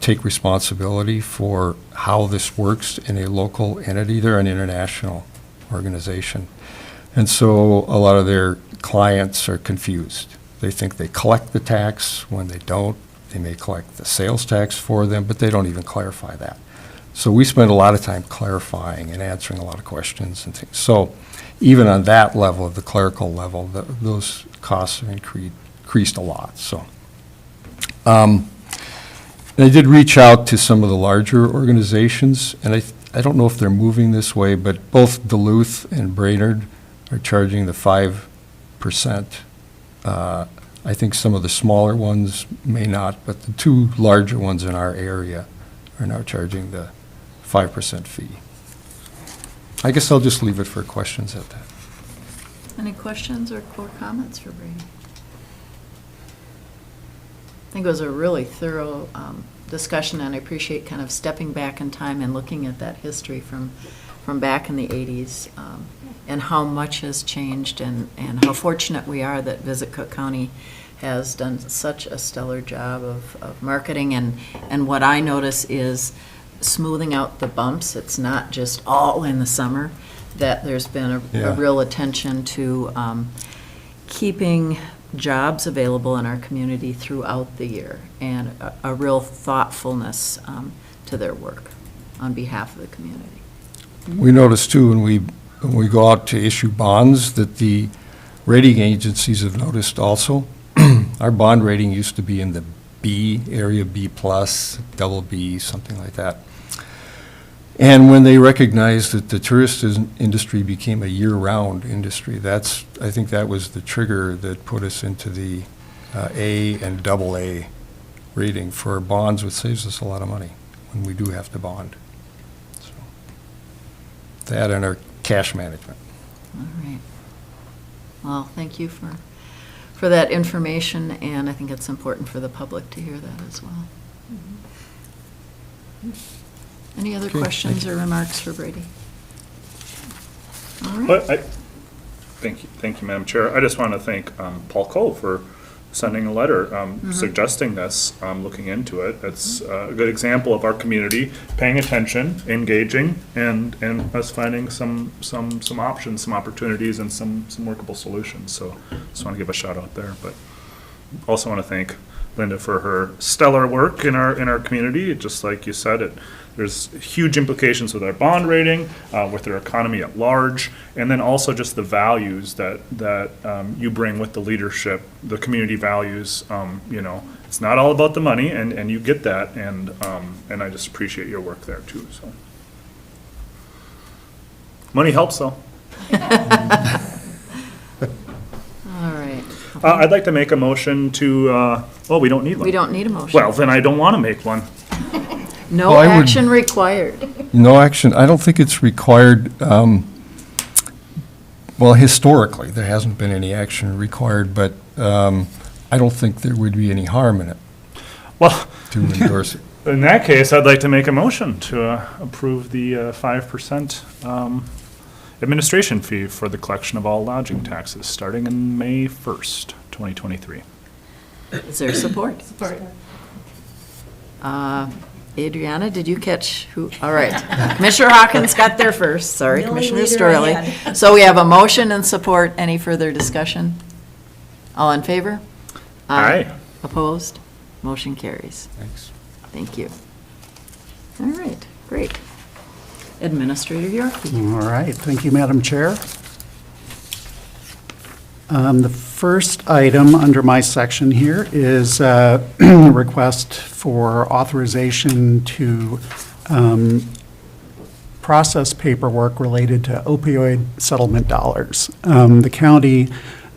take responsibility for how this works in a local entity. They're an international organization. And so a lot of their clients are confused. They think they collect the tax when they don't. They may collect the sales tax for them, but they don't even clarify that. So we spend a lot of time clarifying and answering a lot of questions and things. So even on that level, of the clerical level, those costs have increased a lot. So I did reach out to some of the larger organizations, and I don't know if they're moving this way, but both Duluth and Brainerd are charging the 5%. I think some of the smaller ones may not, but the two larger ones in our area are now charging the 5% fee. I guess I'll just leave it for questions at that. Any questions or comments for Brady? I think it was a really thorough discussion, and I appreciate kind of stepping back in time and looking at that history from back in the 80s, and how much has changed, and how fortunate we are that Visit Cook County has done such a stellar job of marketing. And what I notice is smoothing out the bumps. It's not just all in the summer, that there's been a real attention to keeping jobs available in our community throughout the year, and a real thoughtfulness to their work on behalf of the community. We noticed too, when we go out to issue bonds, that the rating agencies have noticed also. Our bond rating used to be in the B area, B plus, double B, something like that. And when they recognized that the tourist industry became a year-round industry, I think that was the trigger that put us into the A and double A rating for our bonds, which saves us a lot of money when we do have to bond. So, that and our cash management. All right. Well, thank you for that information, and I think it's important for the public to hear that as well. Any other Okay, questions or remarks for Brady? All right. But thank you, Madam Chair. I just want to thank Paul Cole for sending a letter suggesting this, looking into it. It's a good example of our community paying attention, engaging, and us finding some options, some opportunities, and some workable solutions. So just want to give a shout out there. But also want to thank Linda for her stellar work in our community. Just like you said, there's huge implications with our bond rating, with our economy at large, and then also just the values that you bring with the leadership, the community values. It's not all about the money, and you get that, and I just appreciate your work there too. So, money helps though. All right. I'd like to make a motion to. We don't need one. We don't need a motion. Well, then I don't want to make one. No Well, I would- action required. No action, I don't think it's required, well, historically, there hasn't been any action required, but I don't think there would be any harm in it Well, to endorse it. in that case, I'd like to make a motion to approve the 5% administration fee for the collection of all lodging taxes starting in May 1st, 2023. Is there support? Support. Adriana, did you catch who? All right. Commissioner Hawkins got there first. Sorry, The only Commissioner leader Storley. ahead. So we have a motion and support. Any further discussion? All in favor? Aye. Opposed? Motion carries. Thanks. Thank you. All right, great. Administrator Yorkie. All right, thank you, Madam Chair. The first item under my section here is a request for authorization to process paperwork related to opioid settlement dollars. The county,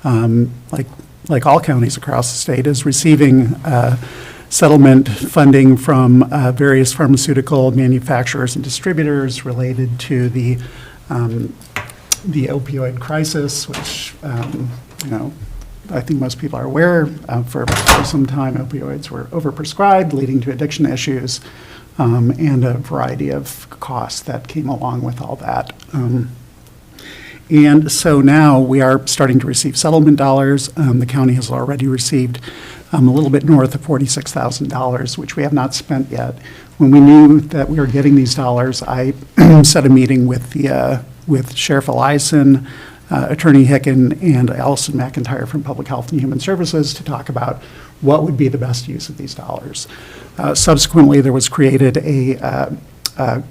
like all counties across the state, is receiving settlement funding from various pharmaceutical manufacturers and distributors related to the opioid crisis, which, I think most people are aware, for some time opioids were overprescribed, leading to addiction issues, and a variety of costs that came along with all that. And so now we are starting to receive settlement dollars. The county has already received a little bit north of $46,000, which we have not spent yet. When we knew that we were getting these dollars, I set a meeting with Sheriff Eliason, Attorney Hicken, and Allison McIntyre from Public Health and Human Services to talk about what would be the best use of these dollars. Subsequently, there was created a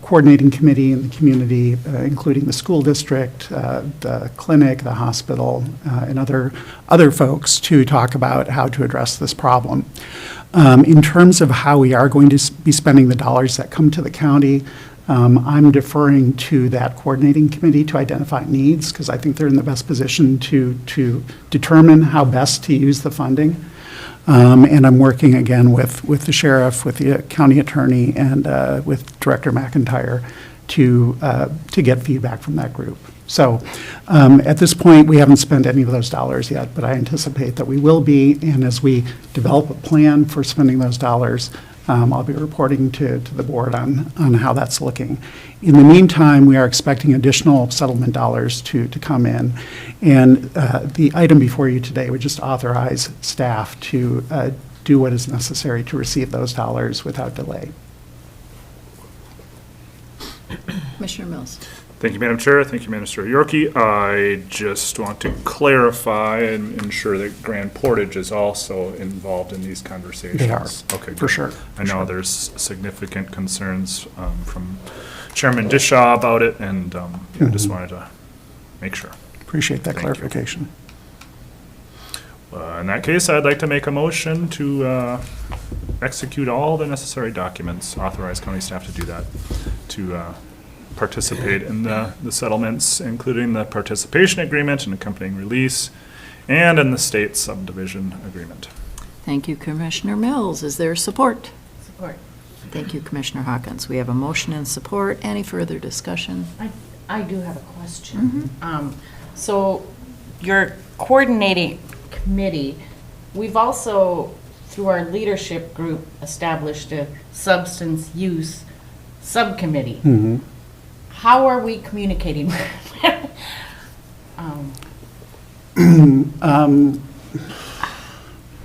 coordinating committee in the community, including the school district, the clinic, the hospital, and other folks to talk about how to address this problem. In terms of how we are going to be spending the dollars that come to the county, I'm deferring to that coordinating committee to identify needs, because I think they're in the best position to determine how best to use the funding. And I'm working again with the sheriff, with the county attorney, and with Director McIntyre to get feedback from that group. So at this point, we haven't spent any of those dollars yet, but I anticipate that we will be. And as we develop a plan for spending those dollars, I'll be reporting to the board on how that's looking. In the meantime, we are expecting additional settlement dollars to come in. And the item before you today would just authorize staff to do what is necessary to receive those dollars without delay. Commissioner Mills. Thank you, Madam Chair. Thank you, Minister Yorkie. I just want to clarify and ensure that Grand Portage is also involved in these conversations. They are, Okay, for good. sure. I know there's significant concerns from Chairman Dishaw about it, and I just wanted to make sure. Appreciate that Thank you. clarification. In that case, I'd like to make a motion to execute all the necessary documents, authorize county staff to do that, to participate in the settlements, including the participation agreement and accompanying release, and in the state subdivision agreement. Thank you, Commissioner Mills. Is there support? Support. Thank you, Commissioner Hawkins. We have a motion and support. Any further discussion? I do have a question. So your coordinating committee, we've also, through our leadership group, established a substance use subcommittee. How are we communicating?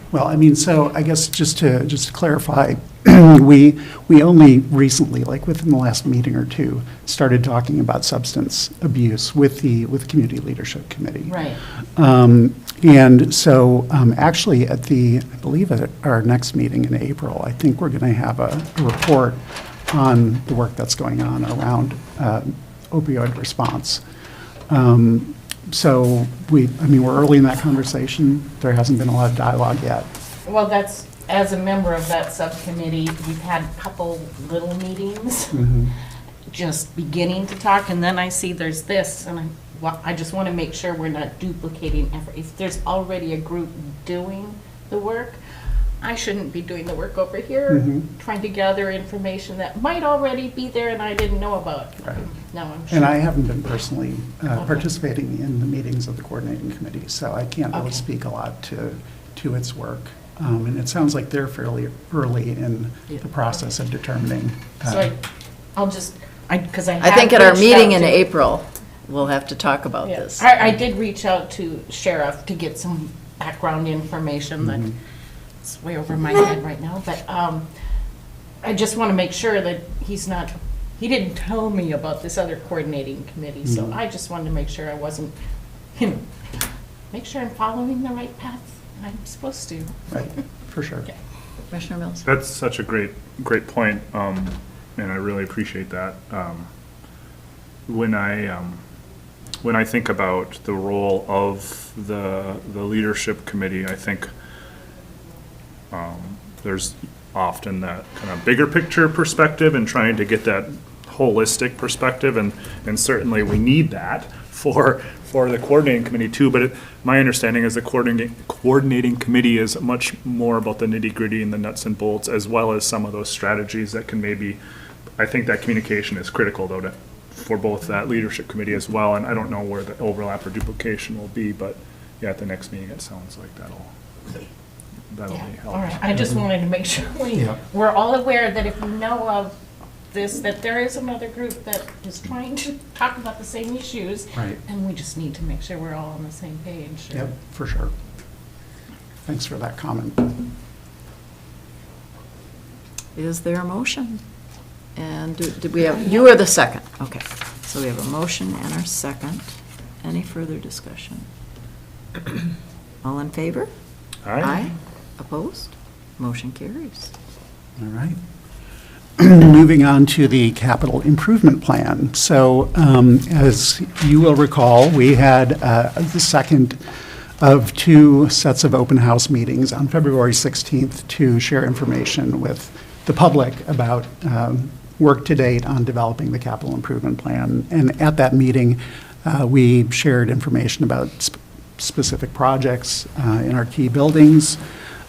Well, I mean, so I guess just to clarify, we only recently, like within the last meeting or two, started talking about substance abuse with the Community Leadership Committee. Right. And so actually I believe at our next meeting in April, I think we're going to have a report on the work that's going on around opioid response. So we're early in that conversation. There hasn't been a lot of dialogue yet. Well, that's, as a member of that subcommittee, we've had a couple little meetings, just beginning to talk, and then I see there's this, and I just want to make sure we're not duplicating effort. If there's already a group doing the work, I shouldn't be doing the work over here, trying to gather information that might already be there and I didn't know about. Right. Now I'm sure. And I haven't been personally participating in the meetings of the coordinating committee, so I can't really speak a lot to its work. And it sounds like they're fairly early in the process of determining. So I'll just, because I think at our reached meeting out in to- April, we'll have to talk about Yeah. this. I did reach out to Sheriff to get some background information that it's way over my head right now, but I just want to make sure that he didn't tell me about this other coordinating committee, so I just wanted to make sure I wasn't, make sure I'm following the right path I'm supposed to. Right, for sure. Okay. Commissioner Mills? That's such a great point, and I really appreciate that. When I think about the role of the leadership committee, I think there's often that kind of bigger picture perspective and trying to get that holistic perspective, and certainly we need that for the coordinating committee too, but my understanding is the coordinating committee is much more about the nitty-gritty and the nuts and bolts, as well as some of those strategies that can maybe, I think that communication is critical though for both that leadership committee as well, and I don't know where the overlap or duplication will be, but yeah, at the next meeting it sounds like that'll be helpful. All right, I just wanted to make sure we're all aware that if you know of this, that there is another group that is trying to talk about the same issues. Right. And we just need to make sure we're all on the same page. Yep, for sure. Thanks for that comment. Is there a motion? And did we have, you are the second. Okay, so we have a motion and our second. Any further discussion? All in favor? Aye. Opposed? Motion carries. All right. Moving on to the capital improvement plan. So as you will recall, we had the second of two sets of open house meetings on February 16th to share information with the public about work to date on developing the capital improvement plan. And at that meeting, we shared information about specific projects in our key buildings.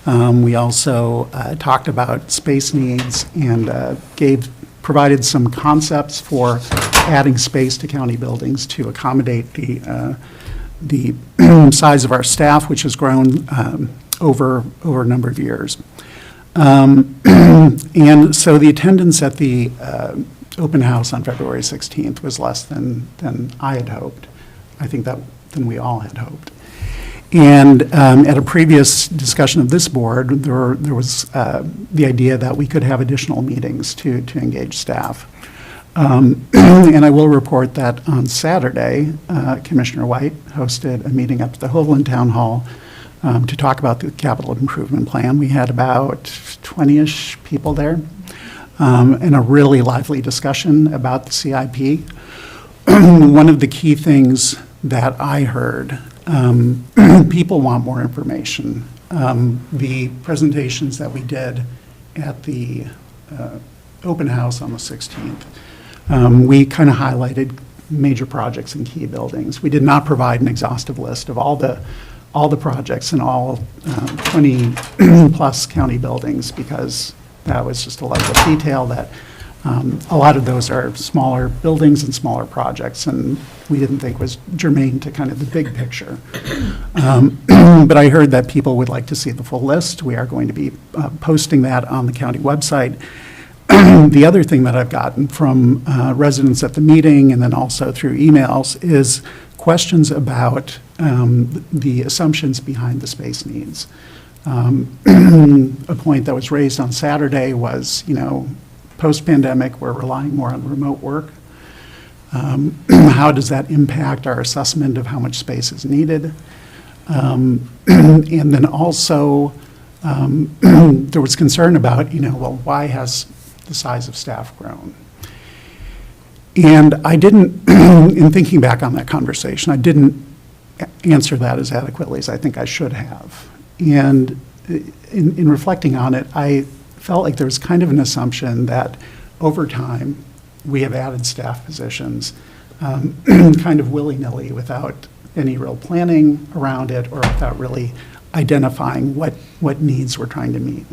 We also talked about space needs and provided some concepts for adding space to county buildings to accommodate the size of our staff, which has grown over a number of years. And so the attendance at the open house on February 16th was less than I had hoped. I think than we all had hoped. And at a previous discussion of this board, there was the idea that we could have additional meetings to engage staff. And I will report that on Saturday, Commissioner White hosted a meeting up at the Hovland Town Hall to talk about the capital improvement plan. We had about 20-ish people there, and a really lively discussion about the CIP. One of the key things that I heard, people want more information. The presentations that we did at the open house on the 16th, we kind of highlighted major projects and key buildings. We did not provide an exhaustive list of all the projects in all 20-plus county buildings, because that was just a level of detail that a lot of those are smaller buildings and smaller projects, and we didn't think was germane to kind of the big picture. But I heard that people would like to see the full list. We are going to be posting that on the county website. The other thing that I've gotten from residents at the meeting and then also through emails is questions about the assumptions behind the space needs. A point that was raised on Saturday was, post-pandemic, we're relying more on remote work. How does that impact our assessment of how much space is needed? And then also, there was concern about, why has the size of staff grown? And I didn't, in thinking back on that conversation, I didn't answer that as adequately as I think I should have. And in reflecting on it, I felt like there was kind of an assumption that over time, we have added staff positions kind of willy-nilly without any real planning around it or without really identifying what needs we're trying to meet.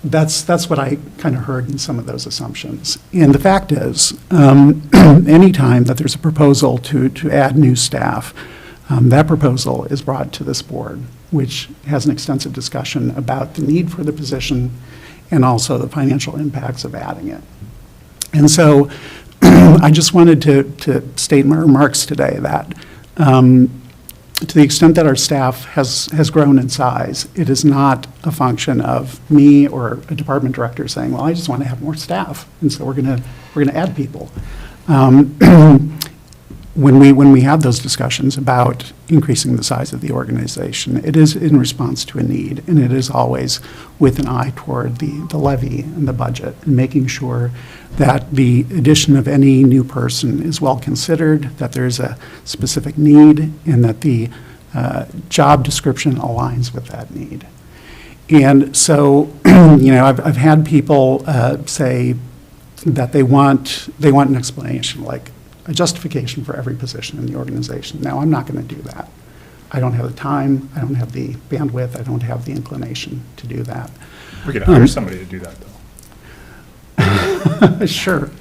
That's what I kind of heard in some of those assumptions. And the fact is, anytime that there's a proposal to add new staff, that proposal is brought to this board, which has an extensive discussion about the need for the position and also the financial impacts of adding it. And so I just wanted to state in my remarks today that to the extent that our staff has grown in size, it is not a function of me or a department director saying, well, I just want to have more staff, and so we're going to add people. When we have those discussions about increasing the size of the organization, it is in response to a need, and it is always with an eye toward the levy and the budget, and making sure that the addition of any new person is well considered, that there's a specific need, and that the job description aligns with that need. And so, I've had people say that they want an explanation, like a justification for every position in the organization. Now, I'm not going to do that. I don't have the time, I don't have the bandwidth, I don't have the inclination to do that. We could hire somebody to do that, though. Sure.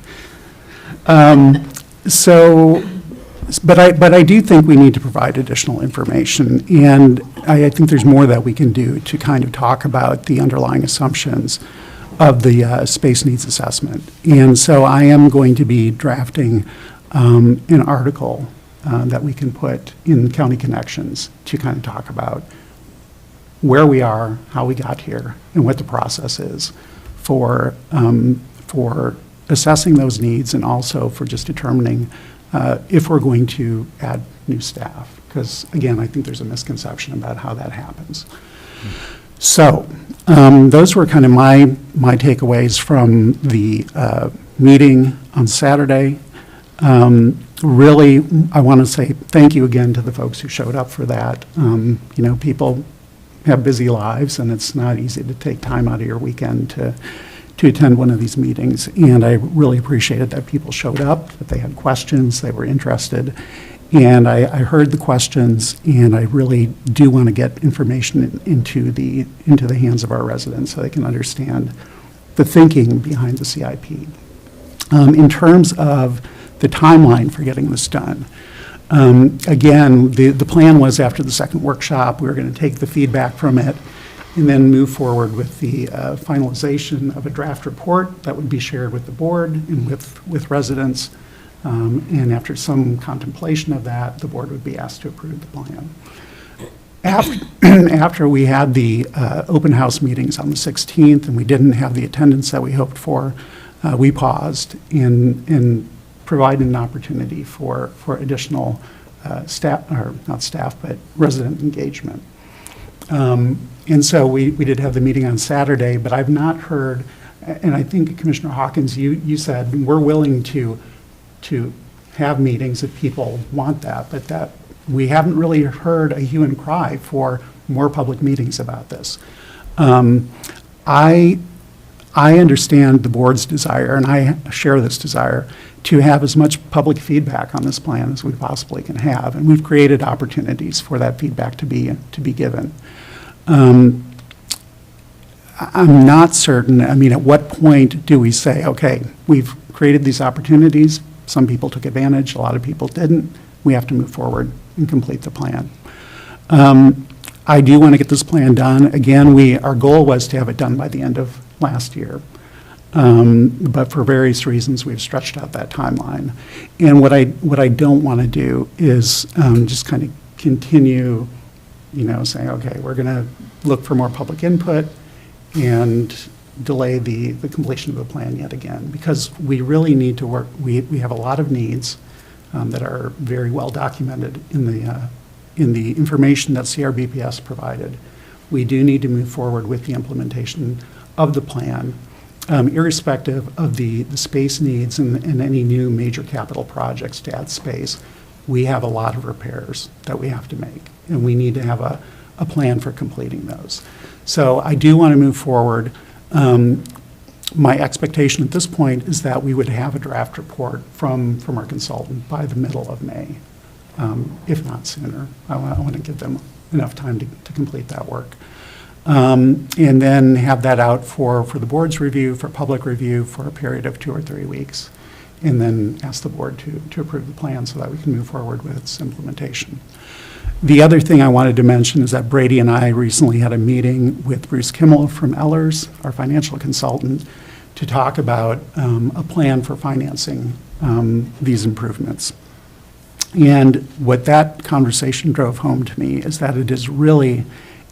But I do think we need to provide additional information, and I think there's more that we can do to kind of talk about the underlying assumptions of the space needs assessment. And so I am going to be drafting an article that we can put in County Connections to kind of talk about where we are, how we got here, and what the process is for assessing those needs, and also for just determining if we're going to add new staff. Because, again, I think there's a misconception about how that happens. So those were kind of my takeaways from the meeting on Saturday. Really, I want to say thank you again to the folks who showed up for that. People have busy lives, and it's not easy to take time out of your weekend to attend one of these meetings. And I really appreciated that people showed up, that they had questions, they were interested. And I heard the questions, and I really do want to get information into the hands of our residents so they can understand the thinking behind the CIP. In terms of the timeline for getting this done, again, the plan was after the second workshop, we were going to take the feedback from it and then move forward with the finalization of a draft report that would be shared with the board and with residents. And after some contemplation of that, the board would be asked to approve the plan. After we had the open house meetings on the 16th and we didn't have the attendance that we hoped for, we paused and provided an opportunity for additional staff, or not staff, but resident engagement. And so we did have the meeting on Saturday, but I've not heard, and I think Commissioner Hawkins, you said we're willing to have meetings if people want that, but that we haven't really heard a hue and cry for more public meetings about this. I understand the board's desire, and I share this desire, to have as much public feedback on this plan as we possibly can have, and we've created opportunities for that feedback to be given. I'm not certain, I mean, at what point do we say, okay, we've created these opportunities, some people took advantage, a lot of people didn't, we have to move forward and complete the plan. I do want to get this plan done. Again, our goal was to have it done by the end of last year. But for various reasons, we've stretched out that timeline. And what I don't want to do is just kind of continue, saying, okay, we're going to look for more public input and delay the completion of the plan yet again, because we really need to work. We have a lot of needs that are very well documented in the information that CRBPS provided. We do need to move forward with the implementation of the plan, irrespective of the space needs and any new major capital projects to add space. We have a lot of repairs that we have to make, and we need to have a plan for completing those. So I do want to move forward. My expectation at this point is that we would have a draft report from our consultant by the middle of May, if not sooner. I want to give them enough time to complete that work. And then have that out for the board's review, for public review, for a period of 2 or 3 weeks, and then ask the board to approve the plan so that we can move forward with its implementation. The other thing I wanted to mention is that Brady and I recently had a meeting with Bruce Kimmel from Ehlers, our financial consultant, to talk about a plan for financing these improvements. And what that conversation drove home to me is that it is really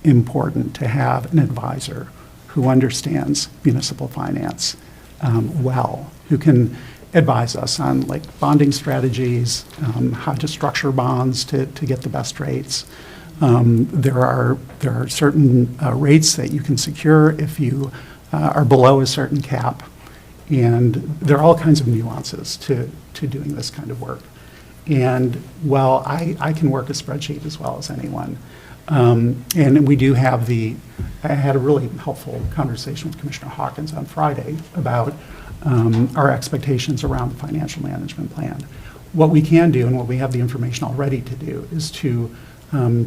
important to have an advisor who understands municipal finance well, who can advise us on bonding strategies, how to structure bonds to get the best rates. There are certain rates that you can secure if you are below a certain cap, and there are all kinds of nuances to doing this kind of work. And while I can work a spreadsheet as well as anyone, and we do have I had a really helpful conversation with Commissioner Hawkins on Friday about our expectations around the financial management plan. What we can do, and what we have the information already to do, is to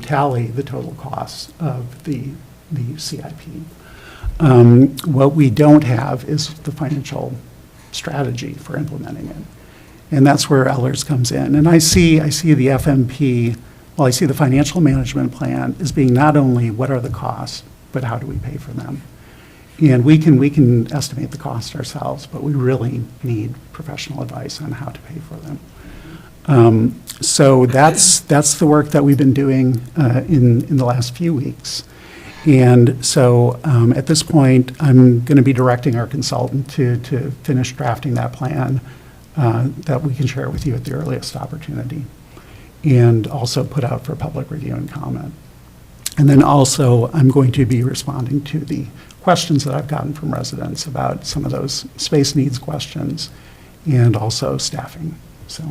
tally the total costs of the CIP. What we don't have is the financial strategy for implementing it. And that's where Ehlers comes in. And I see the FMP, well, I see the financial management plan as being not only what are the costs, but how do we pay for them? And we can estimate the cost ourselves, but we really need professional advice on how to pay for them. So that's the work that we've been doing in the last few weeks. And so at this point, I'm going to be directing our consultant to finish drafting that plan that we can share with you at the earliest opportunity, and also put out for public review and comment. And then also, I'm going to be responding to the questions that I've gotten from residents about some of those space needs questions, and also staffing. So,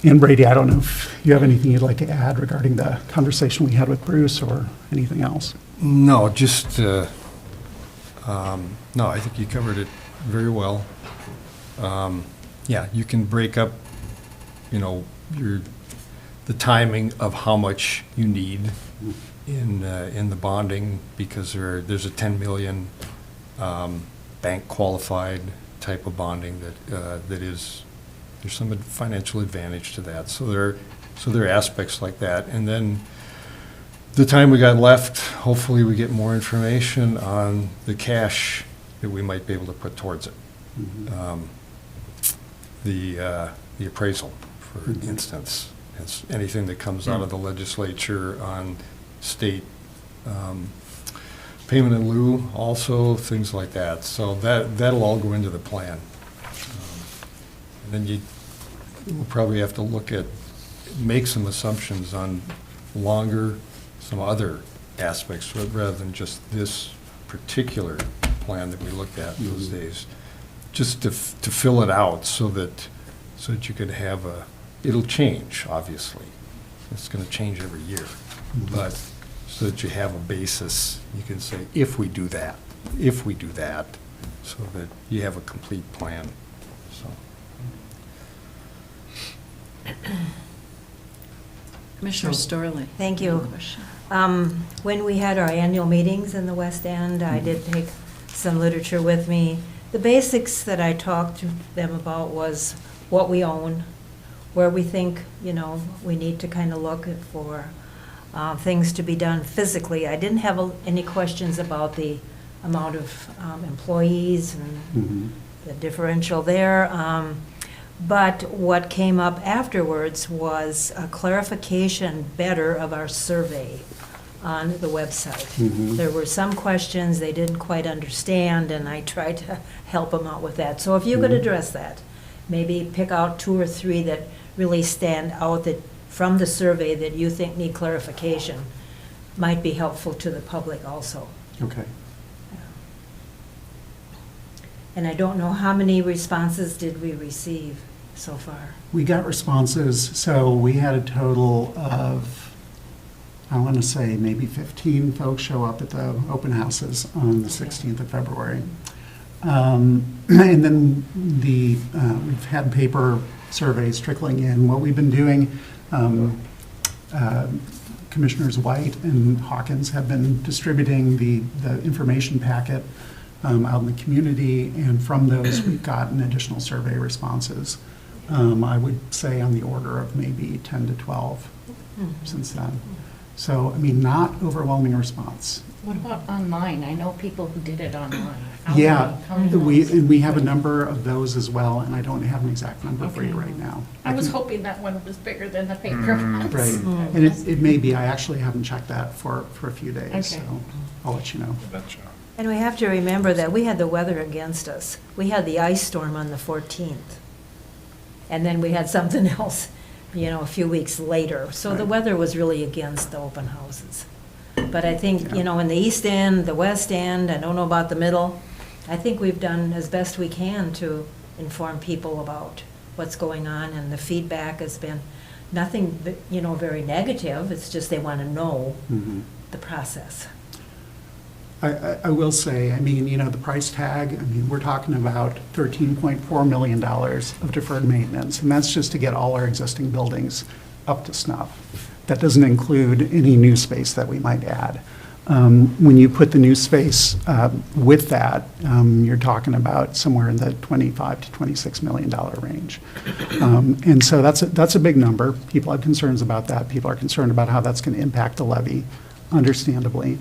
and Brady, I don't know if you have anything you'd like to add regarding the conversation we had with Bruce or anything else. No, just, no, I think you covered it very well. Yeah, you can break up, the timing of how much you need in the bonding, because there's a 10 million bank qualified type of bonding there's some financial advantage to that. So there are aspects like that. And then the time we got left, hopefully we get more information on the cash that we might be able to put towards it. Mm-hmm. The appraisal, for instance, it's anything that comes out of the legislature on state payment in lieu also, things like that. So that'll all go into the plan. And then we'll probably have to make some assumptions on some other aspects, rather than just this particular plan that we looked at in those days. Just to fill it out so that you could have it'll change, obviously. It's going to change every year. But so that you have a basis, you can say, if we do that, so that you have a complete plan, so. Commissioner Storley. Thank you. Question. When we had our annual meetings in the West End, I did take some literature with me. The basics that I talked to them about was what we own, where we think, we need to kind of look for things to be done physically. I didn't have any questions about the amount of employees and the differential there. But what came up afterwards was a clarification better of our survey on the website. There were some questions they didn't quite understand, and I tried to help them out with that. So if you could address that, maybe pick out 2 or 3 that really stand out that from the survey that you think need clarification, might be helpful to the public also. Okay. And I don't know how many responses did we receive so far? We got responses, so we had a total of, I want to say maybe 15 folks show up at the open houses on the 16th of February. And then we've had paper surveys trickling in. What we've been doing, Commissioners White and Hawkins have been distributing the information packet out in the community, and from those we've gotten additional survey responses. I would say on the order of maybe 10 to 12 since then. So, not overwhelming response. What about online? I know people who did it online. Yeah, we have a number of those as well, and I don't have an exact number for you right now. I was hoping that one was bigger than the paper ones. Right, and it may be. I actually haven't checked that for a few days, so I'll let you know. And we have to remember that we had the weather against us. We had the ice storm on the 14th. And then we had something else, a few weeks later. So the weather was really against the open houses. But I think, in the East End, the West End, I don't know about the middle, I think we've done as best we can to inform people about what's going on, and the feedback has been nothing, very negative. It's just they want to know the process. I will say, the price tag, we're talking about $13.4 million of deferred maintenance, and that's just to get all our existing buildings up to snuff. That doesn't include any new space that we might add. When you put the new space with that, you're talking about somewhere in the $25 to $26 million range. And so that's a big number. People have concerns about that. People are concerned about how that's going to impact the levy, understandably.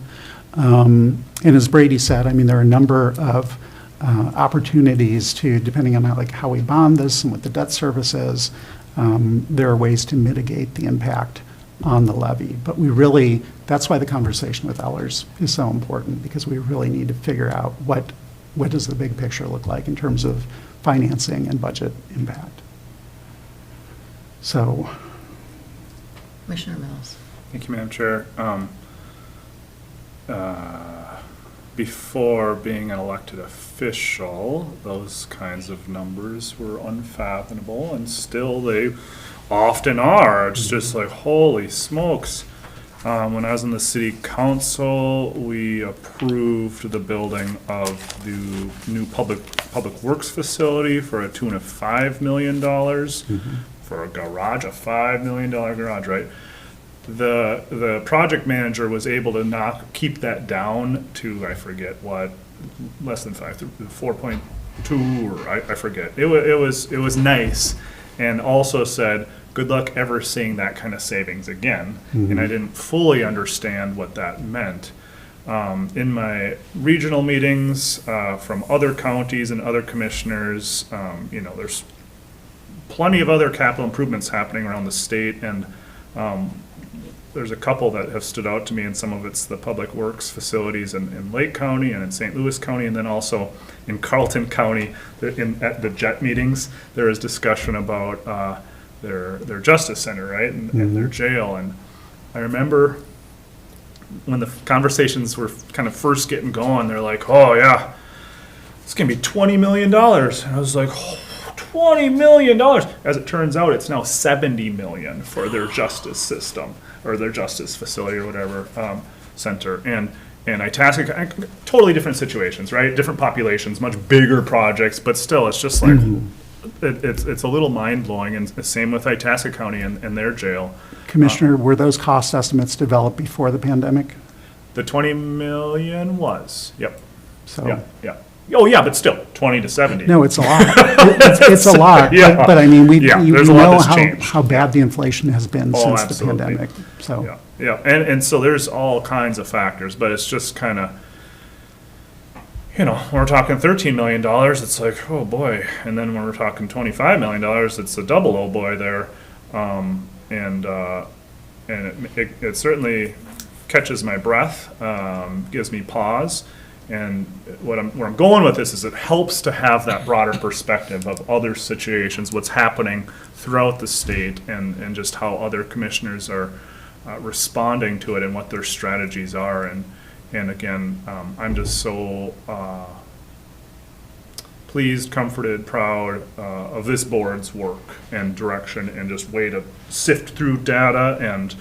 And as Brady said, there are a number of opportunities to, depending on how we bond this and what the debt service is, there are ways to mitigate the impact on the levy. But that's why the conversation with Ellers is so important, because we really need to figure out what does the big picture look like in terms of financing and budget impact. So. Commissioner Mills. Thank you, Madam Chair. Before being an elected official, those kinds of numbers were unfathomable, and still they often are. It's just like, holy smokes. When I was in the city council, we approved the building of the new public works facility for a tune of $5 million for a garage, a $5 million garage, right? The project manager was able to keep that down to, I forget what, less than 4.2, or I forget. It was nice, and also said, good luck ever seeing that kind of savings again. And I didn't fully understand what that meant. In my regional meetings from other counties and other commissioners, there's plenty of other capital improvements happening around the state, and there's a couple that have stood out to me, and some of it's the public works facilities in Lake County and in St. Louis County, and then also in Carlton County, at the JET meetings, there is discussion about their justice center, right, and their jail. And I remember when the conversations were kind of first getting going, they're like, oh yeah, it's gonna be $20 million. And I was like, oh, $20 million. As it turns out, it's now $70 million for their justice system, or their justice facility, or whatever, center. And Itasca, totally different situations, right? Different populations, much bigger projects, but still, it's just like, it's a little mind-blowing. And the same with Itasca County and their jail. Commissioner, were those cost estimates developed before the pandemic? The 20 million was, yep. So. Yeah. Oh, yeah, but still, 20 to 70. No, it's a lot. It's a lot. Yeah. But I mean, we there's a lot know that's changed. how bad the inflation has been since Absolutely. the pandemic, so. Yeah, and so there's all kinds of factors, but it's just kind of, when we're talking $13 million, it's like, oh boy. And then when we're talking $25 million, it's a double oh boy there. And it certainly catches my breath, gives me pause. And where I'm going with this is it helps to have that broader perspective of other situations, what's happening throughout the state, and just how other commissioners are responding to it and what their strategies are. And again, I'm just so pleased, comforted, proud of this board's work and direction, and just way to sift through data and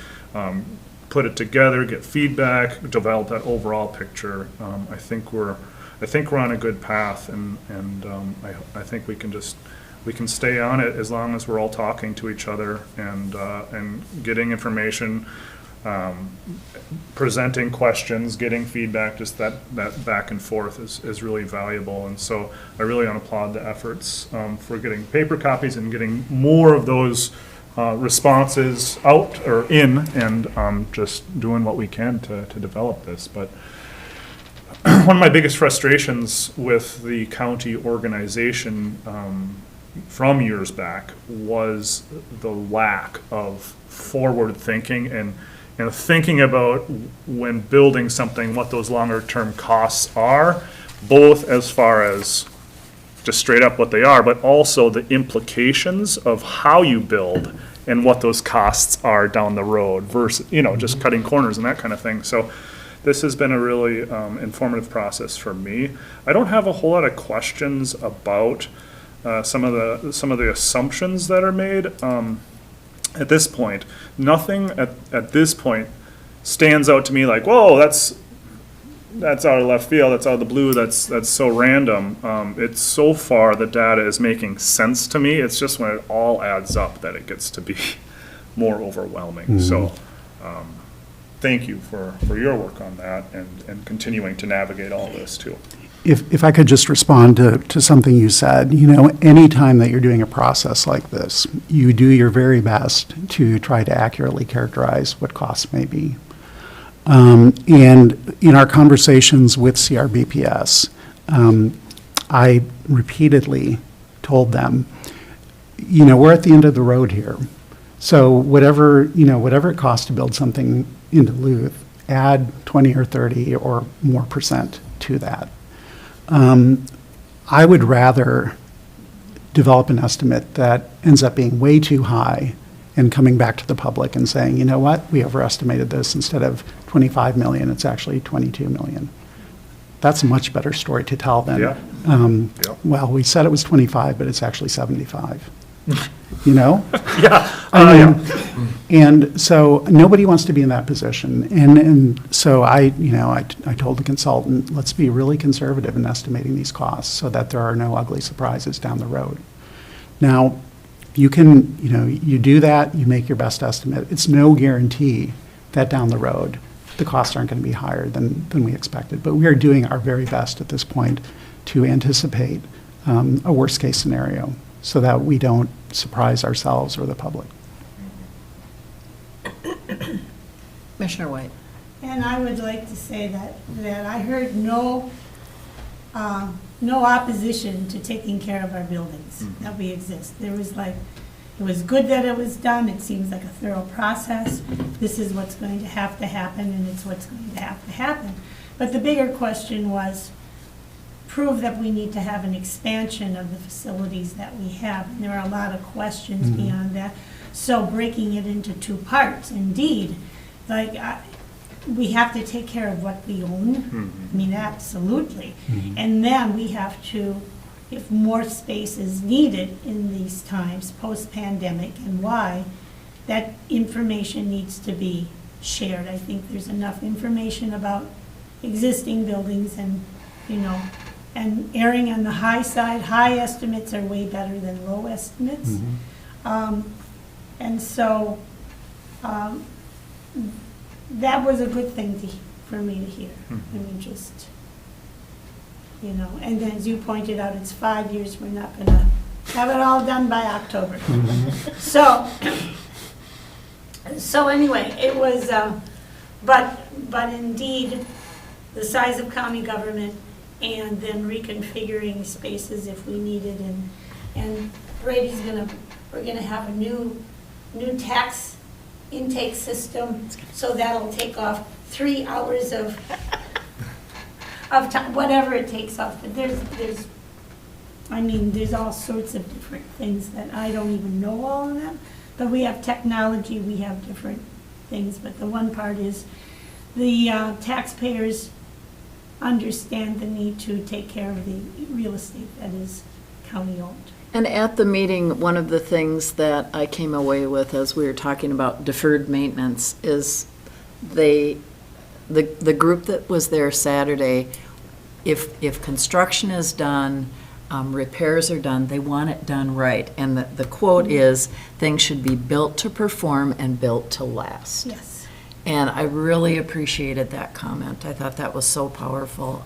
put it together, get feedback, develop that overall picture. I think we're on a good path, and I think we can stay on it as long as we're all talking to each other and getting information, presenting questions, getting feedback. Just that back and forth is really valuable. And so I really want to applaud the efforts for getting paper copies and getting more of those responses out or in, and just doing what we can to develop this. But one of my biggest frustrations with the county organization from years back was the lack of forward thinking and thinking about, when building something, what those longer term costs are, both as far as just straight up what they are, but also the implications of how you build and what those costs are down the road versus, just cutting corners and that kind of thing. So this has been a really informative process for me. I don't have a whole lot of questions about some of the assumptions that are made at this point. Nothing at this point stands out to me like, whoa, that's out of left field, that's out of the blue, that's so random. It's so far the data is making sense to me. It's just when it all adds up that it gets to be more overwhelming. So thank you for your work on that and continuing to navigate all this too. If I could just respond to something you said, anytime that you're doing a process like this, you do your very best to try to accurately characterize what costs may be. And in our conversations with CRBPS, I repeatedly told them, we're at the end of the road here. So whatever it costs to build something in Duluth, add 20 or 30 or more % to that. I would rather develop an estimate that ends up being way too high and coming back to the public and saying, you know what, we overestimated this. Instead of 25 million, it's actually 22 million. That's a much better story to tell than, well, we said it was 25, but it's actually 75. And so nobody wants to be in that position. And so I told the consultant, let's be really conservative in estimating these costs so that there are no ugly surprises down the road. Now, you can, you do that, you make your best estimate. It's no guarantee that down the road, the costs aren't going to be higher than we expected. But we are doing our very best at this point to anticipate a worst-case scenario so that we don't surprise ourselves or the public. Commissioner White. And I would like to say that I heard no opposition to taking care of our buildings, that we exist. There was It was good that it was done. It seems like a thorough process. This is what's going to happen, and it's what's going to have to happen. But the bigger question was, prove that we need to have an expansion of the facilities that we have. And there are a lot of questions beyond that. So breaking it into two parts, indeed, like, we have to take care of what we own. I mean, absolutely. And then we have to, if more space is needed in these times, post-pandemic, and why, that information needs to be shared. I think there's enough information about existing buildings and, and erring on the high side. High estimates are way better than low estimates. And so that was a good thing for me to hear. I mean, just, and then as you pointed out, it's 5 years. We're not going to have it all done by October. So anyway, it was, but indeed, the size of county government and then reconfiguring spaces if we needed, and Brady's we're gonna have a new tax intake system, so that'll take off 3 hours of time, whatever it takes off. But there's all sorts of different things that I don't even know all of them. But we have technology, we have different things. But the one part is the taxpayers understand the need to take care of the real estate that is county-owned. And at the meeting, one of the things that I came away with as we were talking about deferred maintenance is the group that was there Saturday, if construction is done, repairs are done, they want it done right. And the quote is, things should be built to perform and built to last. Yes. And I really appreciated that comment. I thought that was so powerful.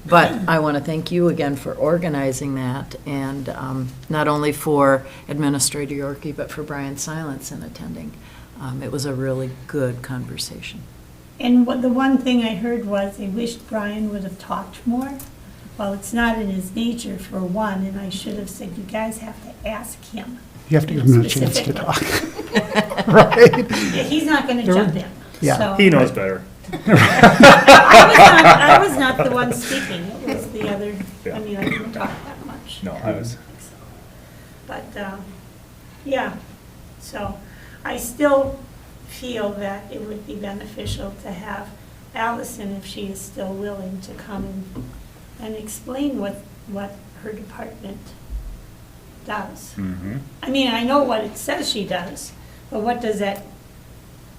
But I want to thank you again for organizing that, and not only for Administrator Yorkie, but for Brian Silence in attending. It was a really good conversation. And the one thing I heard was they wished Brian would have talked more. Well, it's not in his nature, for one, and I should have said, you guys have to ask him. You have to give him a chance to specifically. talk. Right? Yeah, he's not going to jump in. Yeah. So- He knows better. I was not the one speaking, it was the other, I mean, I didn't talk that much. No, I was. But, yeah, so I still feel that it would be beneficial to have Allison, if she is still willing, to come and explain what her department does. I mean, I know what it says she does, but what does that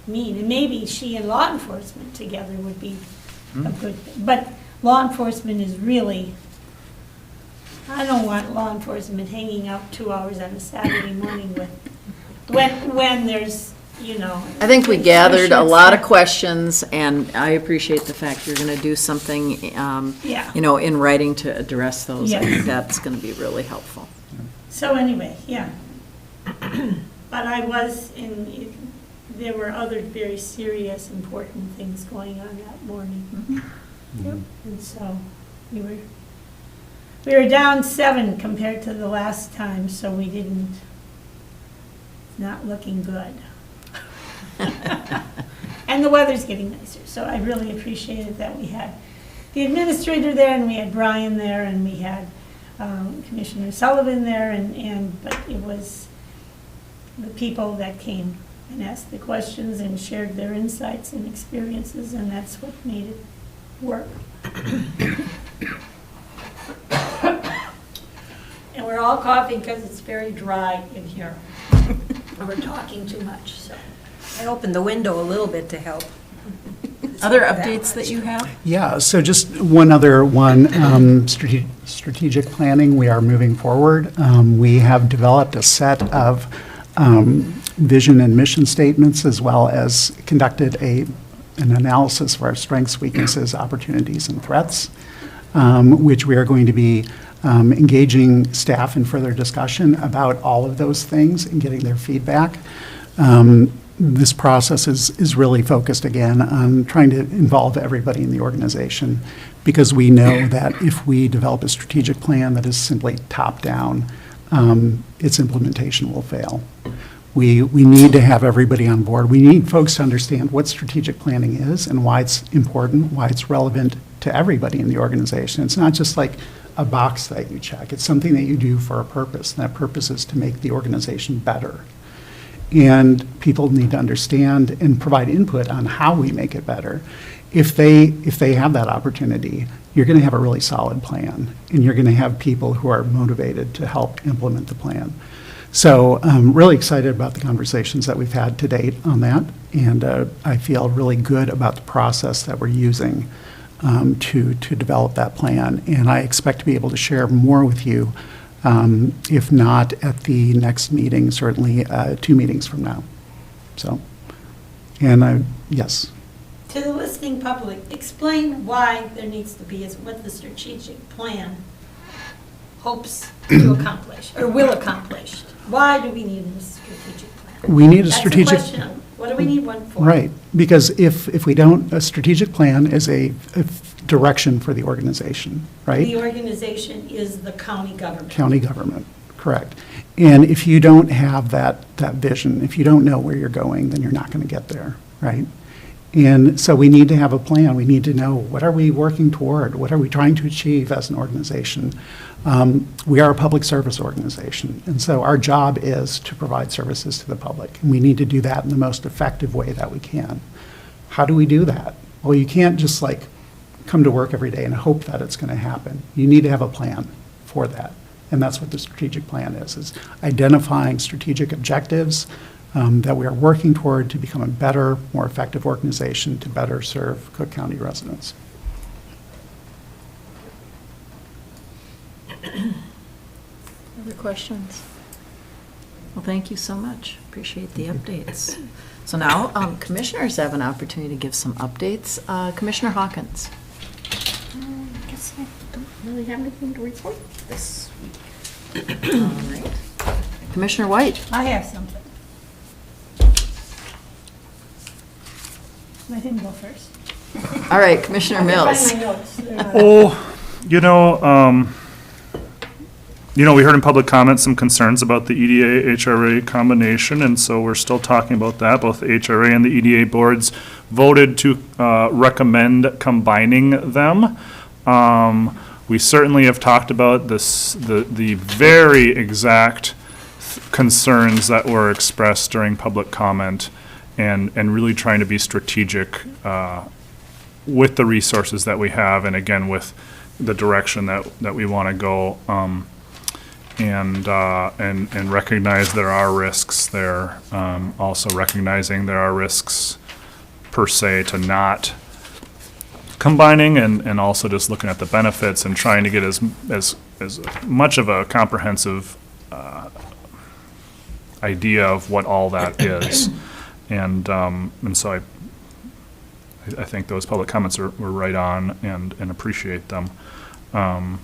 mean? And maybe she and law enforcement together would be a good thing. But law enforcement is really, I don't want law enforcement hanging out 2 hours on a Saturday morning when there's, I think we gathered a lot of questions, and I appreciate the fact you're going to do something, Yeah. in writing to address those. I Yes. think that's going to be really helpful. So anyway, yeah. But I was there were other very serious, important things going on that morning. Yep. And so we were down 7 compared to the last time, so we didn't, not looking good. And the weather's getting nicer, so I really appreciated that we had the administrator there, and we had Brian there, and we had Commissioner Sullivan there, but it was the people that came and asked the questions and shared their insights and experiences, and that's what made it work. And we're all coughing because it's very dry in here. We're talking too much, so. I opened the window a little bit to help. Other updates that you have? Yeah, so just one other one, strategic planning, we are moving forward. We have developed a set of vision and mission statements, as well as conducted an analysis of our strengths, weaknesses, opportunities, and threats, which we are going to be engaging staff in further discussion about all of those things and getting their feedback. This process is really focused, again, on trying to involve everybody in the organization, because we know that if we develop a strategic plan that is simply top-down, its implementation will fail. We need to have everybody on board. We need folks to understand what strategic planning is and why it's important, why it's relevant to everybody in the organization. It's not just like a box that you check. It's something that you do for a purpose, and that purpose is to make the organization better. And people need to understand and provide input on how we make it better. If they have that opportunity, you're going to have a really solid plan, and you're going to have people who are motivated to help implement the plan. So I'm really excited about the conversations that we've had to date on that, and I feel really good about the process that we're using to develop that plan. And I expect to be able to share more with you, if not at the next meeting, certainly 2 meetings from now. So, and yes. To the listening public, explain why there needs to be, what the strategic plan hopes to accomplish, or will accomplish. Why do we need a strategic plan? We need a That's strategic. the question. What do we need one for? Right, because if we don't, a strategic plan is a direction for the organization, right? The organization is the county government. County government, correct. And if you don't have that vision, if you don't know where you're going, then you're not going to get there, right? And so we need to have a plan. We need to know, what are we working toward? What are we trying to achieve as an organization? We are a public service organization, and so our job is to provide services to the public. And we need to do that in the most effective way that we can. How do we do that? Well, you can't just like come to work every day and hope that it's going to happen. You need to have a plan for that. And that's what the strategic plan is identifying strategic objectives that we are working toward to become a better, more effective organization to better serve Cook County residents. Other questions? Well, thank you so much. Appreciate the updates. So now, commissioners have an opportunity to give some updates. Commissioner Hawkins. I guess I don't really have anything to report this week. All right. Commissioner White. I have something. Let him go first. All right, Commissioner Mills. I can find my notes. They're not- Oh, we heard in public comments some concerns about the EDA-HRA combination, and so we're still talking about that. Both the HRA and the EDA boards voted to recommend combining them. We certainly have talked about the very exact concerns that were expressed during public comment, and really trying to be strategic with the resources that we have, and again, with the direction that we want to go, and recognize there are risks there. Also recognizing there are risks per se to not combining, and also just looking at the benefits and trying to get as much of a comprehensive idea of what all that is. And so I think those public comments were right on, and appreciate them. I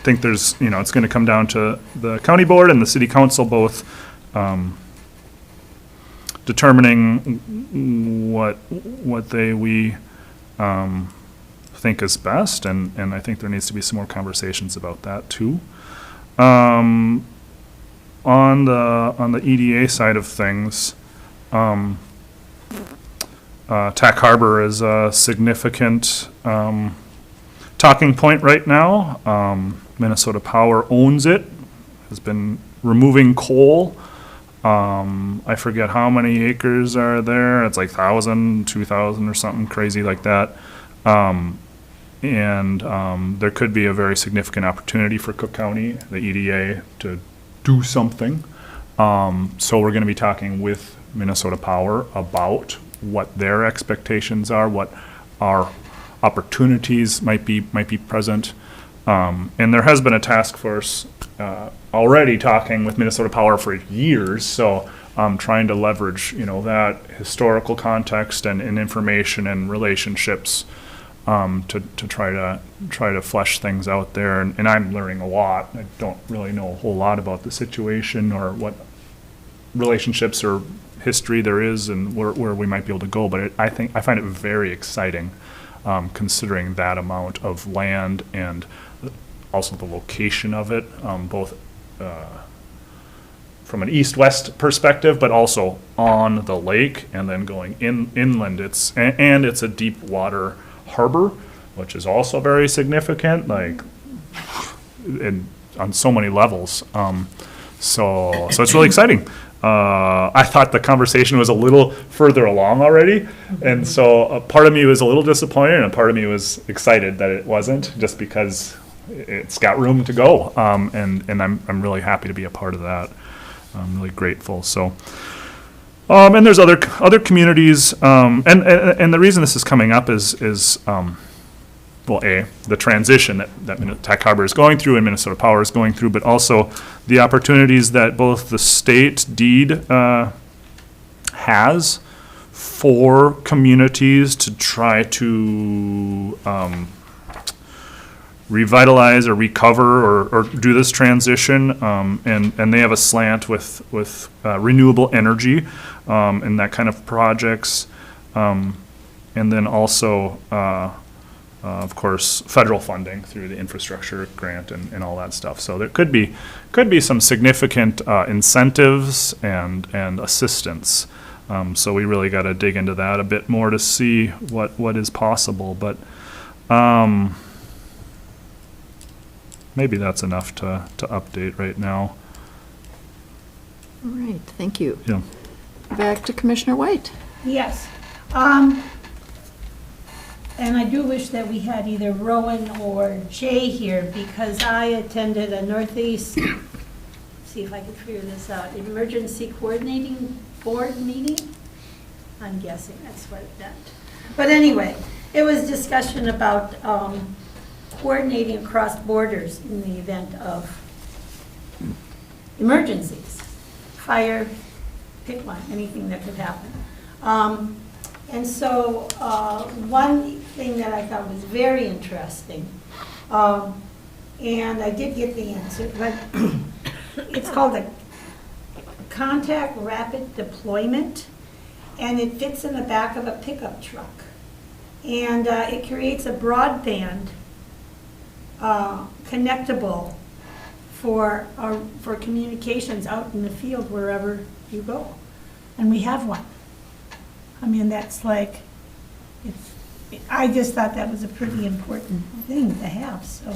think there's, it's going to come down to the county board and the city council both determining what we think is best, and I think there needs to be some more conversations about that too. On the EDA side of things, Tack Harbor is a significant talking point right now. Minnesota Power owns it, has been removing coal. I forget how many acres are there. It's like 1,000, 2,000 or something crazy like that. And there could be a very significant opportunity for Cook County, the EDA, to do something. So we're going to be talking with Minnesota Power about what their expectations are, what our opportunities might be present. And there has been a task force already talking with Minnesota Power for years, so trying to leverage that historical context and information and relationships to try to flesh things out there. And I'm learning a lot. I don't really know a whole lot about the situation or what relationships or history there is and where we might be able to go, but I find it very exciting, considering that amount of land and also the location of it, both from an east-west perspective, but also on the lake and then going inland. And it's a deep water harbor, which is also very significant, like, on so many levels. So it's really exciting. I thought the conversation was a little further along already, and so a part of me was a little disappointed, and a part of me was excited that it wasn't, just because it's got room to go, and I'm really happy to be a part of that. I'm really grateful. So, and there's other communities, and the reason this is coming up is well, the transition that Tech Harbor is going through and Minnesota Power is going through, but also the opportunities that both the state deed has for communities to try to revitalize or recover or do this transition, and they have a slant with renewable energy and that kind of projects, and then also of course, federal funding through the infrastructure grant and all that stuff. So there could be some significant incentives and assistance. So we really got to dig into that a bit more to see what is possible. But maybe that's enough to update right now. All right, thank you. Yeah. Back to Commissioner White. Yes. And I do wish that we had either Rowan or Jay here, because I attended a Northeast, see if I can figure this out, Emergency Coordinating Board meeting? I'm guessing that's what it meant. But anyway, it was discussion about coordinating across borders in the event of emergencies, fire, pick one, anything that could happen. And so one thing that I thought was very interesting, and I did get the answer, but it's called a contact rapid deployment, and it fits in the back of a pickup truck. And it creates a broadband connectable for communications out in the field wherever you go. And we have one. I mean, that's like, I just thought that was a pretty important thing to have. So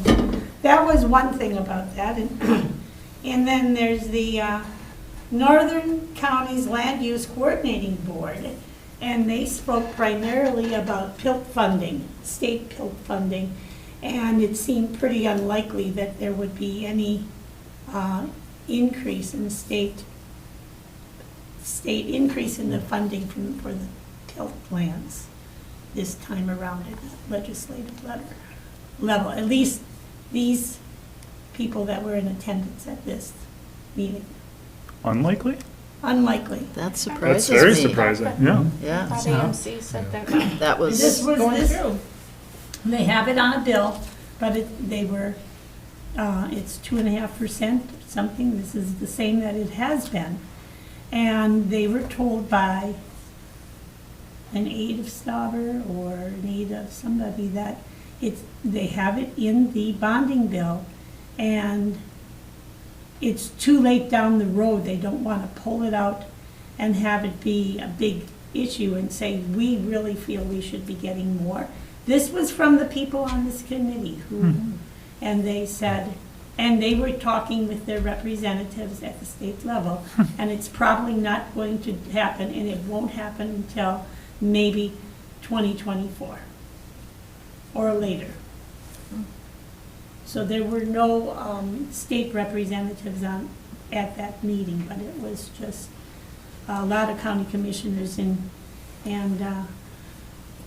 that was one thing about that. And then there's the Northern Counties Land Use Coordinating Board, and they spoke primarily about PILT funding, state PILT funding, and it seemed pretty unlikely that there would be any increase in state increase in the funding for the PILT plans this time around at the legislative level. At least these people that were in attendance at this meeting. Unlikely? Unlikely. That surprises That's very me. surprising, yeah. Yeah. Thought AMC said that. That was. This was going this. through. They have it on a bill, but it's 2.5% something. This is the same that it has been. And they were told by an aide of Stauber or an aide of somebody that they have it in the bonding bill, and it's too late down the road. They don't want to pull it out and have it be a big issue and say, we really feel we should be getting more. This was from the people on this committee and they said, and they were talking with their representatives at the state level, and it's probably not going to happen, and it won't happen until maybe 2024 or later. So there were no state representatives at that meeting, but it was just a lot of county commissioners, and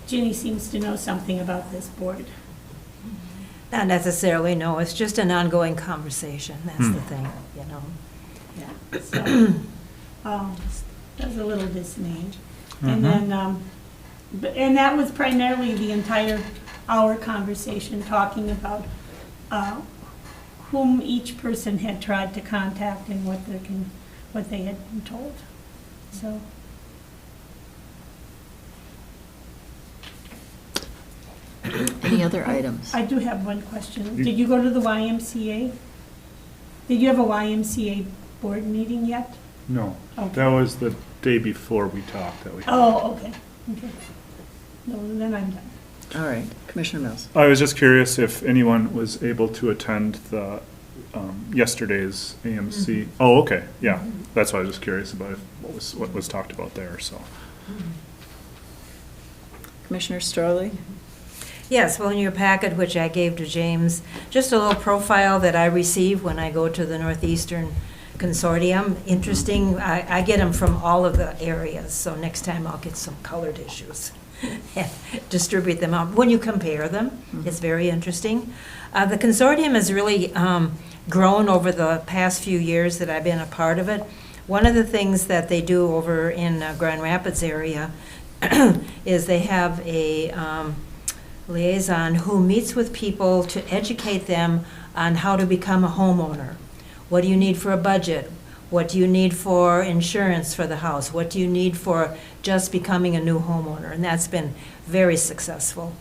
Ginny seems to know something about this board. Not necessarily, no, it's just an ongoing conversation, that's the thing, you know. Yeah, so, that was a little dismayed. And then, and that was primarily the entire hour conversation, talking about whom each person had tried to contact and what they had been told, so. Any other items? I do have one question. Did you go to the YMCA? Did you have a YMCA board meeting yet? No, Okay. that was the day before we talked that we. Oh, okay, okay. No, then I'm done. All right, Commissioner Mills. I was just curious if anyone was able to attend the, yesterday's AMC. Oh, okay, yeah, that's why I was just curious about what was talked about there, so. Commissioner Storley? Yes, well, in your packet, which I gave to James, just a little profile that I receive when I go to the Northeastern Consortium. Interesting, I get them from all of the areas, so next time I'll get some colored issues and distribute them out. When you compare them, it's very interesting. The consortium has really grown over the past few years that I've been a part of it. One of the things that they do over in Grand Rapids area is they have a liaison who meets with people to educate them on how to become a homeowner. What do you need for a budget? What do you need for insurance for the house? What do you need for just becoming a new homeowner? And that's been very successful.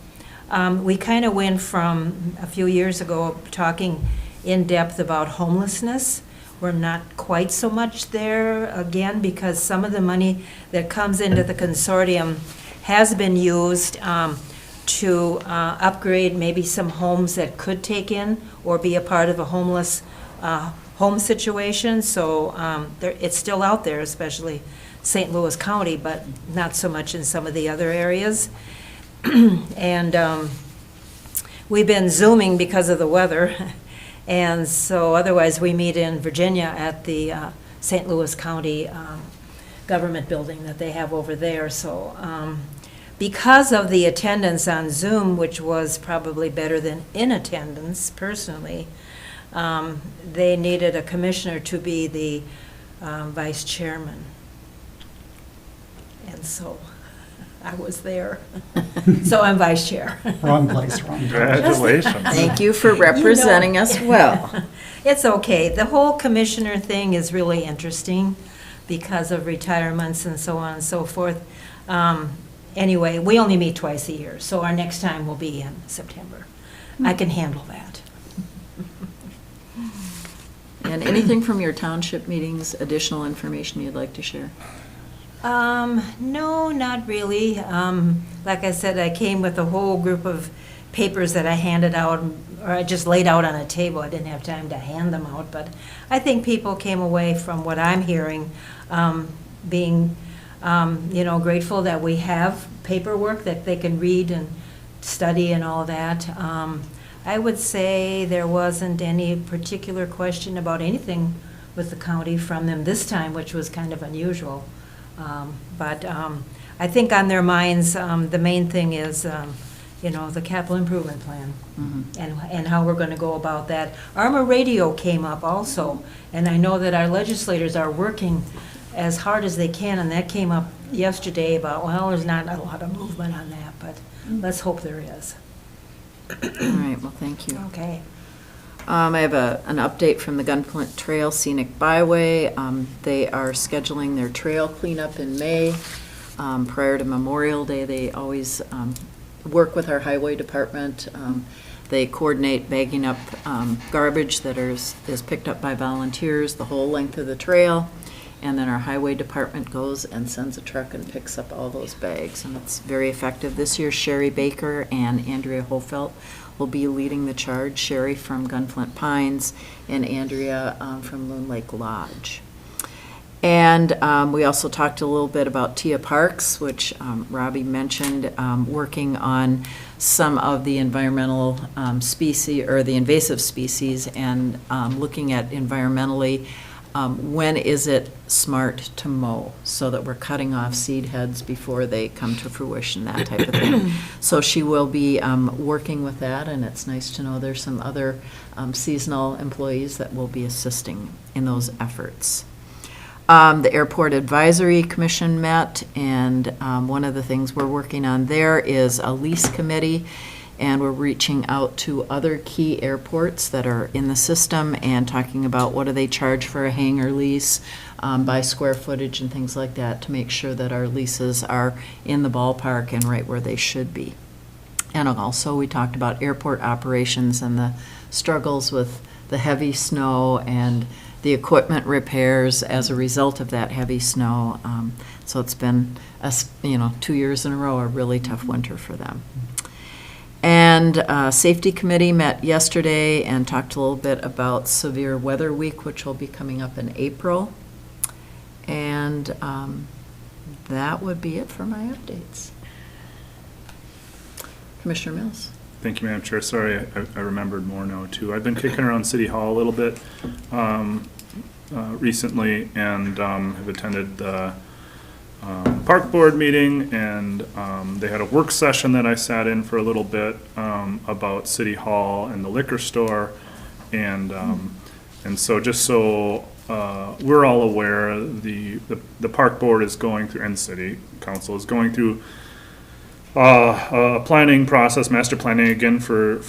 We kind of went from a few years ago talking in depth about homelessness. We're not quite so much there again because some of the money that comes into the consortium has been used to upgrade maybe some homes that could take in or be a part of a homeless home situation. So it's still out there, especially St. Louis County, but not so much in some of the other areas. And we've been Zooming because of the weather. And so otherwise, we meet in Virginia at the St. Louis County government building that they have over there. So because of the attendance on Zoom, which was probably better than in attendance personally, they needed a commissioner to be the vice chairman. And so I was there. So I'm vice chair. Wrong place, wrong time. Congratulations. Thank you for representing us well. It's okay. The whole commissioner thing is really interesting because of retirements and so on and so forth. Anyway, we only meet twice a year, so our next time will be in September. I can handle that. And anything from your township meetings, additional information you'd like to share? No, not really. Like I said, I came with a whole group of papers that I handed out, or I just laid out on a table. I didn't have time to hand them out, but I think people came away from what I'm hearing being, grateful that we have paperwork that they can read and study and all that. I would say there wasn't any particular question about anything with the county from them this time, which was kind of unusual. But I think on their minds, the main thing is, the capital improvement plan and how we're going to go about that. Armor radio came up also, and I know that our legislators are working as hard as they can, and that came up yesterday about, well, there's not a lot of movement on that, but let's hope there is. All right, well, thank you. Okay. I have an update from the Gunflint Trail Scenic Byway. They are scheduling their trail cleanup in May. Prior to Memorial Day, they always work with our highway department. They coordinate bagging up garbage that is picked up by volunteers the whole length of the trail. And then our highway department goes and sends a truck and picks up all those bags. And it's very effective. This year, Sherry Baker and Andrea Hofelt will be leading the charge. Sherry from Gunflint Pines and Andrea from Loon Lake Lodge. And we also talked a little bit about Tia Parks, which Robbie mentioned, working on some of the environmental species, or the invasive species, and looking at environmentally when is it smart to mow, so that we're cutting off seed heads before they come to fruition, that type of thing. So she will be working with that, and it's nice to know there's some other seasonal employees that will be assisting in those efforts. The Airport Advisory Commission met, and one of the things we're working on there is a lease committee, and we're reaching out to other key airports that are in the system and talking about what do they charge for a hangar lease by square footage and things like that, to make sure that our leases are in the ballpark and right where they should be. And also we talked about airport operations and the struggles with the heavy snow and the equipment repairs as a result of that heavy snow. So it's been, 2 years in a row, a really tough winter for them. And Safety Committee met yesterday and talked a little bit about Severe Weather Week, which will be coming up in April. And that would be it for my updates. Commissioner Mills. Thank you, Madam Chair. Sorry, I remembered more now, too. I've been kicking around City Hall a little bit recently, and have attended the Park Board meeting, and they had a work session that I sat in for a little bit about City Hall and the liquor store, and so just so we're all aware, the Park Board is going through, and City Council is going through a planning process, master planning again for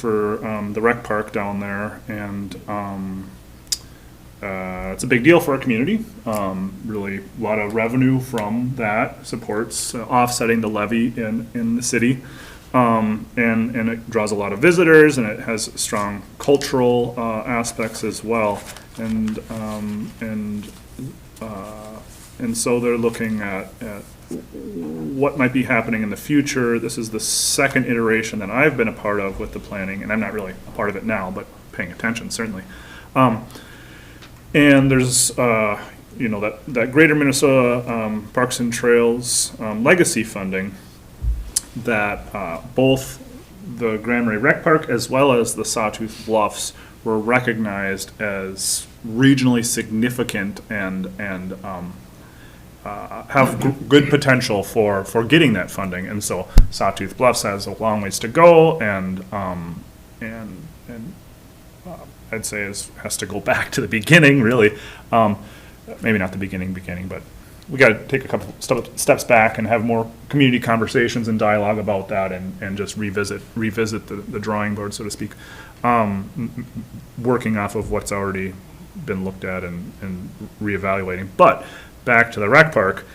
the rec park down there, and it's a big deal for our community. Really, a lot of revenue from that supports offsetting the levy in the city, and it draws a lot of visitors, and it has strong cultural aspects as well, and so they're looking at what might be happening in the future. This is the second iteration that I've been a part of with the planning, and I'm not really a part of it now, but paying attention certainly. And there's, that Greater Minnesota Parks and Trails legacy funding that both the Grand Marais Rec Park as well as the Sawtooth Bluffs were recognized as regionally significant and have good potential for getting that funding. And so Sawtooth Bluffs has a long ways to go, and I'd say has to go back to the beginning, really. Maybe not the beginning, but we got to take a couple steps back and have more community conversations and dialogue about that, and just revisit the drawing board, so to speak, working off of what's already been looked at and reevaluating. But back to the rec park,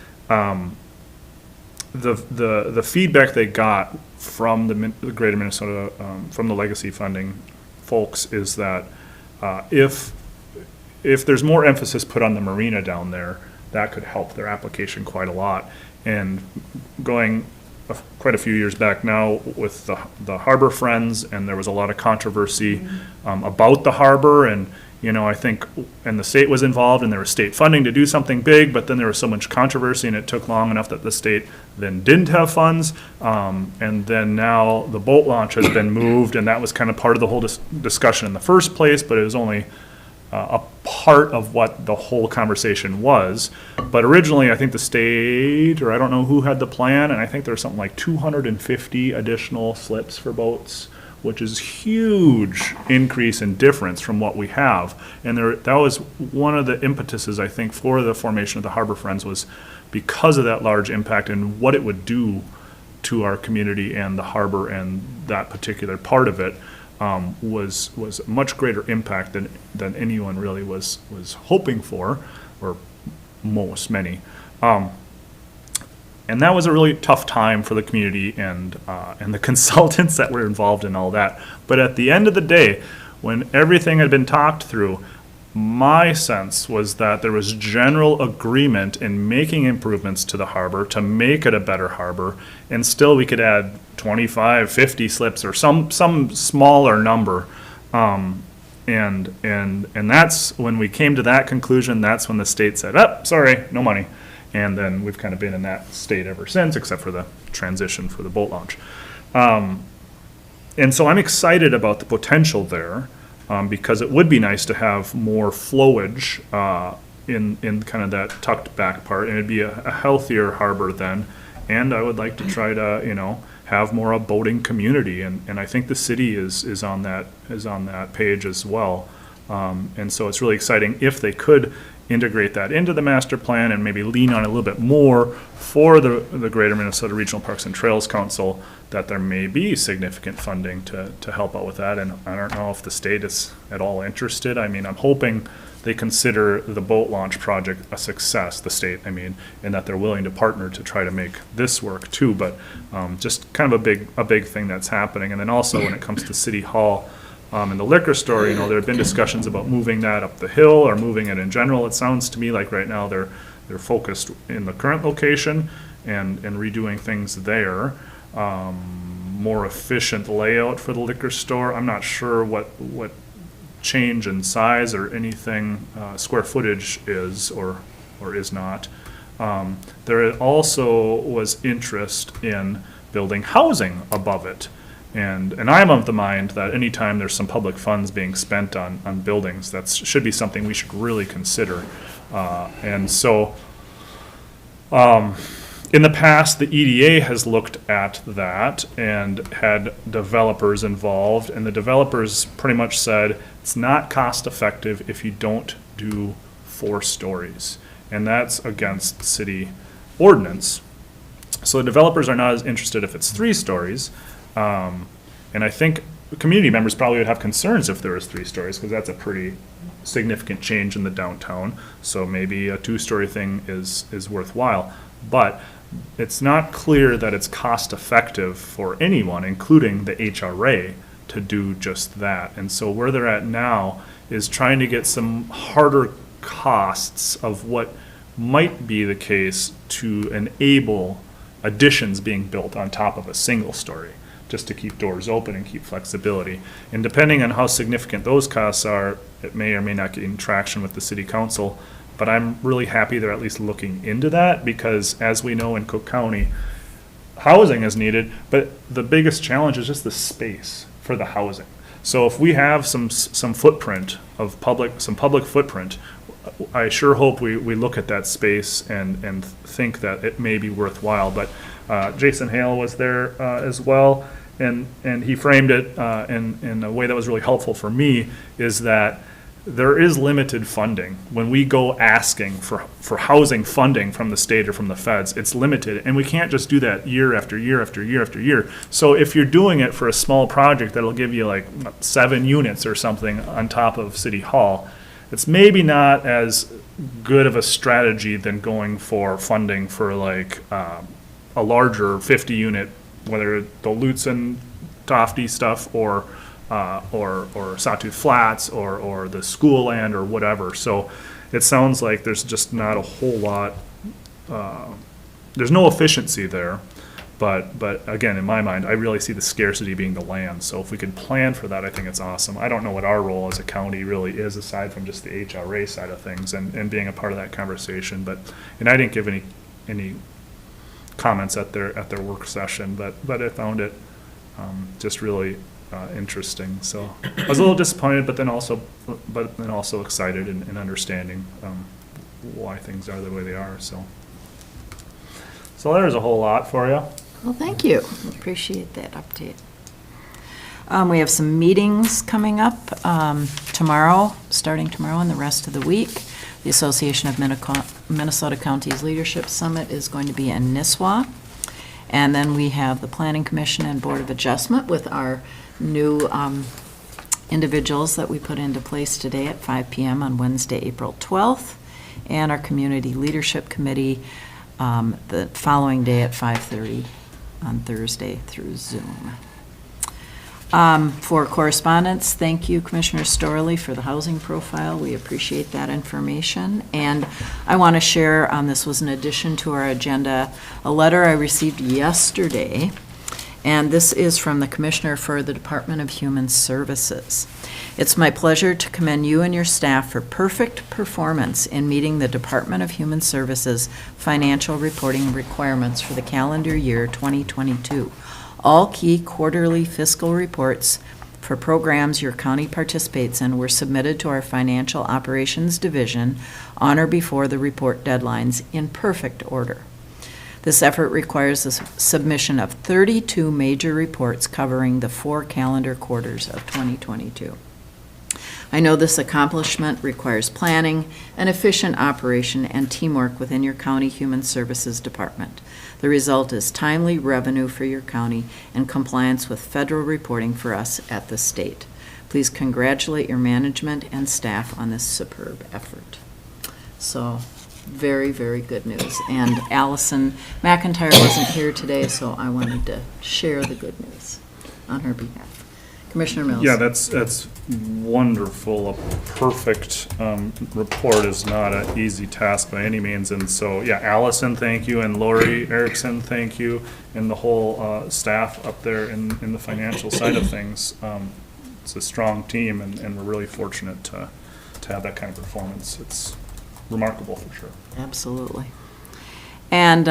the feedback they got from the Greater Minnesota, from the legacy funding folks, is that if there's more emphasis put on the marina down there, that could help their application quite a lot. And going quite a few years back now with the Harbor Friends, and there was a lot of controversy about the harbor, and I think, and the state was involved, and there was state funding to do something big, but then there was so much controversy, and it took long enough that the state then didn't have funds, and then now the boat launch has been moved, and that was kind of part of the whole discussion in the first place, but it was only a part of what the whole conversation was. But originally, I think the state, or I don't know who had the plan, and I think there was something like 250 additional slips for boats, which is huge increase in difference from what we have. And that was one of the impetuses, I think, for the formation of the Harbor Friends, was because of that large impact and what it would do to our community and the harbor, and that particular part of it was a much greater impact than anyone really was hoping for, or many. And that was a really tough time for the community and the consultants that were involved in all that. But at the end of the day, when everything had been talked through, my sense was that there was general agreement in making improvements to the harbor to make it a better harbor, and still we could add 25, 50 slips or some smaller number. And that's when we came to that conclusion. That's when the state said, sorry, no money. And then we've kind of been in that state ever since, except for the transition for the boat launch. And so I'm excited about the potential there, because it would be nice to have more flowage in kind of that tucked back part, and it'd be a healthier harbor then. And I would like to try to, have more a boating community, and I think the city is on that page as well. And so it's really exciting if they could integrate that into the master plan and maybe lean on it a little bit more for the Greater Minnesota Regional Parks and Trails Council, that there may be significant funding to help out with that. And I don't know if the state is at all interested. I mean, I'm hoping they consider the boat launch project a success, the state, and that they're willing to partner to try to make this work too. But just kind of a big thing that's happening. And then also when it comes to City Hall, In the liquor store, there have been discussions about moving that up the hill or moving it in general. It sounds to me like right now they're focused in the current location and redoing things there. More efficient layout for the liquor store. I'm not sure what change in size or anything, square footage is or is not. There also was interest in building housing above it. And I'm of the mind that anytime there's some public funds being spent on buildings, that should be something we should really consider. And so, in the past, the EDA has looked at that and had developers involved, and the developers pretty much said it's not cost effective if you don't do 4 stories. And that's against city ordinance. So the developers are not as interested if it's 3 stories. And I think community members probably would have concerns if there was 3 stories, because that's a pretty significant change in the downtown. So maybe a 2-story thing is worthwhile. But it's not clear that it's cost effective for anyone, including the HRA, to do just that. And so where they're at now is trying to get some harder costs of what might be the case to enable additions being built on top of a single story, just to keep doors open and keep flexibility. And depending on how significant those costs are, it may or may not gain traction with the city council. But I'm really happy they're at least looking into that, because as we know in Cook County, housing is needed, but the biggest challenge is just the space for the housing. So if we have some footprint of some public footprint, I sure hope we look at that space and think that it may be worthwhile. But Jason Hale was there as well, and he framed it in a way that was really helpful for me, is that there is limited funding. When we go asking for housing funding from the state or from the feds, it's limited, and we can't just do that year after year after year after year. So if you're doing it for a small project that'll give you like 7 units or something on top of City Hall, it's maybe not as good of a strategy than going for funding for like a larger 50-unit, whether the Lutzen, Tofty stuff or Sawtooth Flats or the school land or whatever. So it sounds like there's just not a whole lot, there's no efficiency there. But again, in my mind, I really see the scarcity being the land. So if we could plan for that, I think it's awesome. I don't know what our role as a county really is, aside from just the HRA side of things and being a part of that conversation. And I didn't give any comments at their work session, but I found it just really interesting. So I was a little disappointed, but then also excited and understanding why things are the way they are. So there's a whole lot for you. Well, thank you. Appreciate that update. We have some meetings coming up starting tomorrow and the rest of the week. The Association of Minnesota Counties Leadership Summit is going to be in Nisswa. And then we have the Planning Commission and Board of Adjustment with our new individuals that we put into place today at 5 p.m. on Wednesday, April 12th. And our Community Leadership Committee the following day at 5:30 on Thursday through Zoom. For correspondence, thank you, Commissioner Storley, for the housing profile. We appreciate that information. And I want to share, this was an addition to our agenda, a letter I received yesterday, and this is from the Commissioner for the Department of Human Services. It's my pleasure to commend you and your staff for perfect performance in meeting the Department of Human Services financial reporting requirements for the calendar year 2022. All key quarterly fiscal reports for programs your county participates in were submitted to our Financial Operations Division on or before the report deadlines in perfect order. This effort requires the submission of 32 major reports covering the 4 calendar quarters of 2022. I know this accomplishment requires planning, an efficient operation, and teamwork within your county Human Services Department. The result is timely revenue for your county and compliance with federal reporting for us at the state. Please congratulate your management and staff on this superb effort. So, very, very good news. And Allison McIntyre wasn't here today, so I wanted to share the good news on her behalf. Commissioner Mills? Yeah, that's wonderful. A perfect report is not an easy task by any means. And so, yeah, Allison, thank you, and Lori Erickson, thank you, and the whole staff up there in the financial side of things. It's a strong team, and we're really fortunate to have that kind of performance. It's remarkable for sure. Absolutely. And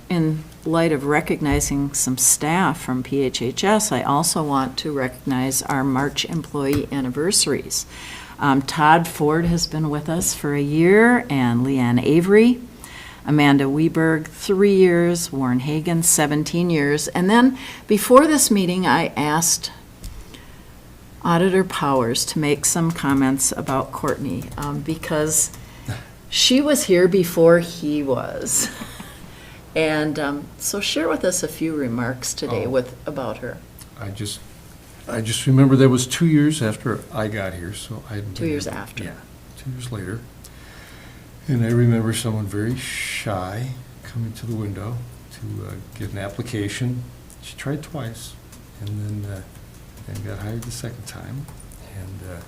in light of recognizing some staff from PHHS, I also want to recognize our March employee anniversaries. Todd Ford has been with us for a year, and Leanne Avery, Amanda Weberg, 3 years, Warren Hagan, 17 years. And then before this meeting, I asked Auditor Powers to make some comments about Courtney, because she was here before he was. And so share with us a few remarks today about her. I just remember that was 2 years after I got here, so I. 2 years after. Yeah, 2 years later. And I remember someone very shy coming to the window to get an application. She tried twice, and then got hired the second time, and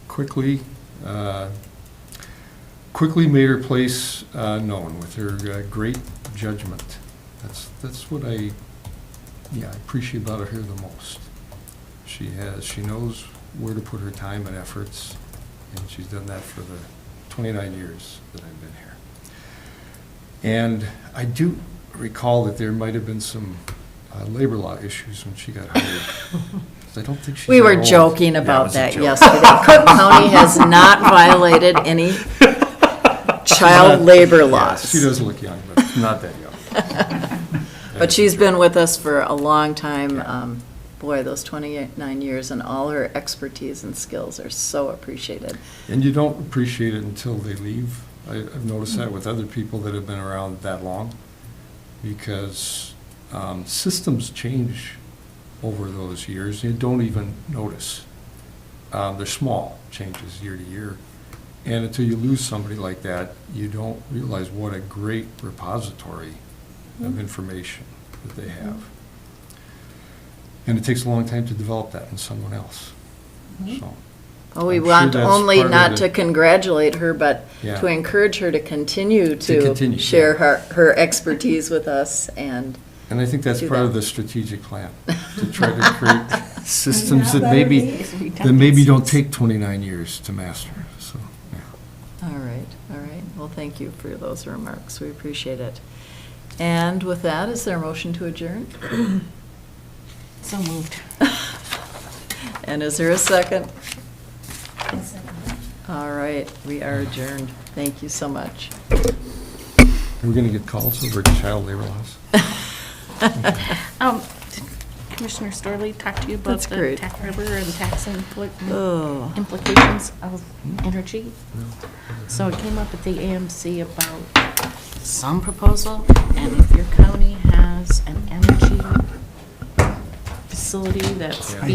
quickly made her place known with her great judgment. That's what I appreciate about her here the most. She knows where to put her time and efforts, and she's done that for the 29 years that I've been here. And I do recall that there might have been some labor law issues when she got hired. I don't think she's We were that old. joking Yeah, it about was a that joke. yesterday. Cook County has not violated any child labor laws. She does look young, but not that young. But she's been with us for a long time. Boy, those 29 years, and all her expertise and skills are so appreciated. And you don't appreciate it until they leave. I've noticed that with other people that have been around that long, because systems change over those years. You don't even notice. They're small changes year to year. And until you lose somebody like that, you don't realize what a great repository of information that they have. And it takes a long time to develop that in someone else. So, Well, we I'm sure want that's only part of not the- to congratulate her, but Yeah. to encourage her to continue continue, to share her expertise with us. And And I think that's do part of that. the strategic plan, to try to create systems that Yeah, maybe don't take 29 years to master, so, yeah. all right. Well, thank you for those remarks. We appreciate it. And with that, is there a motion to adjourn? So moved. And is there a second? All right, we are adjourned. Thank you so much. We're going to get calls over child labor laws? Did Commissioner Storley talk to you about That's the great. tax river and tax Oh. implications of energy? So it came up at the AMC about some proposal, and if your county has an energy facility that's Yeah. being